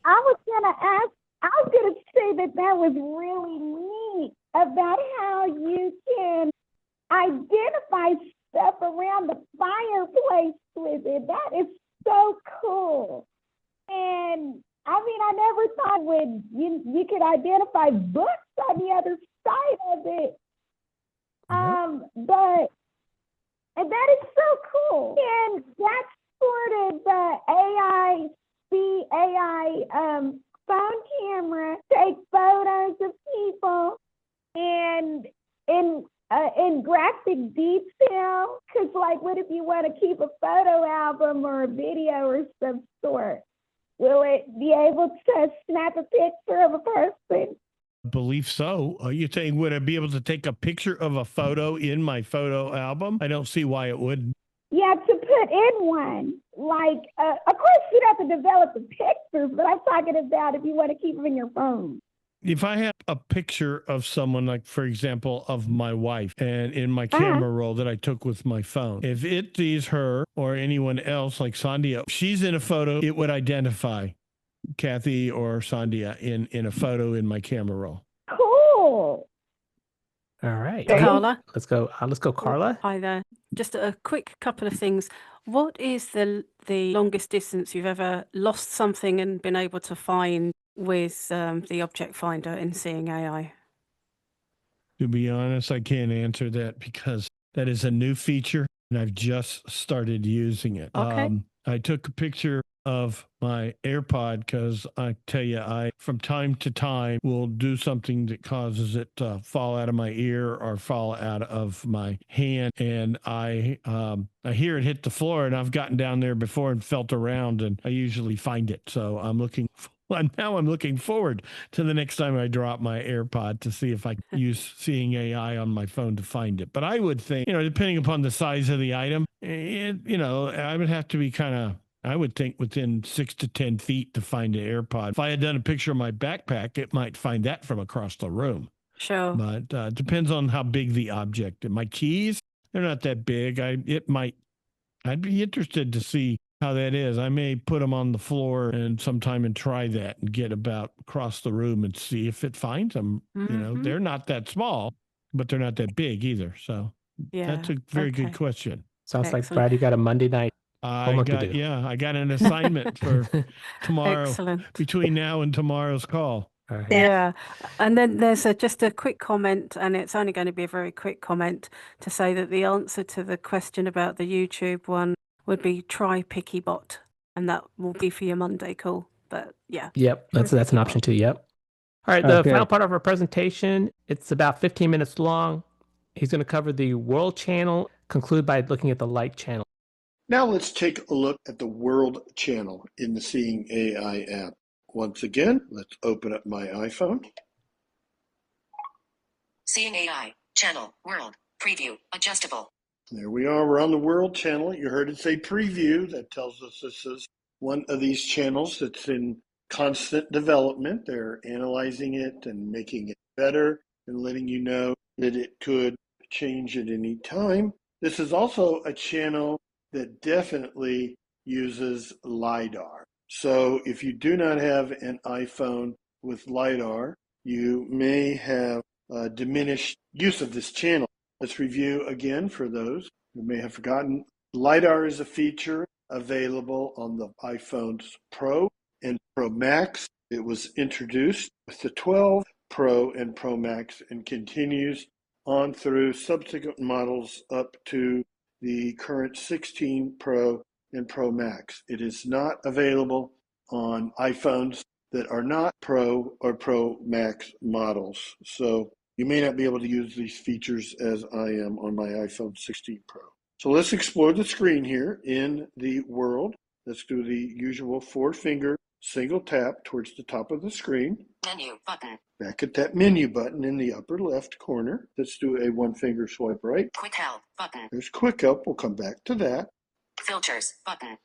I was gonna say that was really neat about how you can identify stuff around the fireplace with it. That is so cool. And I never thought you could identify books on the other side of it. But that is so cool. And that's sort of the AI phone camera take photos of people and in graphic detail. Because what if you want to keep a photo album or a video or some sort? Will it be able to snap a picture of a person? I believe so. Are you saying, would I be able to take a picture of a photo in my photo album? I don't see why it wouldn't. Yeah, to put in one. Of course, you'd have to develop the pictures, but I'm talking about if you want to keep them in your phone. If I have a picture of someone, like, for example, of my wife, and in my camera roll that I took with my phone, if it sees her or anyone else, like Sandhya, she's in a photo, it would identify Kathy or Sandhya in a photo in my camera roll. cool. All right. Carla. Let's go, Carla. Hi there. Just a quick couple of things. What is the longest distance you've ever lost something and been able to find with the object finder in Seeing AI? To be honest, I can't answer that because that is a new feature and I've just started using it. Okay. I took a picture of my AirPod because I tell you, I from time to time will do something that causes it to fall out of my ear or fall out of my hand, and I hear it hit the floor, and I've gotten down there before and felt around, and I usually find it. So I'm looking forward to the next time I drop my AirPod to see if I can use Seeing AI on my phone to find it. But I would think, depending upon the size of the item, I would have to be I would think within 6 to 10 feet to find an AirPod. If I had done a picture of my backpack, it might find that from across the room. Sure. But it depends on how big the object. My keys, they're not that big. I'd be interested to see how that is. I may put them on the floor and sometime and try that and get about across the room and see if it finds them. Mm-hmm. They're not that small, but they're not that big either. So that's a very good question. Sounds like, Brad, you got a Monday night homework to do. Yeah, I got an assignment for tomorrow. Excellent. Between now and tomorrow's call. Yeah. And then there's just a quick comment, and it's only going to be a very quick comment to say that the answer to the question about the YouTube one would be try PickyBot, and that will be for your Monday call. But yeah. Yep, that's an option too. Yep. All right, the final part of our presentation, it's about 15 minutes long. He's going to cover the world channel, conclude by looking at the light channel. Now let's take a look at the world channel in the Seeing AI app. Once again, let's open up my iPhone. Seeing AI, channel, world, preview, adjustable. There we are, we're on the world channel. You heard it say preview. That tells us this is one of these channels that's in constant development. They're analyzing it and making it better and letting you know that it could change at any time. This is also a channel that definitely uses LiDAR. So if you do not have an iPhone with LiDAR, you may have diminished use of this channel. Let's review again for those who may have forgotten. LiDAR is a feature available on the iPhones Pro and Pro Max. It was introduced with the 12 Pro and Pro Max and continues on through subsequent models up to the current 16 Pro and Pro Max. It is not available on iPhones that are not Pro or Pro Max models. So you may not be able to use these features as I am on my iPhone 16 Pro. So let's explore the screen here in the world. Let's do the usual 4-finger single tap towards the top of the screen. Menu button. Back at that menu button in the upper left corner. Let's do a 1-finger swipe right. Quick help button. There's quick help. We'll come back to that. Filters button.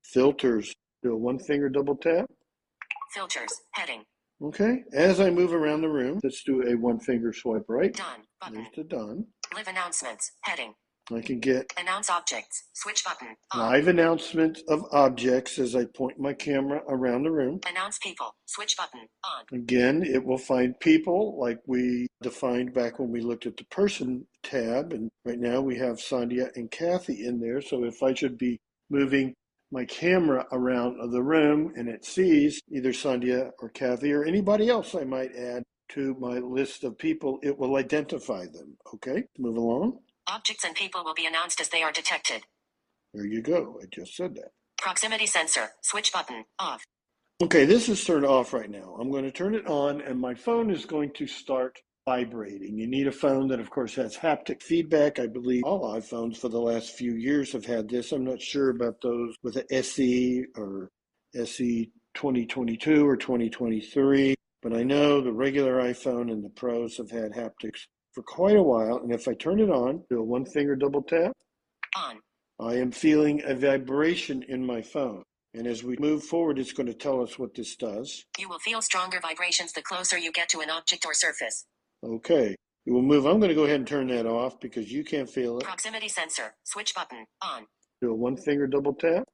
Filters. Do a 1-finger double tap. Filters heading. Okay. As I move around the room, let's do a 1-finger swipe right. Done button. There's the done. Live announcements heading. I can get Announce objects. Switch button. On. live announcements of objects as I point my camera around the room. Announce people. Switch button. On. Again, it will find people like we defined back when we looked at the person tab. And right now we have Sandhya and Kathy in there. So if I should be moving my camera around the room and it sees either Sandhya or Kathy or anybody else I might add to my list of people, it will identify them. Okay, move along. Objects and people will be announced as they are detected. There you go. I just said that. Proximity sensor. Switch button. Off. Okay, this is turned off right now. I'm going to turn it on and my phone is going to start vibrating. You need a phone that, of course, has haptic feedback. I believe all iPhones for the last few years have had this. I'm not sure about those with the SE or SE 2022 or 2023, but I know the regular iPhone and the Pros have had haptics for quite a while. And if I turn it on, do a 1-finger double tap. On. I am feeling a vibration in my phone. And as we move forward, it's going to tell us what this does. You will feel stronger vibrations the closer you get to an object or surface. Okay. We will move. I'm going to go ahead and turn that off because you can't feel it. Proximity sensor. Switch button. On. Do a 1-finger double tap.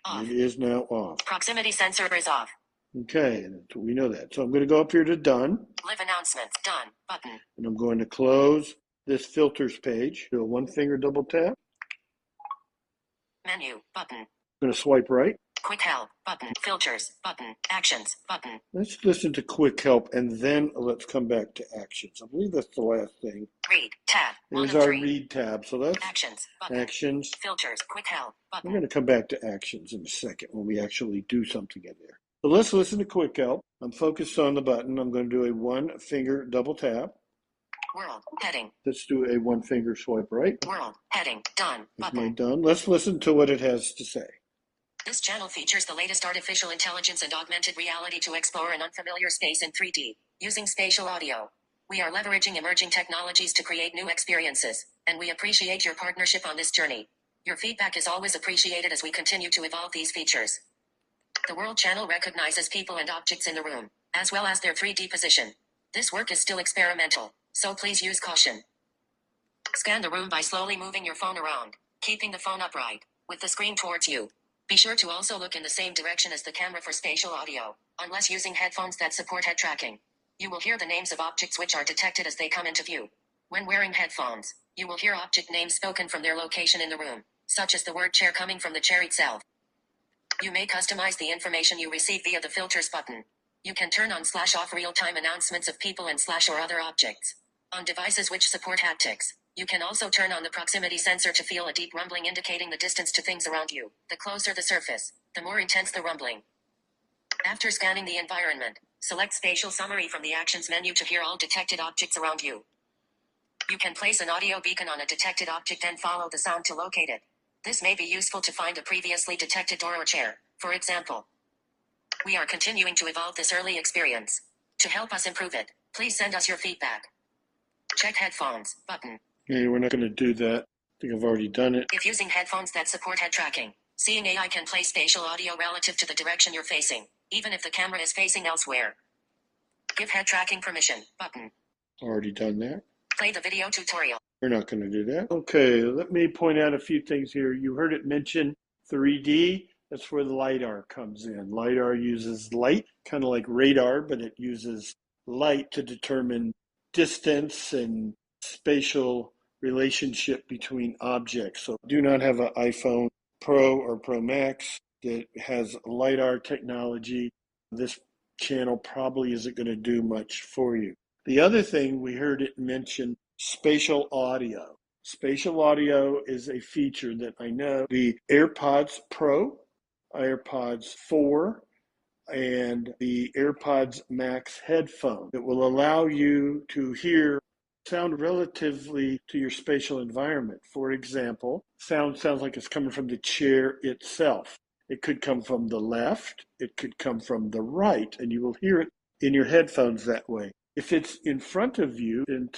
Off. It is now off. Proximity sensor is off. Okay, we know that. So I'm going to go up here to Done. Live announcements. Done. Button. And I'm going to close this filters page. Do a one finger double tap. Menu. Button. I'm going to swipe right. Quick help. Button. Filters. Button. Actions. Button. Let's listen to quick help and then let's come back to actions. I believe that's the last thing. Read. Tab. There's our read tab. So that's Actions. Button. actions. Filters. Quick help. Button. We're going to come back to actions in a second when we actually do something in there. So let's listen to quick help. I'm focused on the button. I'm going to do a one finger double tap. World. Heading. Let's do a one finger swipe right. World. Heading. Done. Button. Done. Let's listen to what it has to say. This channel features the latest artificial intelligence and augmented reality to explore an unfamiliar space in 3D, using spatial audio. We are leveraging emerging technologies to create new experiences, and we appreciate your partnership on this journey. Your feedback is always appreciated as we continue to evolve these features. The World Channel recognizes people and objects in the room, as well as their 3D position. This work is still experimental, so please use caution. Scan the room by slowly moving your phone around, keeping the phone upright, with the screen towards you. Be sure to also look in the same direction as the camera for spatial audio, unless using headphones that support head tracking. You will hear the names of objects which are detected as they come into view. When wearing headphones, you will hear object names spoken from their location in the room, such as the word chair coming from the chair itself. You may customize the information you receive via the filters button. You can turn on /off real-time announcements of people and / or other objects. On devices which support haptics, you can also turn on the proximity sensor to feel a deep rumbling indicating the distance to things around you. The closer the surface, the more intense the rumbling. After scanning the environment, select Spatial Summary from the Actions menu to hear all detected objects around you. You can place an audio beacon on a detected object and follow the sound to locate it. This may be useful to find a previously detected door or chair, for example. We are continuing to evolve this early experience. To help us improve it, please send us your feedback. Check headphones button. Okay, we're not going to do that. I think I've already done it. If using headphones that support head tracking, Seeing AI can play spatial audio relative to the direction you're facing, even if the camera is facing elsewhere. Give head tracking permission button. Already done that. Play the video tutorial. We're not going to do that. Okay, let me point out a few things here. You heard it mention 3D. That's where the LiDAR comes in. LiDAR uses light, kind of like radar, but it uses light to determine distance and spatial relationship between objects. So do not have an iPhone Pro or Pro Max that has LiDAR technology. This channel probably isn't going to do much for you. The other thing we heard it mention, spatial audio. Spatial audio is a feature that I know the AirPods Pro, AirPods 4, and the AirPods Max headphone that will allow you to hear sound relatively to your spatial environment. For example, sounds like it's coming from the chair itself. It could come from the left, it could come from the right, and you will hear it in your headphones that way. If it's in front of you and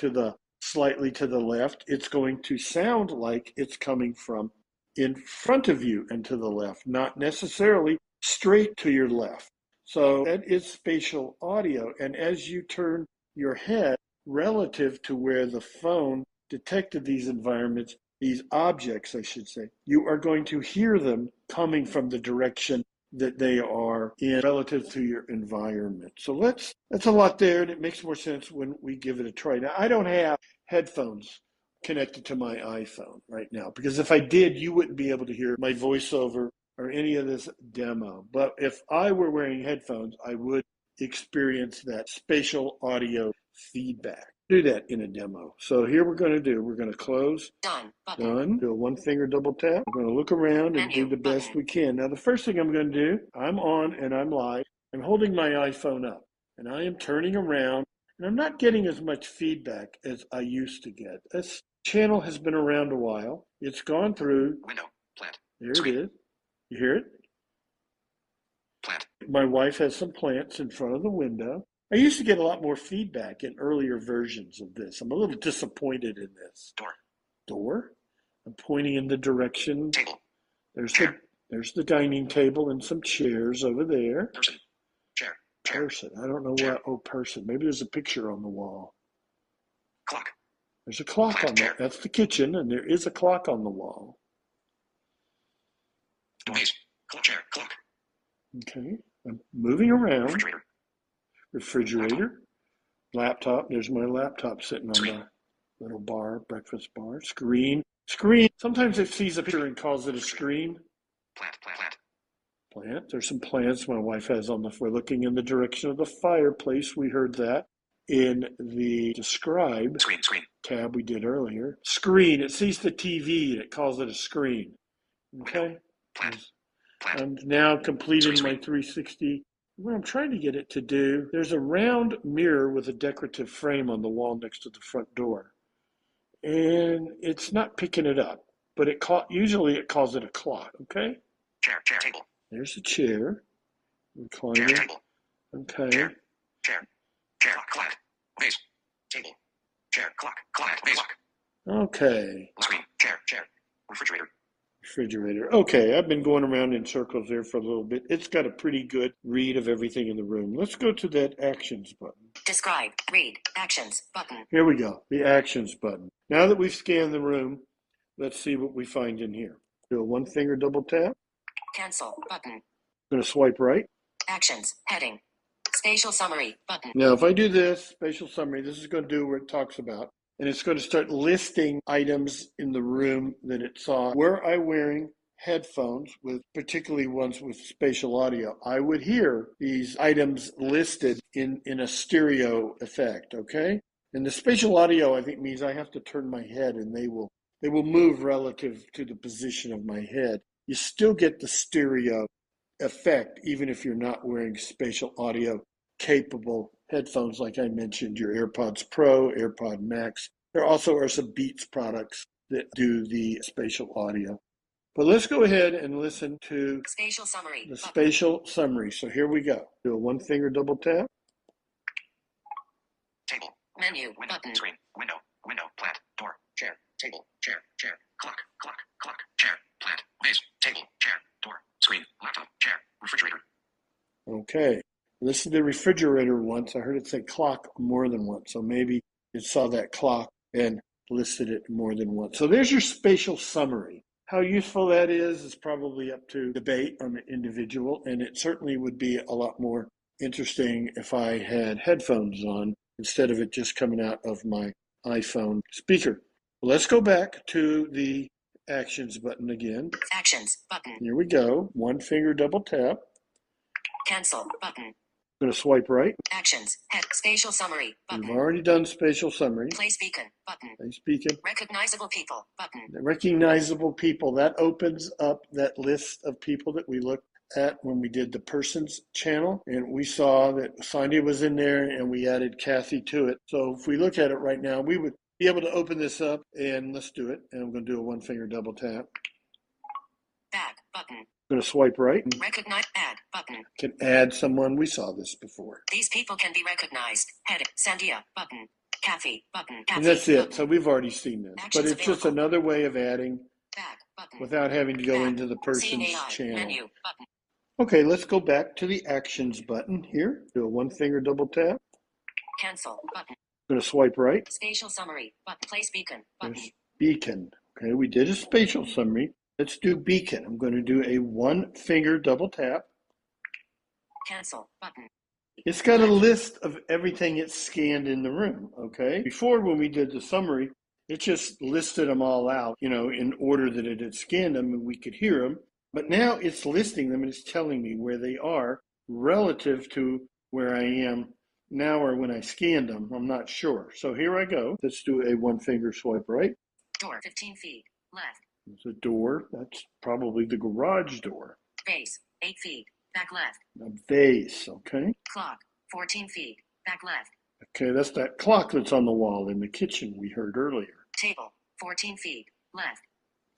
slightly to the left, it's going to sound like it's coming from in front of you and to the left, not necessarily straight to your left. So that is spatial audio. And as you turn your head relative to where the phone detected these environments, these objects, I should say, you are going to hear them coming from the direction that they are in relative to your environment. So that's a lot there, and it makes more sense when we give it a try. Now, I don't have headphones connected to my iPhone right now, because if I did, you wouldn't be able to hear my voiceover or any of this demo. But if I were wearing headphones, I would experience that spatial audio feedback. Do that in a demo. So here we're going to close. Done. Do a one finger double tap. We're going to look around and do the best we can. Now, the first thing I'm going to do, I'm on and I'm live. I'm holding my iPhone up and I am turning around, and I'm not getting as much feedback as I used to get. This channel has been around a while. It's gone through. Window. Plant. There it is. You hear it? Plant. My wife has some plants in front of the window. I used to get a lot more feedback in earlier versions of this. I'm a little disappointed in this. Door. I'm pointing in the direction. Table. There's the dining table and some chairs over there. Person. Chair. Person. I don't know what. Oh, person. Maybe there's a picture on the wall. Clock. There's a clock Plant on chair. That's the kitchen, and there is a clock on the wall. Device. Chair. Clock. Okay. I'm moving around. Refrigerator. Laptop. There's my laptop sitting on the little bar, breakfast bar. Screen. Screen. Sometimes it sees a picture and calls it a screen. Plant. There's some plants my wife has on the. We're looking in the direction of the fireplace. We heard that in the describe tab we did earlier. Screen. It sees the TV and it calls it a screen. Okay. I'm now completing my 360. What I'm trying to get it to do, there's a round mirror with a decorative frame on the wall next to the front door. And it's not picking it up, but usually it calls it a clock, okay? Chair, table. There's a chair. Recliner. Chair, table. Okay. Chair, clock, vase, table, chair, clock, vase. Okay. Screen, chair, refrigerator. Refrigerator. Okay, I've been going around in circles there for a little bit. It's got a pretty good read of everything in the room. Let's go to that actions button. Describe, read, actions, button. Here we go, the actions button. Now that we've scanned the room, let's see what we find in here. Do a one finger double tap. Cancel, button. I'm going to swipe right. Actions, heading. Spatial summary, button. Now, if I do this, spatial summary, this is going to do what it talks about. And it's going to start listing items in the room that it saw. Were I wearing headphones, with particularly ones with spatial audio, I would hear these items listed in a stereo effect, okay? And the spatial audio, I think, means I have to turn my head and they will move relative to the position of my head. You still get the stereo effect, even if you're not wearing spatial audio capable headphones, like I mentioned, your AirPods Pro, AirPod Max. There also are some Beats products that do the spatial audio. But let's go ahead and listen to spatial summary, the spatial summary. So here we go. Do a one finger double tap. Table, menu, button, screen, window, plant, door, chair, table, chair, clock, chair, plant, vase, table, chair, door, screen, laptop, chair, refrigerator. Okay. Listen to the refrigerator once. I heard it say clock more than once. So maybe it saw that clock and listed it more than once. So there's your spatial summary. How useful that is probably up to debate on the individual. And it certainly would be a lot more interesting if I had headphones on instead of it just coming out of my iPhone speaker. Let's go back to the actions button again. Actions button. Here we go. One finger double tap. Cancel button. I'm going to swipe right. Actions, head, spatial summary, button. We've already done spatial summary. Place beacon, button. Place beacon. Recognizable people, button. The recognizable people, that opens up that list of people that we looked at when we did the persons channel. And we saw that Sandhya was in there and we added Kathy to it. So if we look at it right now, we would be able to open this up and let's do it. And I'm going to do a one finger double tap. Back, button. I'm going to swipe right. Recognize, add, button. Can add someone. We saw this before. These people can be recognized. Heading, Sandhya, button. Kathy, button. Kathy, and that's it. Button. So we've already seen this. Actions but it's available. just another way of adding back, button. Without having to go back. into the person's Seeing AI, channel. menu, button. Okay, let's go back to the actions button here. Do a one finger double tap. Cancel, button. I'm going to swipe right. Spatial summary, button. Place beacon, button. There's beacon. Okay, we did a spatial summary. Let's do beacon. I'm going to do a one finger double tap. Cancel, button. It's got a list of everything it's scanned in the room, okay? Before, when we did the summary, it just listed them all out, in order that it had scanned them and we could hear them. But now it's listing them and it's telling me where they are relative to where I am now or when I scanned them. I'm not sure. So here I go. Let's do a one finger swipe right. Door, 15 feet, left. There's a door. That's probably the garage door. Base, 8 feet, back left. A vase, okay? Clock, 14 feet, back left. Okay, that's that clock that's on the wall in the kitchen we heard earlier. Table, 14 feet, left.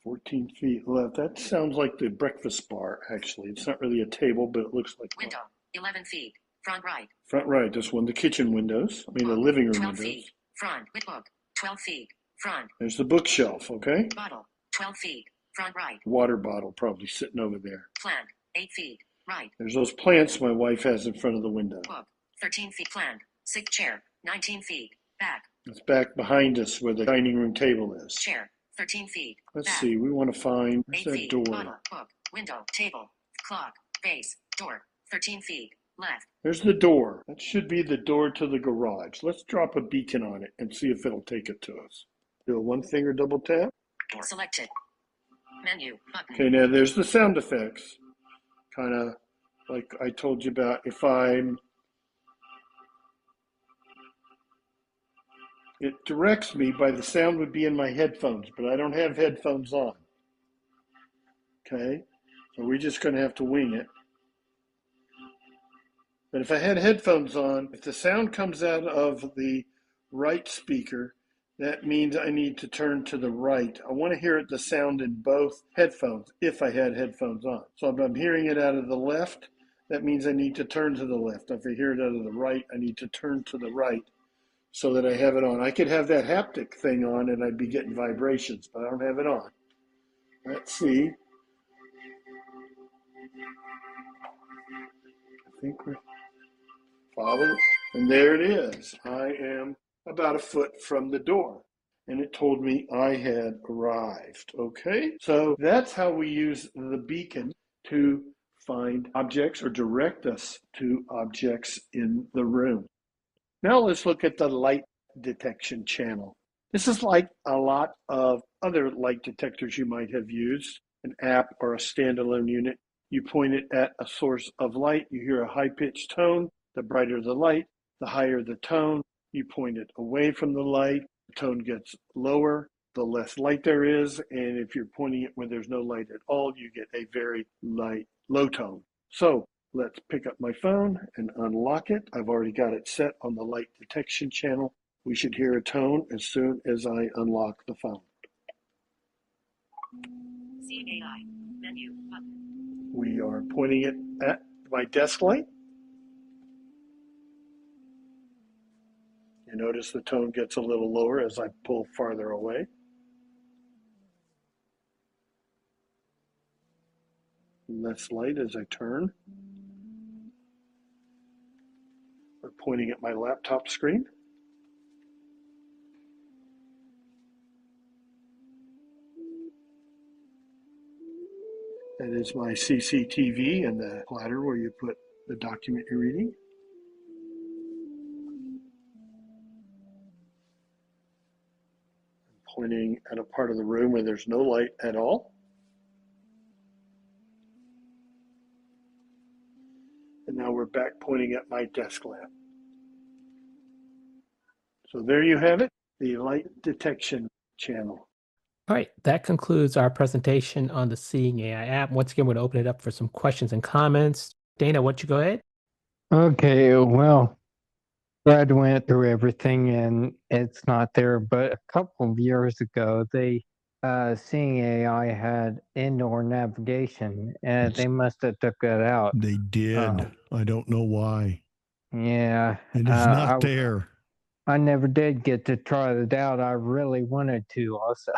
14 feet left. That sounds like the breakfast bar, actually. It's not really a table, but it looks like window, 11 feet, front right. Front right, that's one of the kitchen windows. The living room 12 windows. feet, front, with book, 12 feet, front. There's the bookshelf, okay? Bottle, 12 feet, front right. Water bottle probably sitting over there. Plant, 8 feet, right. There's those plants my wife has in front of the window. Book, 13 feet, plant, 6 chair, 19 feet, back. It's back behind us where the dining room table is. Chair, 13 feet. Let's back. see, we want to find, 8 that feet, door? bottle, book, window, table, clock, base, door, 13 feet left. There's the door. That should be the door to the garage. Let's drop a beacon on it and see if it'll take it to us. Do a one finger double tap. Door selected. Menu button. Okay, now there's the sound effects. Kind of like I told you about. It directs me by the sound would be in my headphones, but I don't have headphones on. Okay, so we're just going to have to wing it. But if I had headphones on, if the sound comes out of the right speaker, that means I need to turn to the right. I want to hear the sound in both headphones if I had headphones on. So if I'm hearing it out of the left, that means I need to turn to the left. If I hear it out of the right, I need to turn to the right so that I have it on. I could have that haptic thing on and I'd be getting vibrations, but I don't have it on. Let's see. I think we're following. And there it is. I am about a foot from the door. And it told me I had arrived. Okay, so that's how we use the beacon to find objects or direct us to objects in the room. Now let's look at the light detection channel. This is like a lot of other light detectors you might have used, an app or a standalone unit. You point it at a source of light, you hear a high-pitched tone. The brighter the light, the higher the tone. You point it away from the light, the tone gets lower, the less light there is, and if you're pointing it where there's no light at all, you get a very light, low tone. So let's pick up my phone and unlock it. I've already got it set on the light detection channel. We should hear a tone as soon as I unlock the phone. Seeing AI menu button. We are pointing it at my desk light. You notice the tone gets a little lower as I pull farther away. Less light as I turn. We're pointing at my laptop screen. That is my CCTV and the platter where you put the document you're reading. I'm pointing at a part of the room where there's no light at all. And now we're back pointing at my desk lamp. So there you have it, the light detection channel. All right, that concludes our presentation on the Seeing AI app. Once again, we're going to open it up for some questions and comments. Dana, why don't you go ahead? Okay, well, Brad went through everything and it's not there, but a couple of years ago, Seeing AI had indoor navigation and they must have took that out. They did. I don't know why. Yeah. It is not there. I never did get to try it out. I really wanted to also.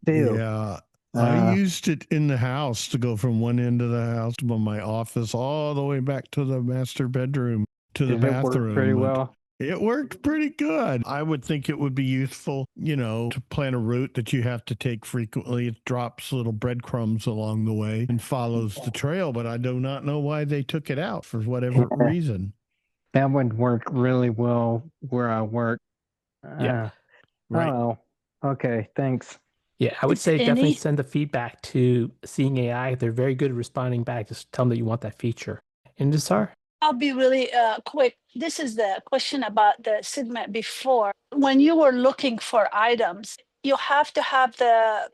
Too. Yeah. I used it in the house to go from one end of the house to my office all the way back to the master bedroom to the bathroom. It work pretty well? It worked pretty good. I would think it would be useful, to plan a route that you have to take frequently. It drops little breadcrumbs along the way and follows the trail, but I do not know why they took it out for whatever reason. That would work really well where I work. Yeah. Right. Oh, okay. Thanks. Yeah, I would say definitely send the feedback to Seeing AI. They're very good at responding back. Just tell them that you want that feature. Indusar? I'll be really quick. This is the question about the segment before. When you were looking for items, you have to have the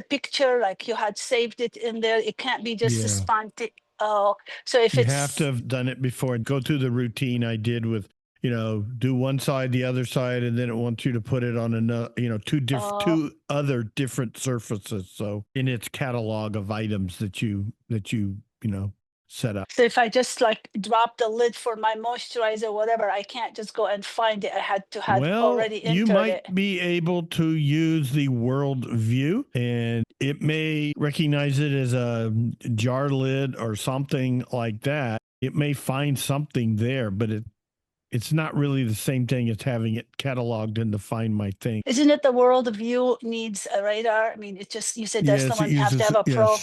picture, like you had saved it in there. It can't be just a spontaneous. Oh, so if you have to have done it before, go through the routine I did with, do one side, the other side, and then it wants you to put it on another, two other different surfaces. So in its catalog of items that you set up. So if I just drop the lid for my moisturizer or whatever, I can't just go and find it. I had to have already entered it. You might be able to use the world view and it may recognize it as a jar lid or something like that. It may find something there, but it's not really the same thing as having it cataloged in the Find My Thing. Isn't it the world view needs a radar? I mean, it's just, you said that's the one you have to have a pro.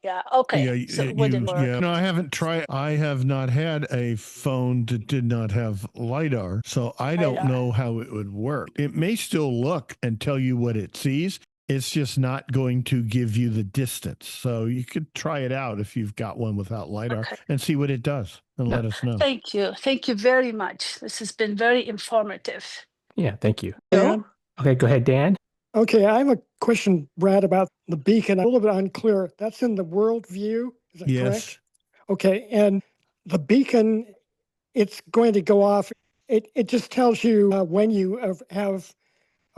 Yeah. Okay. Yeah, So it wouldn't work. yeah. No, I haven't tried. I have not had a phone that did not have LiDAR, so I don't LiDAR. know how it would work. It may still look and tell you what it sees. It's just not going to give you the distance. So you could try it out if you've got one without LiDAR Okay. and see what it does and let us know. Thank you. Thank you very much. This has been very informative. Yeah, thank you. Dan? Okay, go ahead, Dan. Okay, I have a question, Brad, about the beacon. A little bit unclear. That's in the world view, is that Yes. correct? Okay, and the beacon, it's going to go off. It just tells you when you have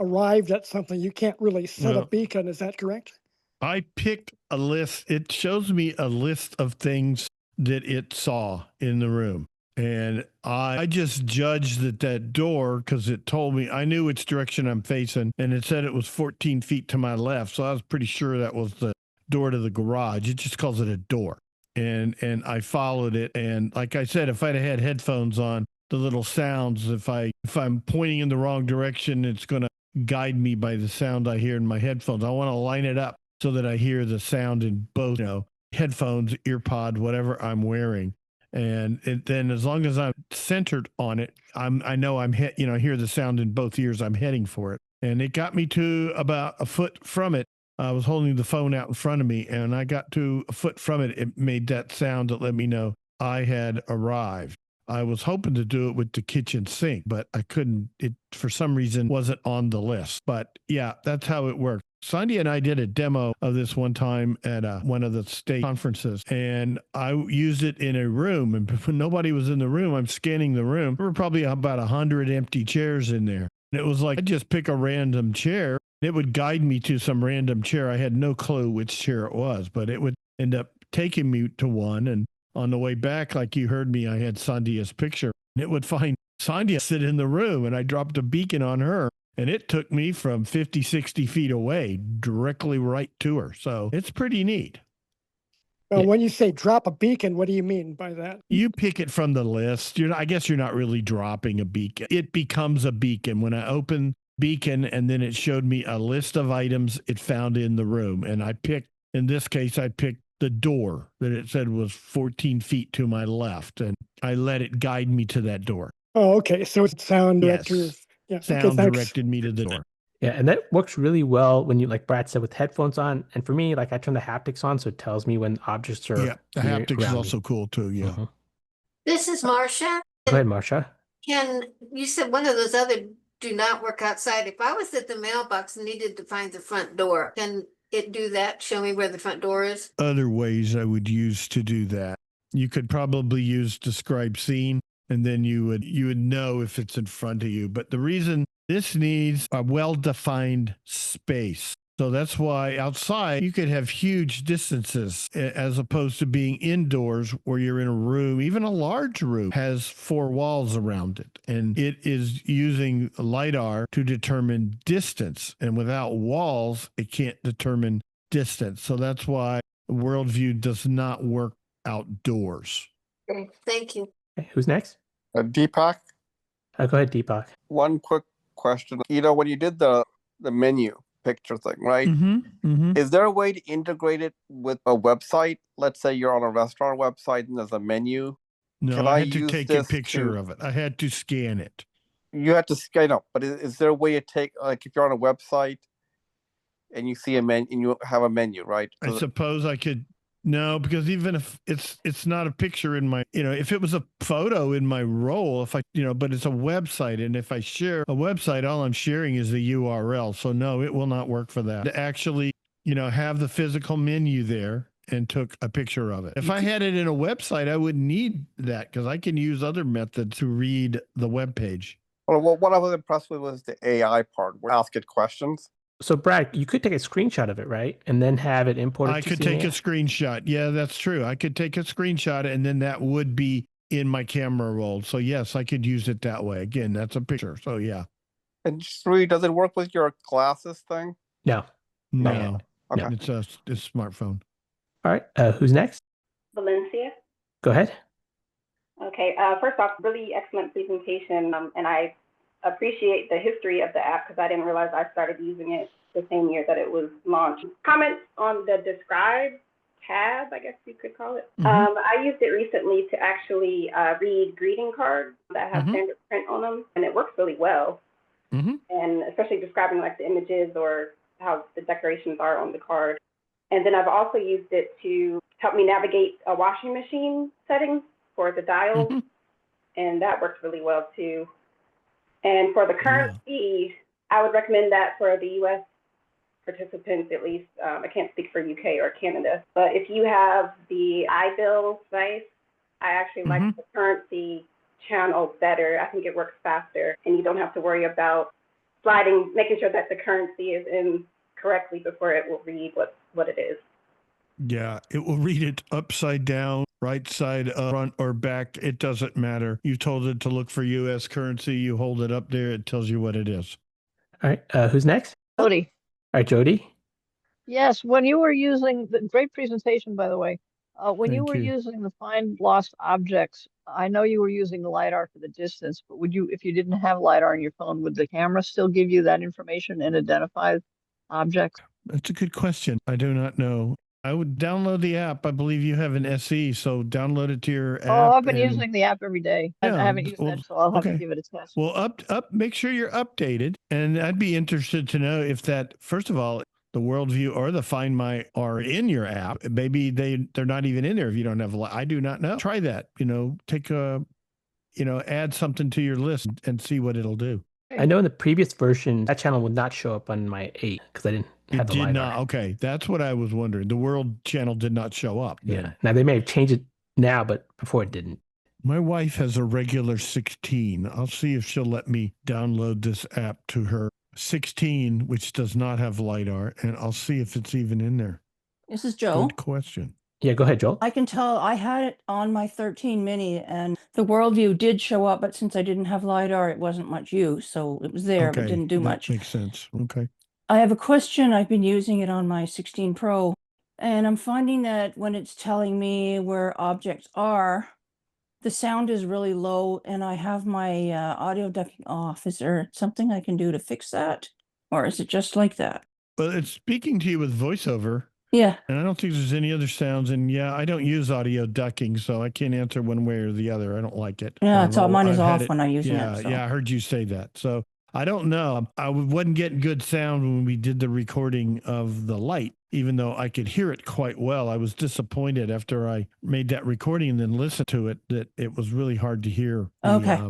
arrived at something. You can't really set a Well, beacon, is that correct? I picked a list. It shows me a list of things that it saw in the room. And I just judged that door because it told me, I knew which direction I'm facing, and it said it was 14 feet to my left. So I was pretty sure that was the door to the garage. It just calls it a door. And I followed it. And like I said, if I'd have had headphones on, the little sounds, if I'm pointing in the wrong direction, it's going to guide me by the sound I hear in my headphones. I want to line it up so that I hear the sound in both, headphones, ear pod, whatever I'm wearing. And then as long as I'm centered on it, I know I hear the sound in both ears. I'm heading for it. And it got me to about a foot from it. I was holding the phone out in front of me, and I got to a foot from it. It made that sound that let me know I had arrived. I was hoping to do it with the kitchen sink, but I couldn't. It, for some reason, wasn't on the list. But yeah, that's how it worked. Sandhya and I did a demo of this one time at one of the state conferences, and I used it in a room. And when nobody was in the room, I'm scanning the room. There were probably about 100 empty chairs in there. And it was like, I'd just pick a random chair. It would guide me to some random chair. I had no clue which chair it was, but it would end up taking me to one. And on the way back, like you heard me, I had Sandhya's picture. And it would find Sandhya sit in the room, and I dropped a beacon on her. And it took me from 50, 60 feet away directly right to her. So it's pretty neat. Well, when you say drop a beacon, what do you mean by that? You pick it from the list. I guess you're not really dropping a beacon. It becomes a beacon. When I open beacon, and then it showed me a list of items it found in the room. And in this case, I picked the door that it said was 14 feet to my left. And I let it guide me to that door. Oh, okay. So it's sound director. Yes. Yeah. Sound okay, directed me to the door. Yeah, and that works really well when you, like Brad said, with headphones on. And for me, like I turn the haptics on, so it tells me when objects are. Yeah, the haptics is also cool too. Yeah. This is Marcia. Go ahead, Marcia. You said one of those other do not work outside. If I was at the mailbox and needed to find the front door, can it do that? Show me where the front door is? Other ways I would use to do that. You could probably use describe scene, and then you would know if it's in front of you. But the reason this needs a well-defined space. So that's why outside you could have huge distances as opposed to being indoors where you're in a room. Even a large room has 4 walls around it, and it is using LiDAR to determine distance. And without walls, it can't determine distance. So that's why Worldview does not work outdoors. Okay, thank you. Okay, who's next? Deepak. Go ahead, Deepak. One quick question. When you did the menu picture thing, right? Is there a way to integrate it with a website? Let's say you're on a restaurant website and there's a menu. No, I had to take a picture of it. I had to scan it. You had to scan it, but is there a way to take, like if you're on a website and you see a menu and you have a menu, right? I suppose I could. No, because even if it's not a picture in my, if it was a photo in my role, but it's a website. And if I share a website, all I'm sharing is the URL. So no, it will not work for that. To actually, have the physical menu there and took a picture of it. If I had it in a website, I wouldn't need that because I can use other methods to read the web page. Well, what I was impressed with was the AI part where I ask it questions. So Brad, you could take a screenshot of it, right? And then have it imported. I could take a screenshot. Yeah, that's true. I could take a screenshot and then that would be in my camera roll. So yes, I could use it that way. Again, that's a picture. So yeah. And Sree, does it work with your glasses thing? No. No. Okay. It's a smartphone. All right. Who's next? Valencia. Go ahead. Okay. First off, really excellent presentation. And I appreciate the history of the app because I didn't realize I started using it the same year that it was launched. Comments on the describe tab, I guess you could call it. Mhm. I used it recently to actually read greeting cards that have Mhm. standard print on them, and it works really well. Mhm. And especially describing like the images or how the decorations are on the card. And then I've also used it to help me navigate a washing machine settings for the dials, Mhm. and that works really well too. And for the currency, I would recommend that for the U.S. participants at least. I can't speak for UK or Canada, but if you have the iBUG device, I actually like the currency channel better. I think it works faster, and you don't have to worry about making sure that the currency is in correctly before it will read what it is. Yeah, it will read it upside down, right side up, front or back. It doesn't matter. You told it to look for U.S. currency. You hold it up there. It tells you what it is. All right. Who's next? Jody. All right, Jody. Yes, when you were using the great presentation, by the way, when you Thank were you. using the find lost objects, I know you were using the LiDAR for the distance, but would you, if you didn't have LiDAR on your phone, would the camera still give you that information and identify objects? That's a good question. I do not know. I would download the app. I believe you have an SE, so download it to your app. Oh, I've been and- using the app every day. I Yeah, haven't used that, so I'll have to okay. give it a test. Well, make sure you're updated. And I'd be interested to know if that, first of all, the Worldview or the Find My are in your app. Maybe they're not even in there if you don't have, I do not know. Try that, take a, add something to your list and see what it'll do. I know in the previous version, that channel would not show up on my 8 because I didn't have the It did LiDAR. not. Okay. That's what I was wondering. The World channel did not show up. then. Yeah. Now they may have changed it now, but before it didn't. My wife has a regular 16. I'll see if she'll let me download this app to her 16, which does not have LiDAR, and I'll see if it's even in there. This is Joe. Good question. Yeah, go ahead, Joel. I can tell I had it on my 13 mini and the Worldview did show up, but since I didn't have LiDAR, it wasn't much use. So it was there, but didn't do that much. Makes sense. Okay. I have a question. I've been using it on my 16 Pro, and I'm finding that when it's telling me where objects are, the sound is really low, and I have my audio ducking off. Is there something I can do to fix that? Or is it just like that? Well, it's speaking to you with voiceover. Yeah. And I don't think there's any other sounds. And yeah, I don't use audio ducking, so I can't answer one way or the other. I don't like it. Yeah, it's all, mine is I've had off when I'm using yeah, it. So. Yeah, I heard you say that. So I don't know. I wasn't getting good sound when we did the recording of the light, even though I could hear it quite well. I was disappointed after I made that recording and then listened to it that it was really hard to hear. Okay.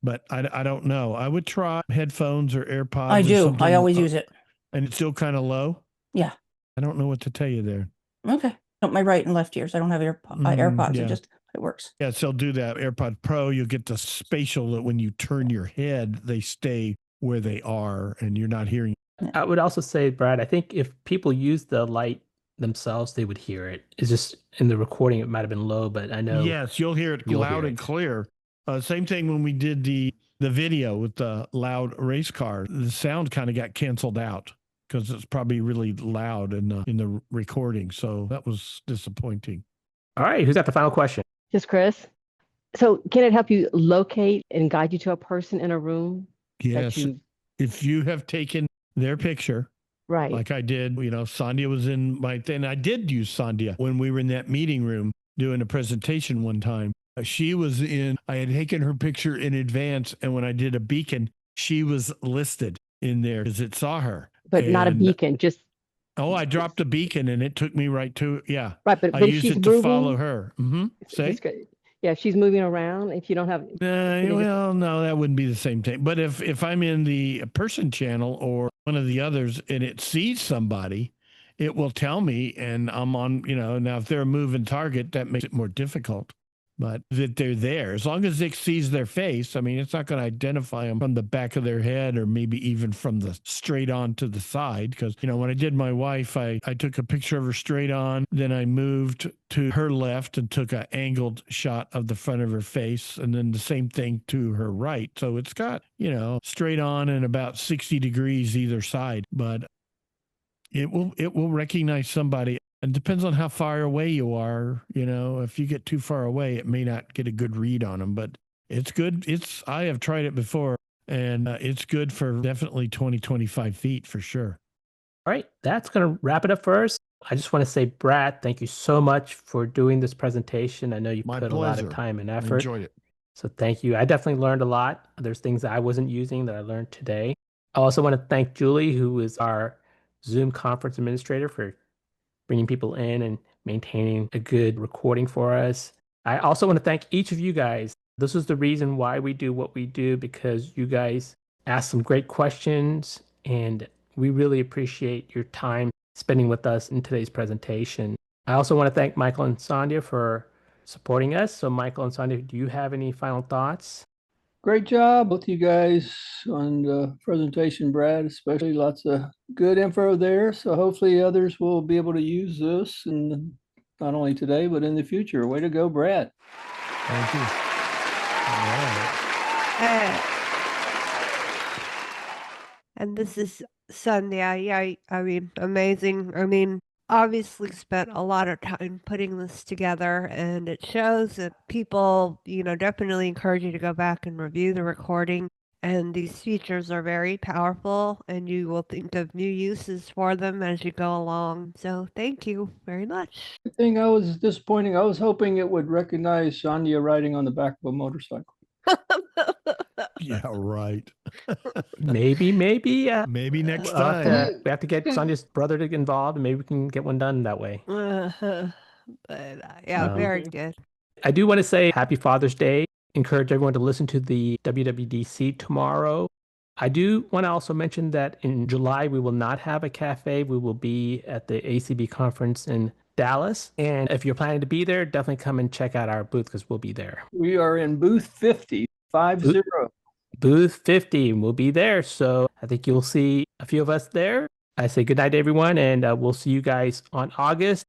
But I don't know. I would try headphones or AirPods. I or do. something, I always use it. And it's still kind of low. Yeah. I don't know what to tell you there. Okay. My right and left ears. I don't have AirPods. Yeah. It works. Yeah, so do that. AirPod Pro, you'll get the spatial that when you turn your head, they stay where they are and you're not hearing. I would also say, Brad, I think if people use the light themselves, they would hear it. It's just in the recording, it might have been low, but I know. Yes, you'll hear it loud and clear. Same thing when we did the video with the loud race car. The sound kind of got canceled out because it's probably really loud in the recording. So that was disappointing. All right, who's got the final question? Just Chris. So can it help you locate and guide you to a person in a room? Yes. If you have taken their picture, right, like I did, Sandhya was in my thing. I did use Sandhya when we were in that meeting room doing a presentation one time. She was I had taken her picture in advance. And when I did a beacon, she was listed in there because it saw her. But not a beacon, just. Oh, I dropped a beacon and it took me right to, yeah. Right, but I if used she's it moving, to follow her. Say? Yeah, if she's moving around, if you don't have. Well, no, that wouldn't be the same thing. But if I'm in the person channel or one of the others and it sees somebody, it will tell me and I'm on, now if they're a moving target, that makes it more difficult. But that they're there, as long as it sees their face, I mean, it's not going to identify them from the back of their head or maybe even from the straight on to the side. Because, when I did my wife, I took a picture of her straight on, then I moved to her left and took an angled shot of the front of her face, and then the same thing to her right. So it's got, straight on and about 60 degrees either side, but it will recognize somebody. It depends on how far away you are. If you get too far away, it may not get a good read on them, but it's good. I have tried it before and it's good for definitely 20, 25 feet for sure. All right, that's going to wrap it up for us. I just want to say, Brad, thank you so much for doing this presentation. I know you My put a lot of pleasure. time and I effort. enjoyed it. So thank you. I definitely learned a lot. There's things that I wasn't using that I learned today. I also want to thank Julie, who is our Zoom conference administrator, for bringing people in and maintaining a good recording for us. I also want to thank each of you guys. This is the reason why we do what we do, because you guys ask some great questions, and we really appreciate your time spending with us in today's presentation. I also want to thank Michael and Sandhya for supporting us. So Michael and Sandhya, do you have any final thoughts? Great job, both you guys, on the presentation, Brad, especially lots of good info there. So hopefully others will be able to use this, and not only today, but in the future. Way to go, Brad. Thank you. All right. And this is Sandhya. Yeah, I mean, amazing. I mean, obviously spent a lot of time putting this together, and it shows that people, definitely encourage you to go back and review the recording. And these features are very powerful, and you will think of new uses for them as you go along. So thank you very much. The thing I was disappointing, I was hoping it would recognize Sandhya riding on the back of a motorcycle. Yeah, right. Maybe. Maybe next time. We have to get Sandhya's brother to get involved, and maybe we can get one done that way. Yeah, very good. I do want to say Happy Father's Day. Encourage everyone to listen to the WWDC tomorrow. I do want to also mention that in July, we will not have a cafe. We will be at the ACB conference in Dallas. And if you're planning to be there, definitely come and check out our booth, because we'll be there. We are in booth 50, 50. Booth 50, we'll be there. So I think you'll see a few of us there. I say good night, everyone, and we'll see you guys on August.